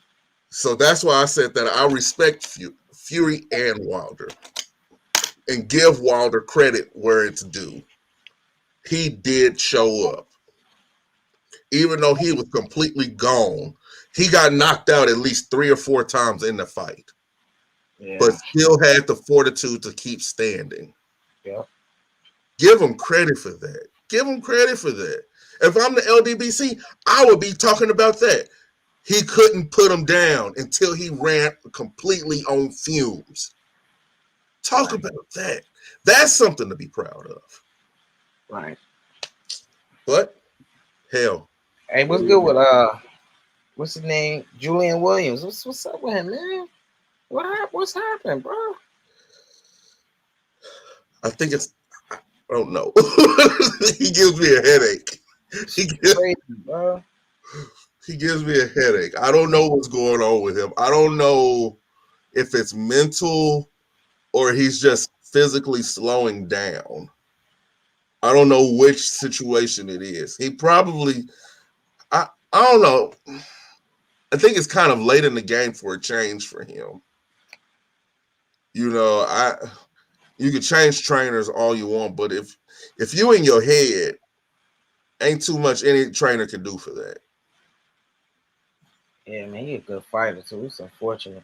So that's why I said that I respect Fury and Wilder and give Wilder credit where it's due. He did show up. Even though he was completely gone, he got knocked out at least 3 or 4 times in the fight. Yeah. But still had the fortitude to keep standing. Yeah. Give him credit for that. Give him credit for that. If I'm the LDBC, I would be talking about that. He couldn't put him down until he ran completely on fumes. Talk about that. That's something to be proud of. Right. But hell. Hey, what's good with what's his name? Julian Williams. What's up with him, man? What's happening, bro? I think it's I don't know. He gives me a headache. Crazy, bro. He gives me a headache. I don't know what's going on with him. I don't know if it's mental or he's just physically slowing down. I don't know which situation it is. He probably, I don't know. I think it's kind of late in the game for a change for him. You know, you can change trainers all you want, but if you in your head, ain't too much any trainer can do for that. Yeah, man, he's a good fighter too. It's unfortunate.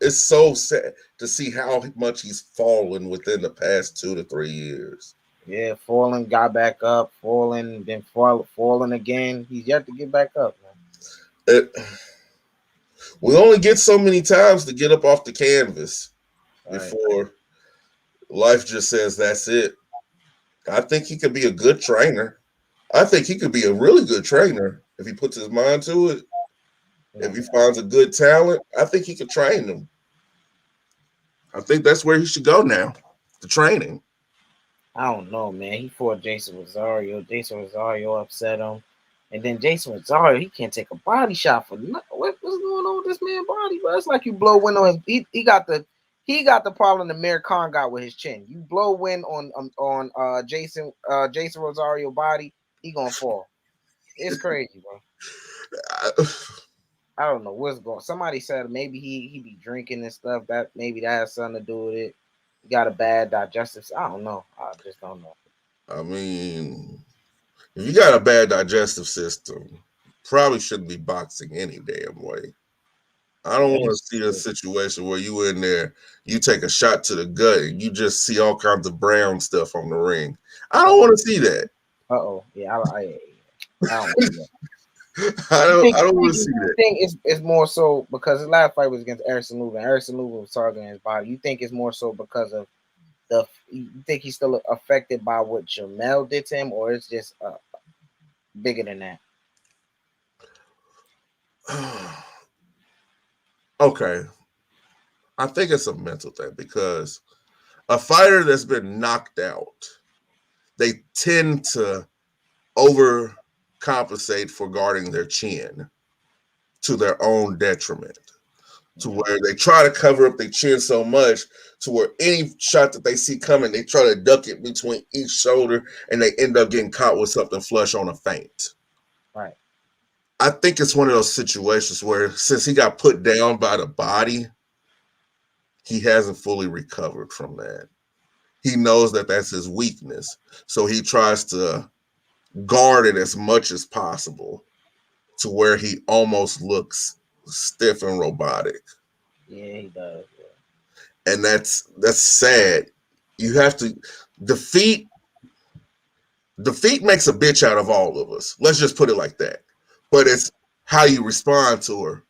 It's so sad to see how much he's fallen within the past 2 to 3 years. Yeah, falling, got back up, falling, then falling again. He's yet to get back up, man. We only get so many times to get up off the canvas before life just says that's it. I think he could be a good trainer. I think he could be a really good trainer if he puts his mind to it. If he finds a good talent, I think he could train them. I think that's where he should go now, the training. I don't know, man. He fought Jason Rosario. Jason Rosario upset him. And then Jason Rosario, he can't take a body shot for nothing. What's going on with this man's body, bro? It's like you blow wind on his. He got the problem that Amir Khan got with his chin. You blow wind on Jason Rosario body, he gonna fall. It's crazy, bro. I don't know what's going. Somebody said maybe he be drinking and stuff. That maybe that has something to do with it. He got a bad digestive. I don't know. I just don't know. I mean, if you got a bad digestive system, probably shouldn't be boxing any damn way. I don't want to see a situation where you in there, you take a shot to the gut and you just see all kinds of brown stuff on the ring. I don't want to see that. Yeah, I don't see that. I don't want to see that. I think it's more so because his last fight was against Erison Lubin. Erison Lubin was targeting his body. You think it's more so because of you think he's still affected by what Jamel did to him, or it's just bigger than that? Okay. I think it's a mental thing because a fighter that's been knocked out, they tend to overcompensate for guarding their chin to their own detriment, to where they try to cover up their chin so much to where any shot that they see coming, they try to duck it between each shoulder and they end up getting caught with something flush on a feint. Right. I think it's one of those situations where since he got put down by the body, he hasn't fully recovered from that. He knows that that's his weakness. So he tries to guard it as much as possible to where he almost looks stiff and robotic. Yeah, he does. Yeah. And that's sad. You have to defeat makes a bitch out of all of us. Let's just put it like that. But it's how you respond to her.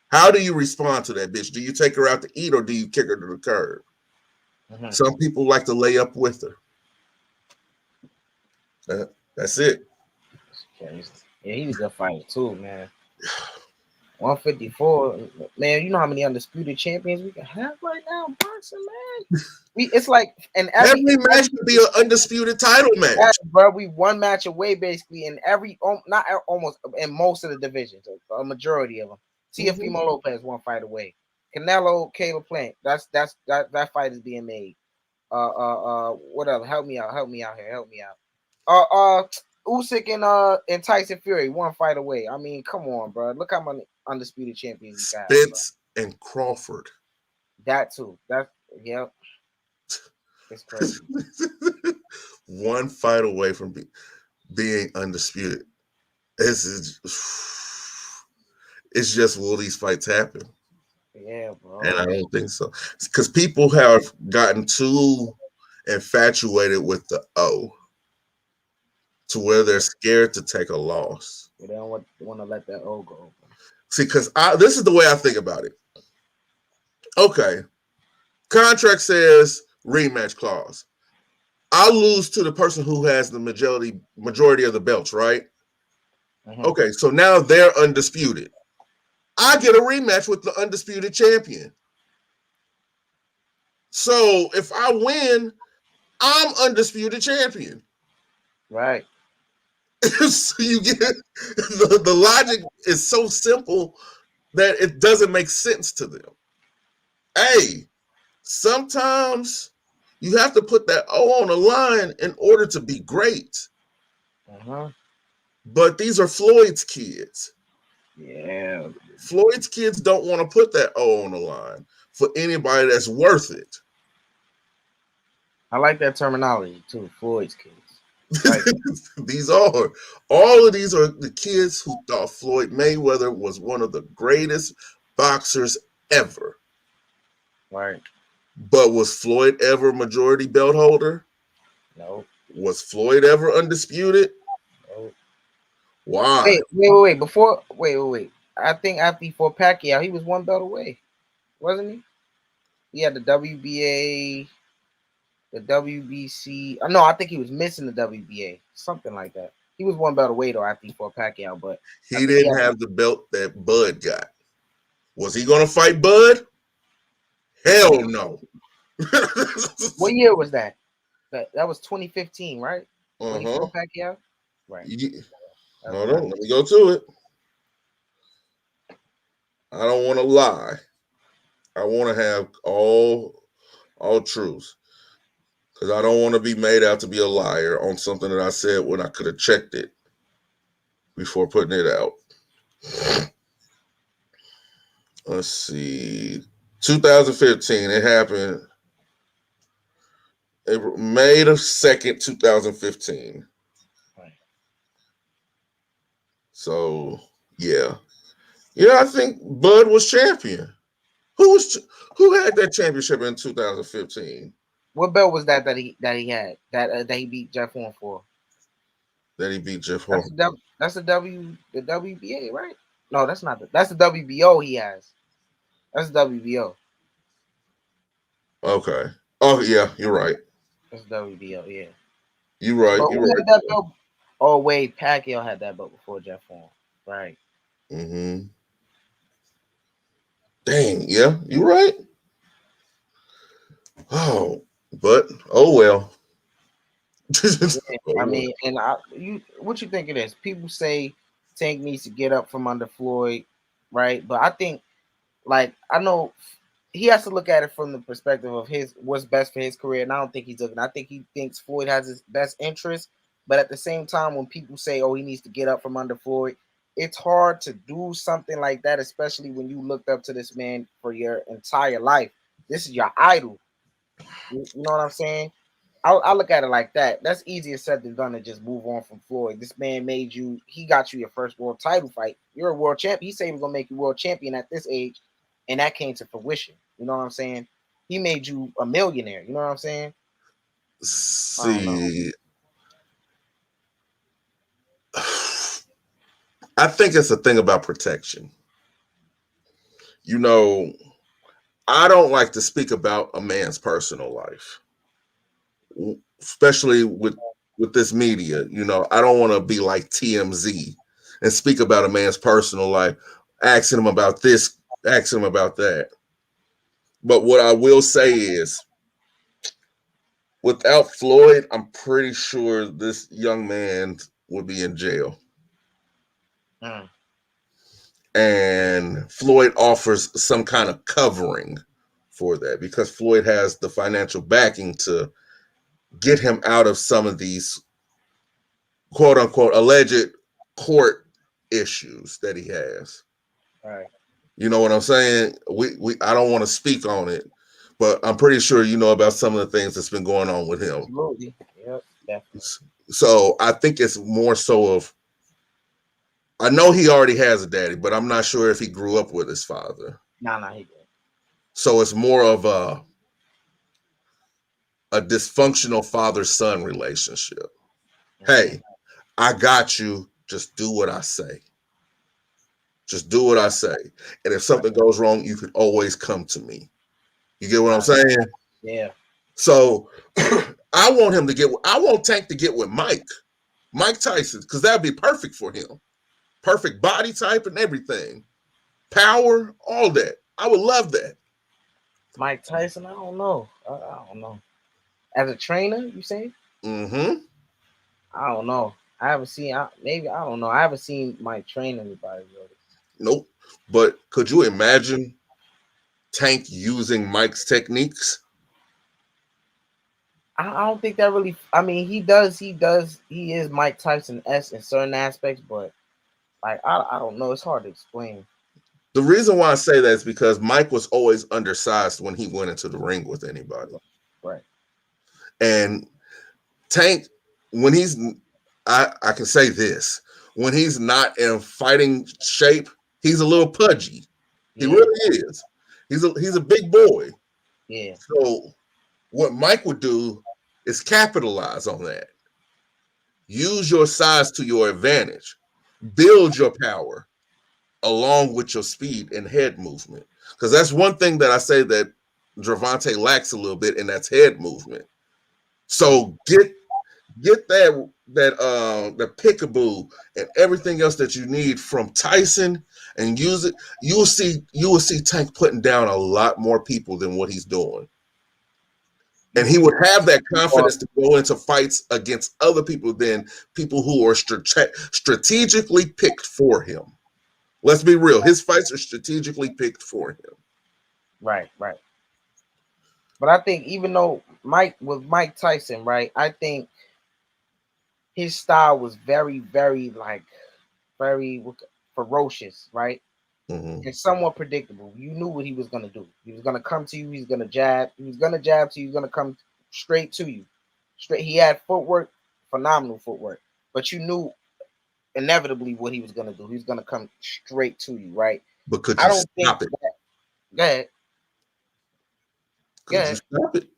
How do you respond to that bitch? Do you take her out to eat or do you kick her to the curb? Mm-hmm. Some people like to lay up with her. That's it. Yeah, he's a good fighter too, man. 154, man. You know how many undisputed champions we can have right now in boxing, man. It's like every match could be an undisputed title match, bro. We one match away basically in most of the divisions, a majority of them. Teofimo Lopez one fight away. Canelo, Caleb Plant. That fight is being made. What else? Help me out here. Usyk and Tyson Fury, one fight away. I mean, come on, bro. Look how many undisputed champions you got. Spence and Crawford. That too. Yep. It's crazy. One fight away from being undisputed. It's just will these fights happen? Yeah, bro. And I don't think so. Because people have gotten too infatuated with the O to where they're scared to take a loss. They don't want to let that O go. See, because this is the way I think about it. Okay. Contract says rematch clause. I lose to the person who has the majority of the belts, right? Mm-hmm. Okay, so now they're undisputed. I get a rematch with the undisputed champion. So if I win, I'm undisputed champion. Right. So you get the logic is so simple that it doesn't make sense to them. Hey, sometimes you have to put that O on the line in order to be great. Uh-huh. But these are Floyd's kids. Yeah. Floyd's kids don't want to put that O on the line for anybody that's worth it. I like that terminology too, Floyd's kids. Right. All of these are the kids who thought Floyd Mayweather was one of the greatest boxers ever. Right. But was Floyd ever majority belt holder? No. Was Floyd ever undisputed? No. Why? Wait. I think after he fought Pacquiao, he was one belt away, wasn't he? He had the WBA, the WBC. No, I think he was missing the WBA, something like that. He was one belt away though after he fought Pacquiao, but he didn't have the belt that Bud got. Was he going to fight Bud? Hell no. What year was that? That was 2015, right? When he fought Pacquiao? Right. Yeah. Hold on, let me go to it. I don't want to lie. I want to have all truths. Because I don't want to be made out to be a liar on something that I said when I could have checked it before putting it out. Let's see. 2015, it happened May 2nd, 2015. Right. So, yeah. Yeah, I think Bud was champion. Who had that championship in 2015? What belt was that he had that he beat Jeff Horn for? That he beat Jeff Horn. That's the WBA, right? No, that's not that's the WBO he has. That's the WBO. Okay. Oh yeah, you're right. That's WBO, yeah. You're right. But you're right. That belt? Oh wait, Pacquiao had that belt before Jeff Horn, right? Mm-hmm. Dang, yeah, you're right. Oh, but oh well. I mean, and what you think it is? People say Tank needs to get up from under Floyd, right? But I think, like, I know he has to look at it from the perspective of what's best for his career, and I don't think he's looking. I think he thinks Floyd has his best interest, but at the same time, when people say, "Oh, he needs to get up from under Floyd," it's hard to do something like that, especially when you looked up to this man for your entire life. This is your idol. You know what I'm saying? I look at it like that. That's easier said than done to just move on from Floyd. This man he got you your first world title fight. You're a world champ. He said he was gonna make you world champion at this age, and that came to fruition. You know what I'm saying? He made you a millionaire. You know what I'm saying? See, I think it's a thing about protection. You know, I don't like to speak about a man's personal life, especially with this media. You know, I don't want to be like TMZ and speak about a man's personal life, asking him about this, asking him about that. But what I will say is, without Floyd, I'm pretty sure this young man would be in jail. and Floyd offers some kind of covering for that because Floyd has the financial backing to get him out of some of these quote unquote alleged court issues that he has. Right. You know what I'm saying? I don't want to speak on it, but I'm pretty sure you know about some of the things that's been going on with him. Absolutely. Yep. Definitely. So I think it's more so of, I know he already has a daddy, but I'm not sure if he grew up with his father. No, he didn't. So it's more of a dysfunctional father-son relationship. Hey, I got you. Just do what I say. Just do what I say. And if something goes wrong, you can always come to me. You get what I'm saying? Yeah. So I want Tank to get with Mike Tyson, because that'd be perfect for him. Perfect body type and everything. Power, all that. I would love that. Mike Tyson, I don't know. I don't know. As a trainer, you saying? Mm-hmm. I don't know. I haven't seen. Maybe I don't know. I haven't seen Mike train anybody really. Nope. But could you imagine Tank using Mike's techniques? I don't think that really. I mean, he does. He is Mike Tyson-esque in certain aspects, but like I don't know. It's hard to explain. The reason why I say that is because Mike was always undersized when he went into the ring with anybody. Right. And Tank, when he's, I can say this, when he's not in fighting shape, he's a little pudgy. He really is. He's a big boy. Yeah. So what Mike would do is capitalize on that. Use your size to your advantage. Build your power along with your speed and head movement. Because that's one thing that I say that Gervonta lacks a little bit, and that's head movement. So get that peekaboo and everything else that you need from Tyson and use it. You will see Tank putting down a lot more people than what he's doing. And he would have that confidence to go into fights against other people than people who are strategically picked for him. Let's be real. His fights are strategically picked for him. Right. But I think even though Mike Tyson, right, I think his style was very, very very ferocious, right? Mm-hmm. And somewhat predictable. You knew what he was going to do. He was going to come to you. He's going to jab. He was going to jab to you. He's going to come straight to you. Straight. He had footwork, phenomenal footwork. But you knew inevitably what he was going to do. He was going to come straight to you, right? But could you stop it? Go ahead. Could you stop it?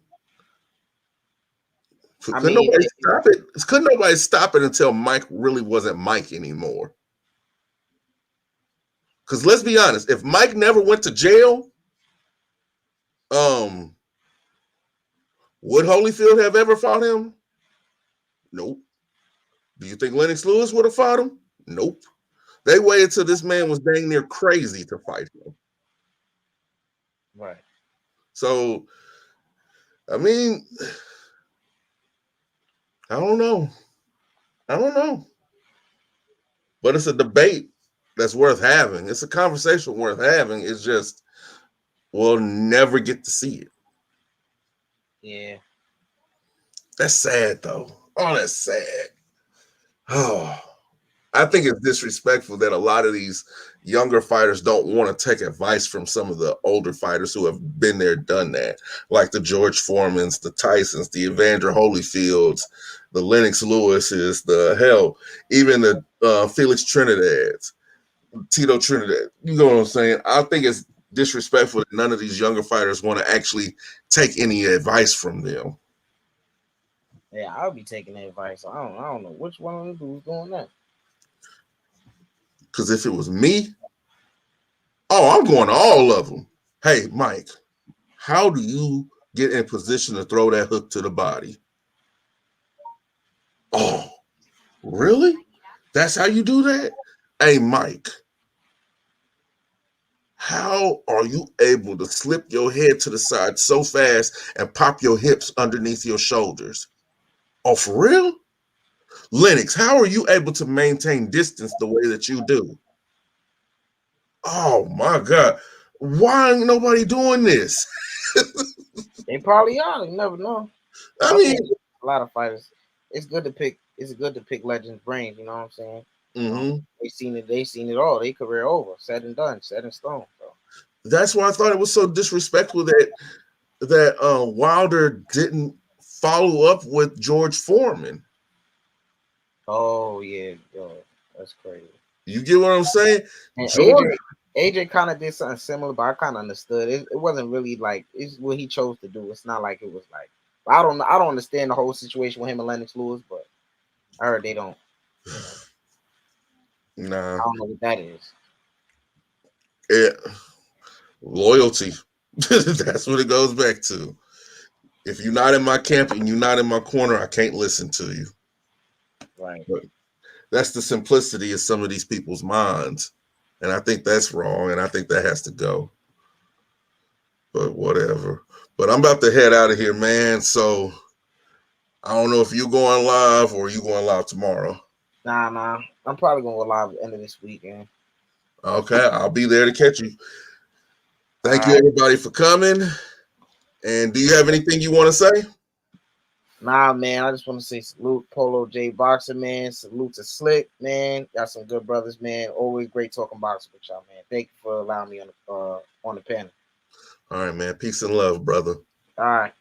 Couldn't nobody stop it until Mike really wasn't Mike anymore. Because let's be honest, if Mike never went to jail, would Holyfield have ever fought him? Nope. Do you think Lennox Lewis would have fought him? Nope. They waited till this man was dang near crazy to fight him. Right. So, I mean, I don't know. But it's a debate that's worth having. It's a conversation worth having. It's just we'll never get to see it. Yeah. That's sad, though. Oh, that's sad. Oh, I think it's disrespectful that a lot of these younger fighters don't want to take advice from some of the older fighters who have been there, done that, like the George Foremans, the Tysons, the Evander Holyfields, the Lennox Lewises, even the Felix Trinidad's, Tito Trinidad. You know what I'm saying? I think it's disrespectful that none of these younger fighters want to actually take any advice from them. Yeah, I'll be taking that advice. I don't know which one of them dudes doing that. Because if it was me, I'm going to all of them. Hey, Mike, how do you get in position to throw that hook to the body? Oh, really? That's how you do that? Hey, Mike, how are you able to slip your head to the side so fast and pop your hips underneath your shoulders? Oh, for real? Lennox, how are you able to maintain distance the way that you do? Oh my God. Why ain't nobody doing this? They probably are. You never know. I mean, a lot of fighters. It's good to pick. It's good to pick legends' brains. You know what I'm saying? mm-hmm. They seen it all. They career over, said and done, set in stone. So. That's why I thought it was so disrespectful that Wilder didn't follow up with George Foreman. Oh yeah, yo, that's crazy. You get what I'm saying? And George, AJ kind of did something similar, but I kind of understood. It wasn't really like it's what he chose to do. It's not like it was like I don't understand the whole situation with him and Lennox Lewis, but I heard they don't. Nah, I don't know what that is. Yeah, loyalty. That's what it goes back to. If you're not in my camp and you're not in my corner, I can't listen to you. Right. But that's the simplicity of some of these people's minds. And I think that's wrong. And I think that has to go. But whatever. But I'm about to head out of here, man. So I don't know if you're going live or you going live tomorrow. Nah. I'm probably going to go live at the end of this weekend. Okay. I'll be there to catch you. Thank you, everybody, for coming. And do you have anything you want to say? Nah, man. I just want to say salute Polo J Boxer, man. Salute to Slick, man. Got some good brothers, man. Always great talking boxing with y'all, man. Thank you for allowing me on the panel. All right, man. Peace and love, brother. All right.